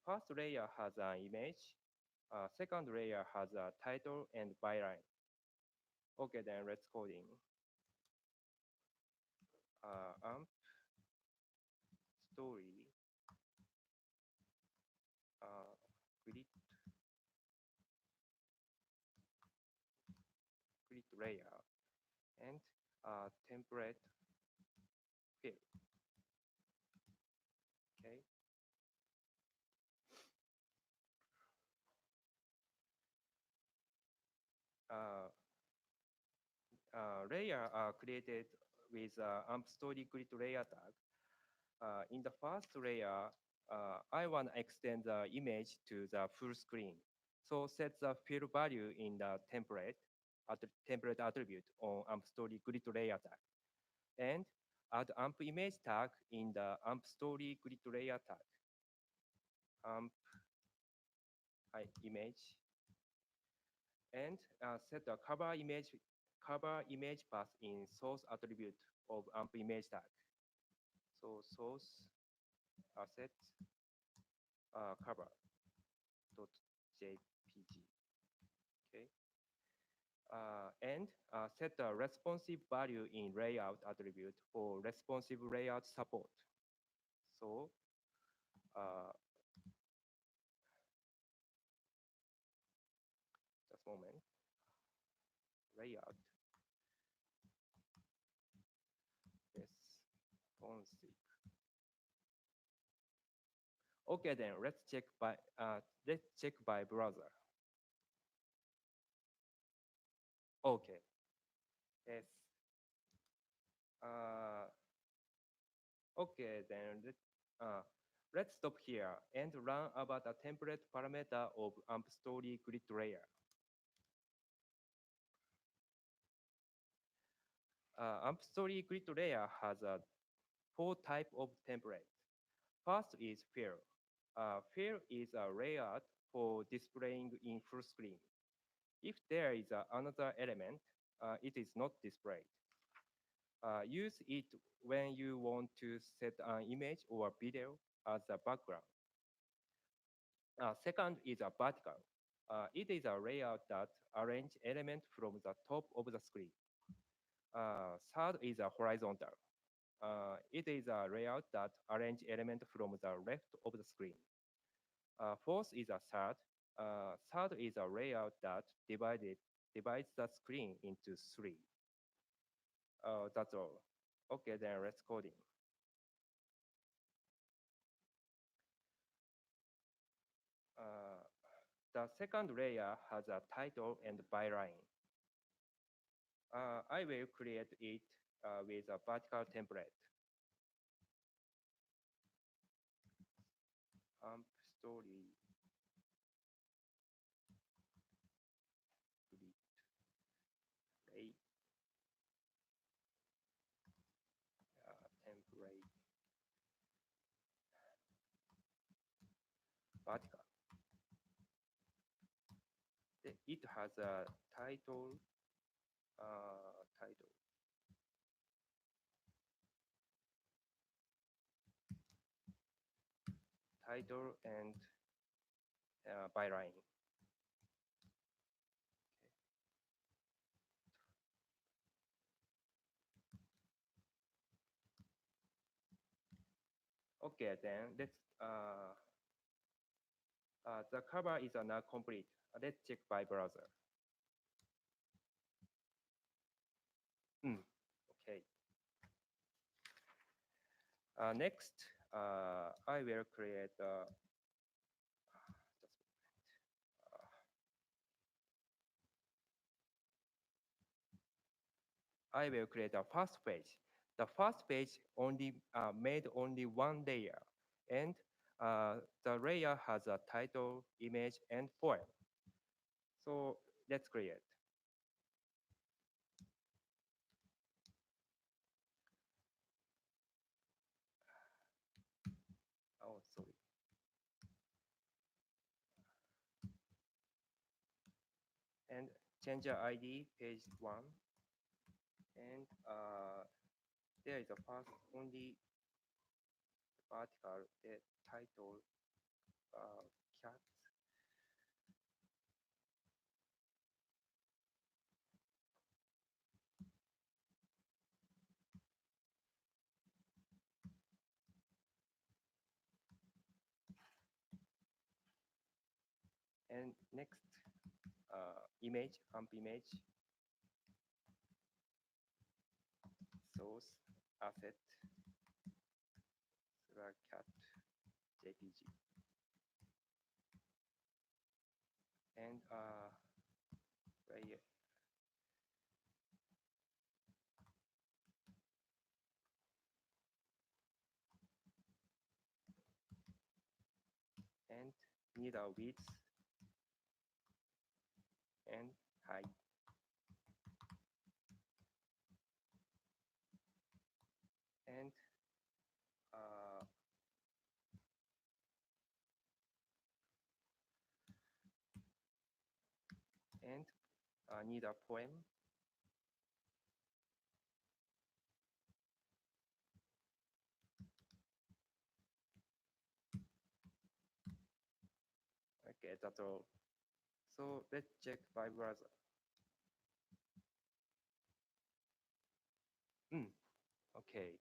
First layer has an image. Second layer has a title and byline. Okay, then let's coding. AMP story grid layer and template fill. Okay. Layer are created with AMP story grid layer tag. In the first layer, I want to extend the image to the full screen. So set the fill value in the template attribute on AMP story grid layer tag. And add AMP image tag in the AMP story grid layer tag. AMP image. And set the cover image path in source attribute of AMP image tag. So source asset cover.jpg. Okay. And set the responsive value in layout attribute for responsive layout support. So just a moment. Layout responsive. Okay, then let's check by browser. Okay. Yes. Okay, then let's stop here and learn about the template parameter of AMP story grid layer. AMP story grid layer has 4 types of templates. First is fill. Fill is a layout for displaying in full screen. If there is another element, it is not displayed. Use it when you want to set an image or video as a background. Second is a vertical. It is a layout that arranges elements from the top of the screen. Third is a horizontal. It is a layout that arranges elements from the left of the screen. Fourth is a third. Third is a layout that divides the screen into 3. That's all. Okay, then let's coding. The second layer has a title and byline. I will create it with a vertical template. AMP story grid template vertical. It has a title. Title and byline. Okay, then let's the cover is now complete. Let's check by browser. Okay. Next, I will create I will create a first page. The first page only made only one layer, and the layer has a title, image, and poem. So let's create. change your ID, page 1. And there is a first only article, the title, cat. And next, image, AMP image, source, asset, cat, JPG. And layer. And need a width and height. And need a poem. Okay, that's all. So let's check by browser. Okay.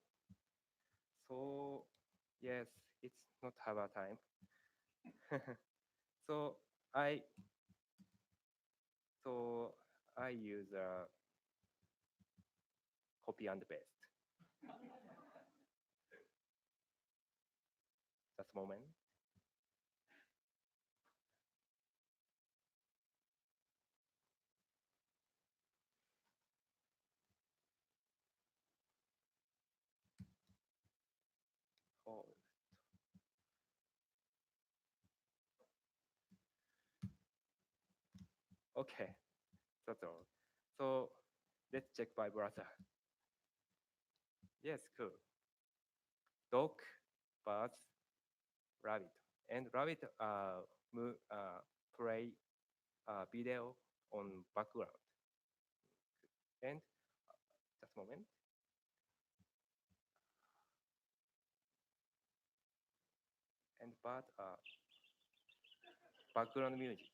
So yes, it's not have a time. so I use copy and paste. Just a moment. Oh. Okay, that's all. So let's check by browser. Yes, cool. Dog, birds, rabbit, and rabbit play video on background. And just a moment. And bird background music.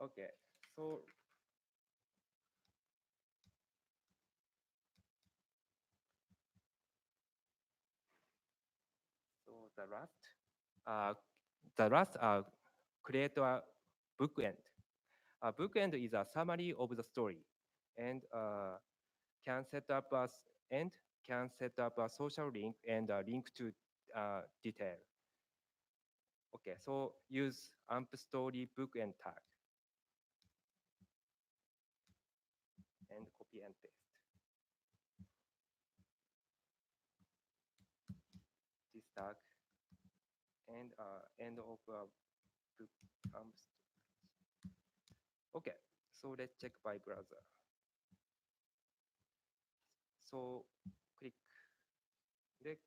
Okay, so the last create a bookend. A bookend is a summary of the story, and can set up a social link and a link to detail. Okay, so use AMP story bookend tag and copy and paste. This tag and end of book AMP. Okay, so let's check by browser. So click. This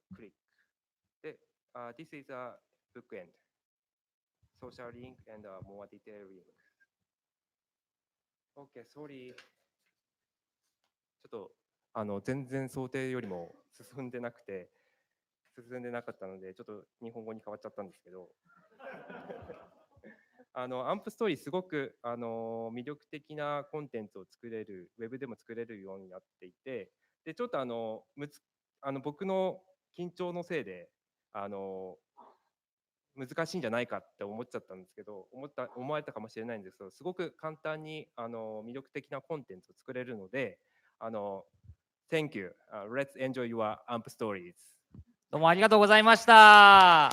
is a bookend. Social link and more detailed link. Okay, sorry. ちょっと全然想定よりも進んでなかったので、ちょっと日本語に変わっちゃったんですけど、アンプストーリーすごく魅力的なコンテンツを作れる、ウェブでも作れるようになっていて、でちょっと僕の緊張のせいで難しいんじゃないかって思っちゃったんですけど、思われたかもしれないんですけど、すごく簡単に魅力的なコンテンツを作れるので、Thank you. Let's enjoy your AMP stories. どうもありがとうございました。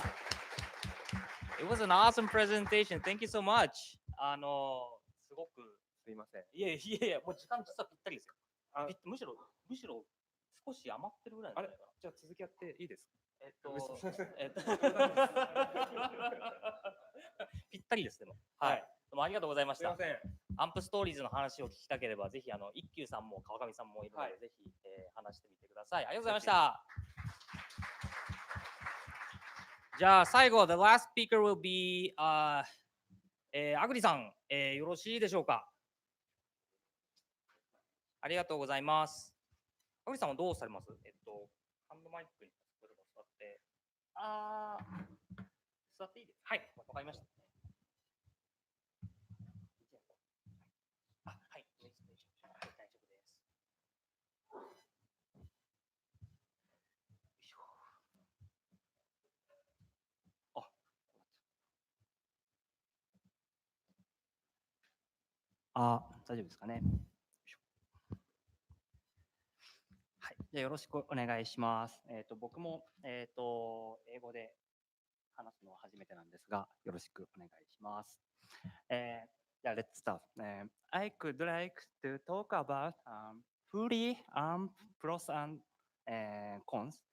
It was an awesome presentation. Thank you so much. すごくすいません。いや、もう時間実はぴったりですよ。むしろ少し余ってるぐらいなんじゃないかな。じゃあ続きやっていいですか？ぴったりですでも。はい。どうもありがとうございました。すいません。アンプストーリーズの話を聞きたければ、ぜひ一休さんも川上さんもいるので、ぜひ話してみてください。ありがとうございました。じゃあ最後、the last speaker will be アグリさん、よろしいでしょうか。ありがとうございます。アグリさんはどうされます？ハンドマイクに座って、座っていいですか？はい、わかりました。はい、大丈夫です。大丈夫ですかね。はい、じゃあよろしくお願いします。僕も、英語で話すのは初めてなんですが、よろしくお願いします。じゃあ、let's start. I could like to talk about fully pros and cons.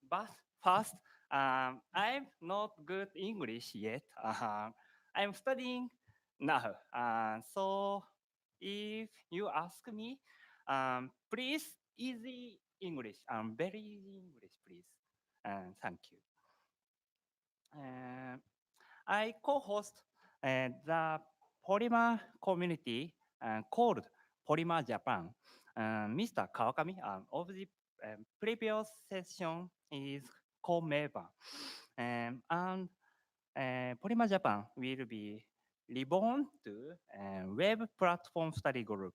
But first, I'm not good English yet. I'm studying now. So if you ask me, please easy English. Very easy English, please. Thank you. I co-host the Polymer community called Polymer Japan. Mr. Kawakami of the previous session is co-member. And Polymer Japan will be reborn to web platform study group.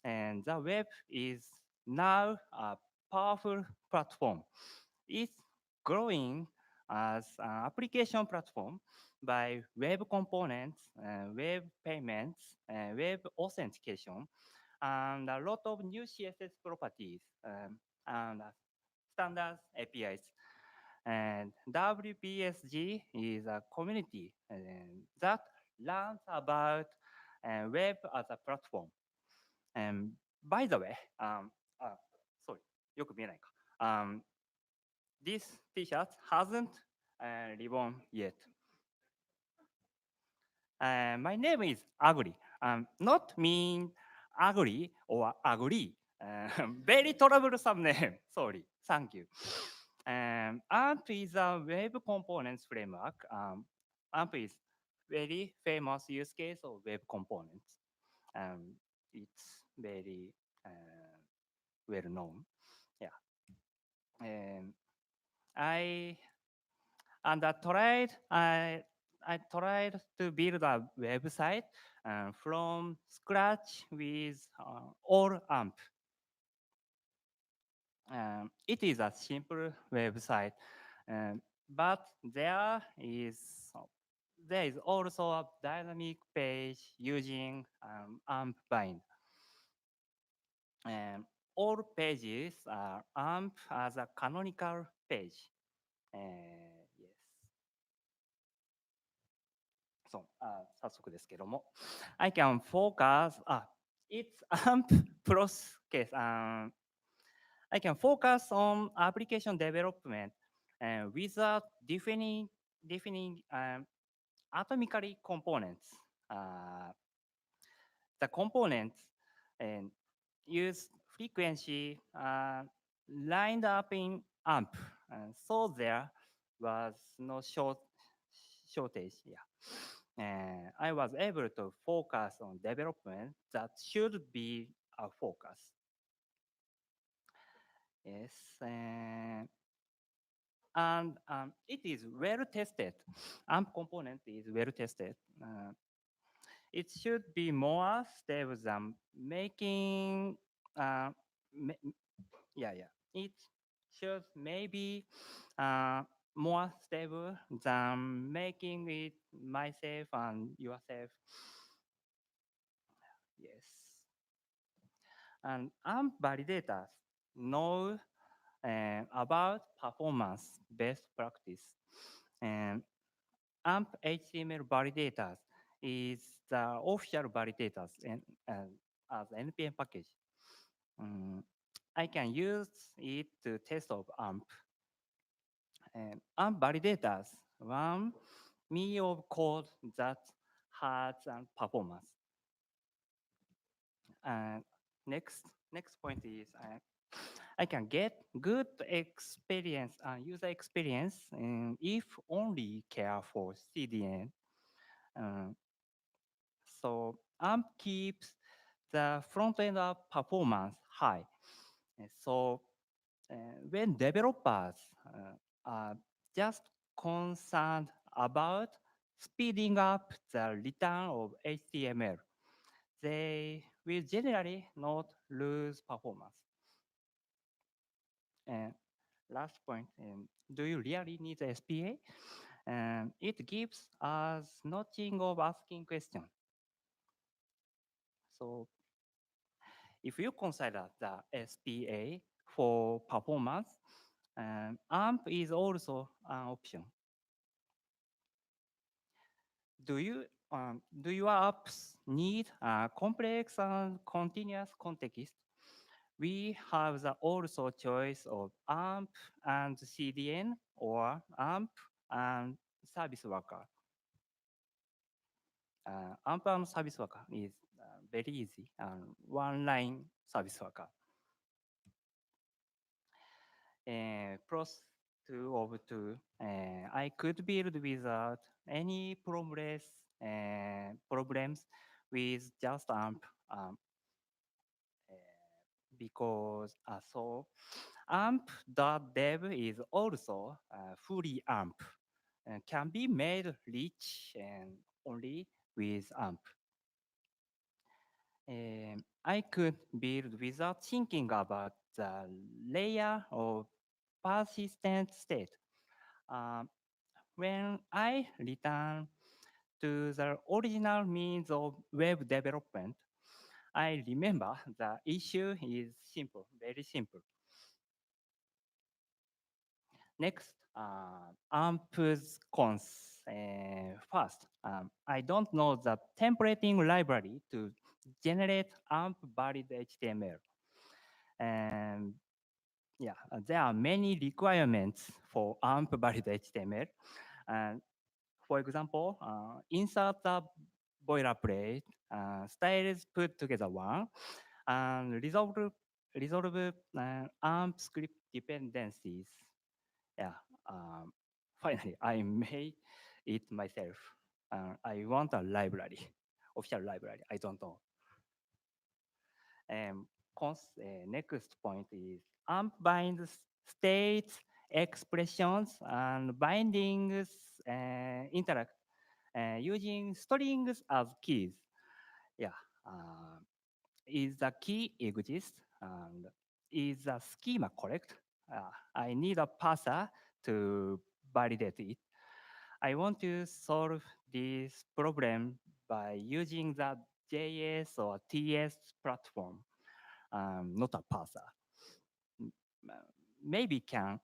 And the web is now a powerful platform. It's growing as an application platform by web components, web payments, web authentication, and a lot of new CSS properties and standard APIs. And WPSG is a community that learns about web as a platform. And by the way, sorry, よく見えないか。This T-shirt hasn't reborn yet. My name is Agri. Not mean ugly or agree. Very troublesome name. Sorry. Thank you. AMP is a web components framework. AMP is very famous use case of web components. It's very well known. Yeah. I tried to build a website from scratch with all AMP. It is a simple website, but there is also a dynamic page using AMP bind. All pages are AMP as a canonical page. Yes. そう、早速ですけども、I can focus, it's AMP plus case. I can focus on application development without defining atomically components. The components use frequency lined up in AMP, so there was no shortage. Yeah. I was able to focus on development that should be a focus. Yes. And it is well tested. AMP component is well tested. It should be more stable than making. It should maybe more stable than making it myself and yourself. Yes. And AMP validators know about performance best practice. AMP HTML validators is the official validators as NPM package. I can use it to test of AMP. AMP validators run me of code that has performance. Next point is I can get good experience, user experience, if only care for CDN. So AMP keeps the front end of performance high. So when developers are just concerned about speeding up the return of HTML, they will generally not lose performance. And last point, do you really need the SPA? It gives us notching of asking question. So if you consider the SPA for performance, AMP is also an option. Do your apps need a complex and continuous context? We have the also choice of AMP and CDN or AMP and service worker. AMP and service worker is very easy and one-line service worker. Pros 2 of 2, I could build without any problems with just AMP because so AMP.dev is also fully AMP and can be made rich and only with AMP. I could build without thinking about the layer of persistent state. When I return to the original means of web development, I remember the issue is simple, very simple. Next, AMP's cons. First, I don't know the templating library to generate AMP valid HTML. And yeah, there are many requirements for AMP valid HTML. And for example, insert the boilerplate, styles put together one, and resolve AMP script dependencies. Yeah, finally, I made it myself. I want a library, official library. I don't know. Next point is AMP binds states, expressions, and bindings interact using strings as keys. Yeah, is the key exist and is the schema correct? I need a parser to validate it. I want to solve this problem by using the JS or TS platform, not a parser. Maybe can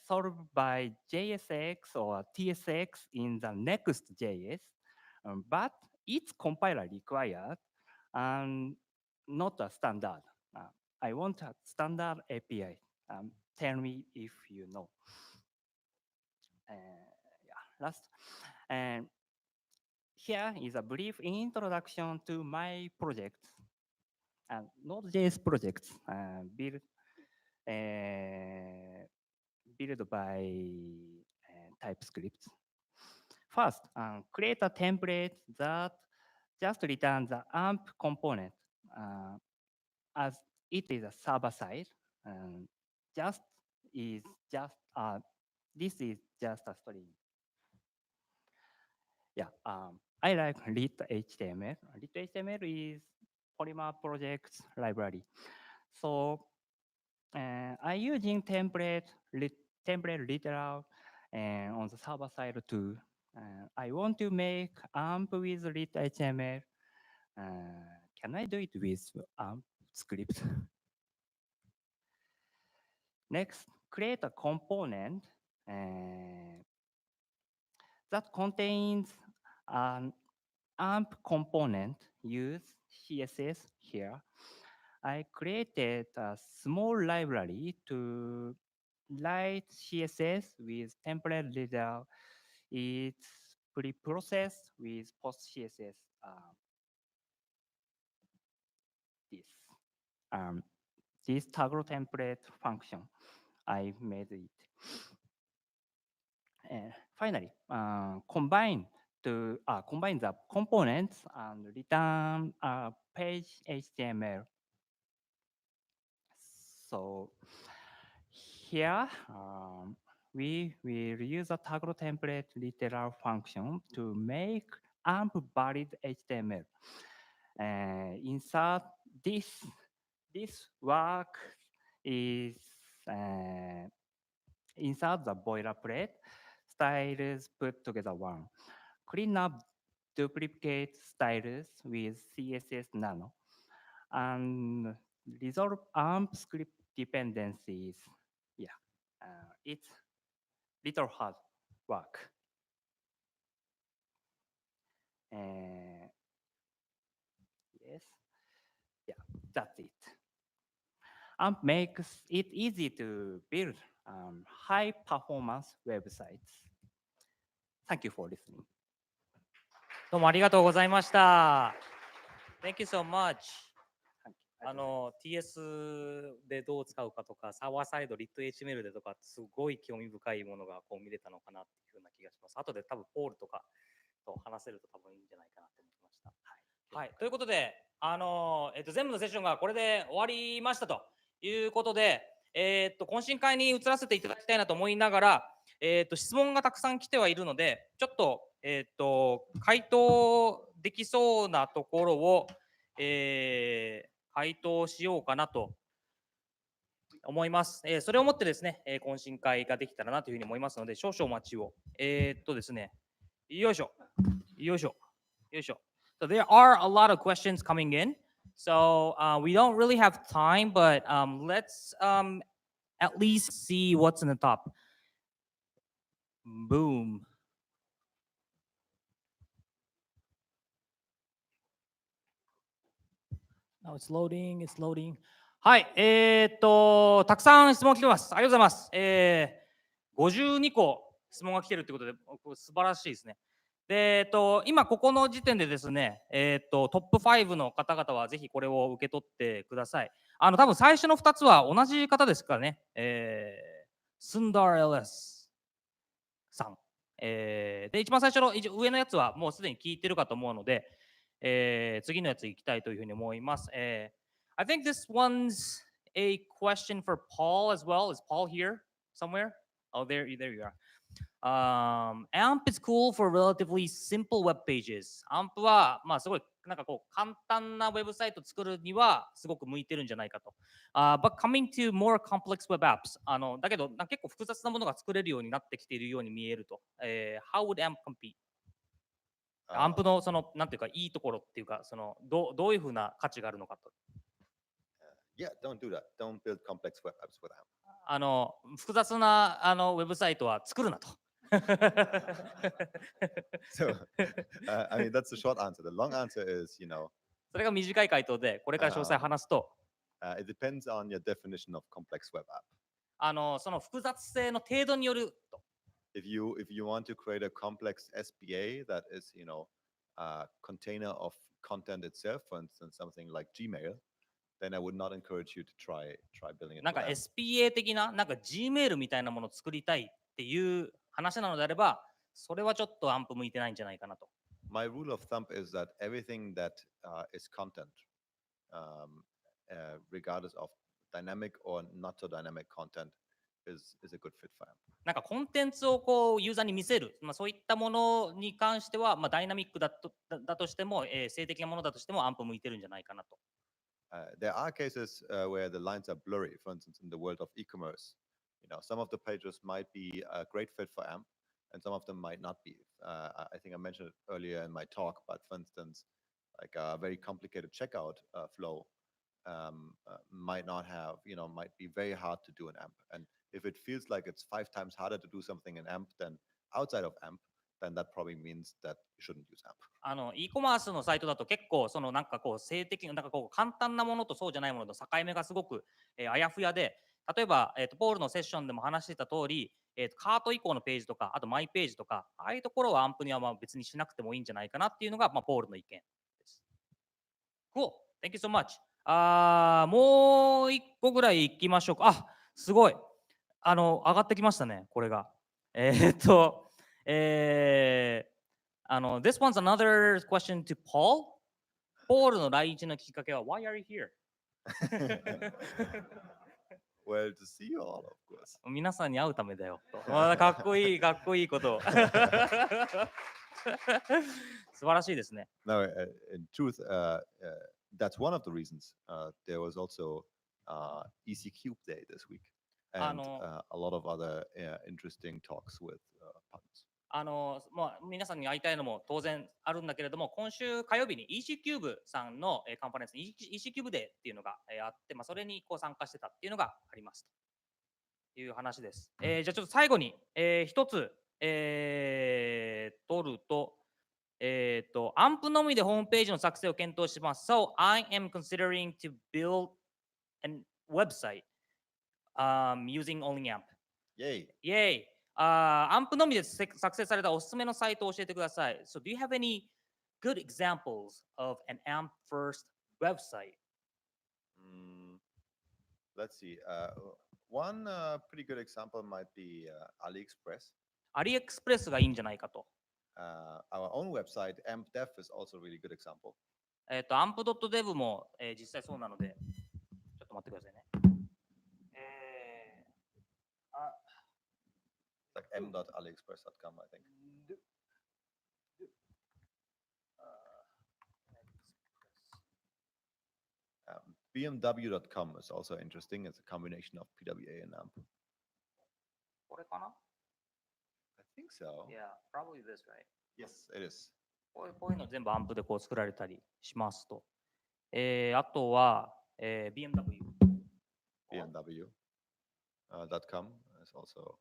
solve by JSX or TSX in the Next.js, but its compiler required and not a standard. I want a standard API. Tell me if you know. Yeah, last. And here is a brief introduction to my project. Node.js projects built by TypeScript. First, create a template that just returns the AMP component as it is a server side. This is just a string. Yeah, I like lit.html. Lit.html is Polymer project's library. So I using template literal on the server side too. I want to make AMP with lit.html. Can I do it with AMP script? Next, create a component that contains an AMP component. Use CSS here. I created a small library to write CSS with template reader. It's pre-processed with post-CSS. This toggle template function, I made it. Finally, combine to combine the components and return a page HTML. So here we will use a toggle template literal function to make AMP valid HTML. Insert this work is insert the boilerplate styles put together one. Clean up duplicate styles with CSS Nano and resolve AMP script dependencies. Yeah, it's little hard work. Yes, yeah, that's it. AMP makes it easy to build high performance websites. Thank you for listening. どうもありがとうございました。Thank you so much. TS でどう使うかとか、サーバーサイド、LitHTML でとか、すごい興味深いものがこう見れたのかなっていうふうな気がします。後で多分ポールとかと話せると多分いいんじゃないかなと思いました。はい。ということで、全部のセッションがこれで終わりましたということで、懇親会に移らせていただきたいなと思いながら、質問がたくさん来てはいるので、ちょっと、回答できそうなところを、回答しようかなと思います。それをもってですね、懇親会ができたらなというふうに思いますので、少々お待ちを。ですね、よいしょ、よいしょ、よいしょ。So there are a lot of questions coming in. So we don't really have time, but let's at least see what's in the top. Boom. Now it's loading, it's loading. はい、たくさん質問来てます。ありがとうございます。52個質問が来てるってことで、素晴らしいですね。で、今ここの時点でですね、トップ5の方々はぜひこれを受け取ってください。多分最初の2つは同じ方ですからね。スンダー LS さん。で、一番最初の上のやつはもうすでに聞いてるかと思うので、次のやつ行きたいというふうに思います。I think this one's a question for Paul as well. Is Paul here somewhere? Oh, there you are. AMP is cool for relatively simple web pages. AMP は、まあ、すごいなんかこう簡単なウェブサイト作るにはすごく向いてるんじゃないかと。But coming to more complex web apps、だけど結構複雑なものが作れるようになってきているように見えると。How would AMP compete? アンプのそのなんていうかいいところっていうかそのどういうふうな価値があるのかと。Yeah, don't do that. Don't build complex web apps with AMP. 複雑なウェブサイトは作るなと。So, I mean, that's the short answer. The long answer is, you know, それが短い回答で、これから詳細話すと、it depends on your definition of complex web app. その複雑性の程度によると。If you want to create a complex SPA that is, you know, a container of content itself, for instance, something like Gmail, then I would not encourage you to try building it. なんか with AMP. SPA 的な、なんか Gmail みたいなものを作りたいっていう話なのであれば、それはちょっとアンプ向いてないんじゃないかなと。My rule of thumb is that everything that is content, regardless of dynamic or not so dynamic content, is a good fit for AMP. なんかコンテンツをこうユーザーに見せる、まあ、そういったものに関しては、まあ、ダイナミックだとしても、性的なものだとしてもアンプ向いてるんじゃないかなと。There are cases where the lines are blurry, for instance, in the world of e-commerce. You know, some of the pages might be a great fit for AMP, and some of them might not be. I think I mentioned it earlier in my talk, but for instance, like a very complicated checkout flow might not have, you know, might be very hard to do in AMP. And if it feels like it's 5 times harder to do something in AMP than outside of AMP, then that probably means that you shouldn't use AMP. e コマースのサイトだと結構そのなんかこう性的なんかこう簡単なものとそうじゃないものの境目がすごく、あやふやで、例えば、ポールのセッションでも話してた通り、カート以降のページとか、あとマイページとか、ああいうところはアンプにはまあ別にしなくてもいいんじゃないかなっていうのが、まあ、ポールの意見です。Cool. Thank you so much. もう一個ぐらい行きましょうか。あ、すごい。上がってきましたね、これが。This one's another question to Paul. ポールの来日のきっかけは Why are you here? Well, to see you all, of course. 皆さんに会うためだよと。かっこいい、かっこいいこと。素晴らしいですね。No, in truth, that's one of the reasons. There was also EC Cube Day this week, and a lot of other interesting talks with partners. 皆さんに会いたいのも当然あるんだけれども、今週火曜日に EC キューブさんのカンファレンスに EC キューブデーっていうのがあって、それにこう参加してたっていうのがありますという話です。じゃあちょっと最後に、一つ、取ると、アンプのみでホームページの作成を検討します。So I am considering to build a website using only AMP. Yay! Yay! アンプのみで作成されたおすすめのサイトを教えてください。So do you have any good examples of an AMP first website? Let's see. One pretty good example might be AliExpress. アリエクスプレスがいいんじゃないかと。Our own website, AmpDev, is also a really good example. AMP.dev も、実際そうなので、ちょっと待ってくださいね。Like m.aliexpress.com, I think. BMW.com is also interesting. It's a combination of PWA and AMP. これかな I think so. Yeah, probably this, right? Yes, it is. こういうの全部アンプでこう作られたりしますと。あとは、BMW。BMW.com is also,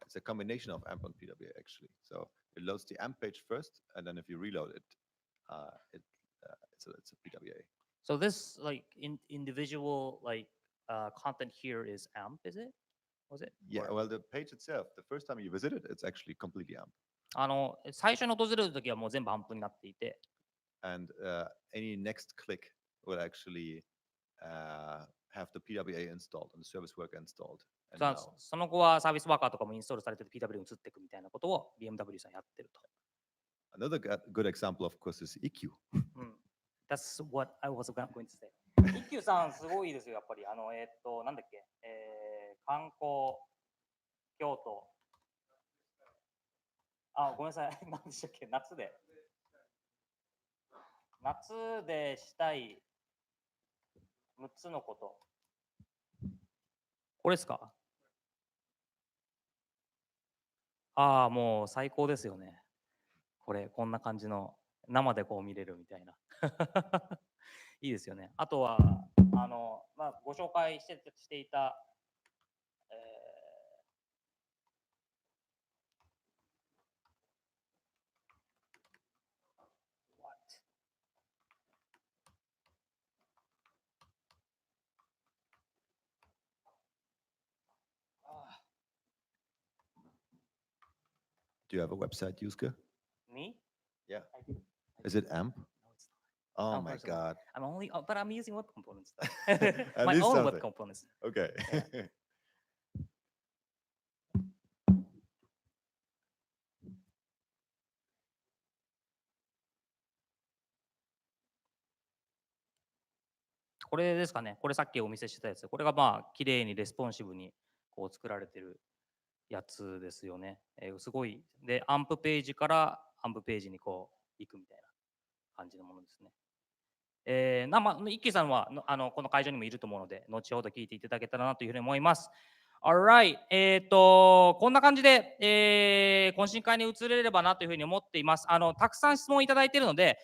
it's a combination of AMP and PWA actually. So it loads the AMP page first, and then if you reload it, it's a PWA. So this like individual like content here is AMP, is it? Was it? Yeah, well, the page itself, the first time you visit it, it's actually completely AMP. 最初に訪れるときはもう全部 AMP になっていて。And any next click will actually have the PWA installed and the service worker installed. その後はサービスワーカーとかもインストールされてて PWA に移っていくみたいなことを BMW さんやってると。Another good example, of course, is EQ. That's what I was going to say. EQ さんすごいですよ、やっぱり。なんだっけ、観光、京都。ごめんなさい。何でしたっけ、夏でしたい6つのこと。これですか？もう最高ですよね。こんな感じの生でこう見れるみたいな。いいですよね。あとは、ご紹介していた、Do you have a website, Yusuke? Me? Yeah. I do. Is it AMP? No, it's Oh not. my personal. God. but I'm using web components. At My least own something. web components. Okay. Yeah. これですかね。これさっきお見せしてたやつ。これが綺麗にレスポンシブにこう作られてるやつですよね。すごい。で、アンプページからアンプページにこう行くみたいな感じのものですね。一輝さんはこの会場にもいると思うので、後ほど聞いていただけたらなというふうに思います。Alright、こんな感じで、懇親会に移れればなというふうに思っています。たくさん質問いただいているので、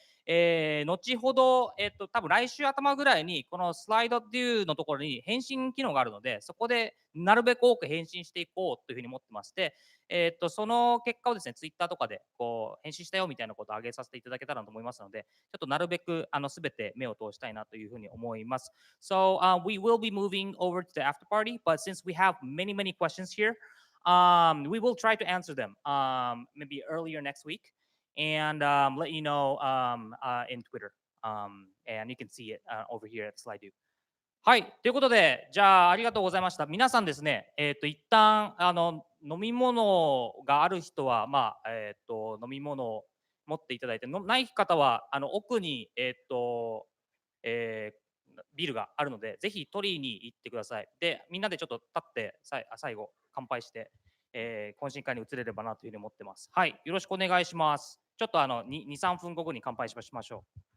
後ほど、多分来週頭ぐらいにこのスライドっていうのところに返信機能があるので、そこでなるべく多く返信していこうというふうに思ってまして、その結果をですね、ツイッターとかでこう返信したよみたいなことを上げさせていただけたらと思いますので、ちょっとなるべくすべて目を通したいなというふうに思います。So、we will be moving over to the after party, but since we have many questions here, we will try to answer them maybe earlier next week and let you know in Twitter. And you can see it over here at Slido. はい、ということで、じゃあありがとうございました。皆さんですね、一旦飲み物がある人は、飲み物を持っていただいて、ない方は奥に、ビールがあるので、ぜひ取りに行ってください。で、みんなでちょっと立って最後乾杯して、懇親会に移れればなというふうに思ってます。はい、よろしくお願いします。ちょっと2、3分後に乾杯しましょう。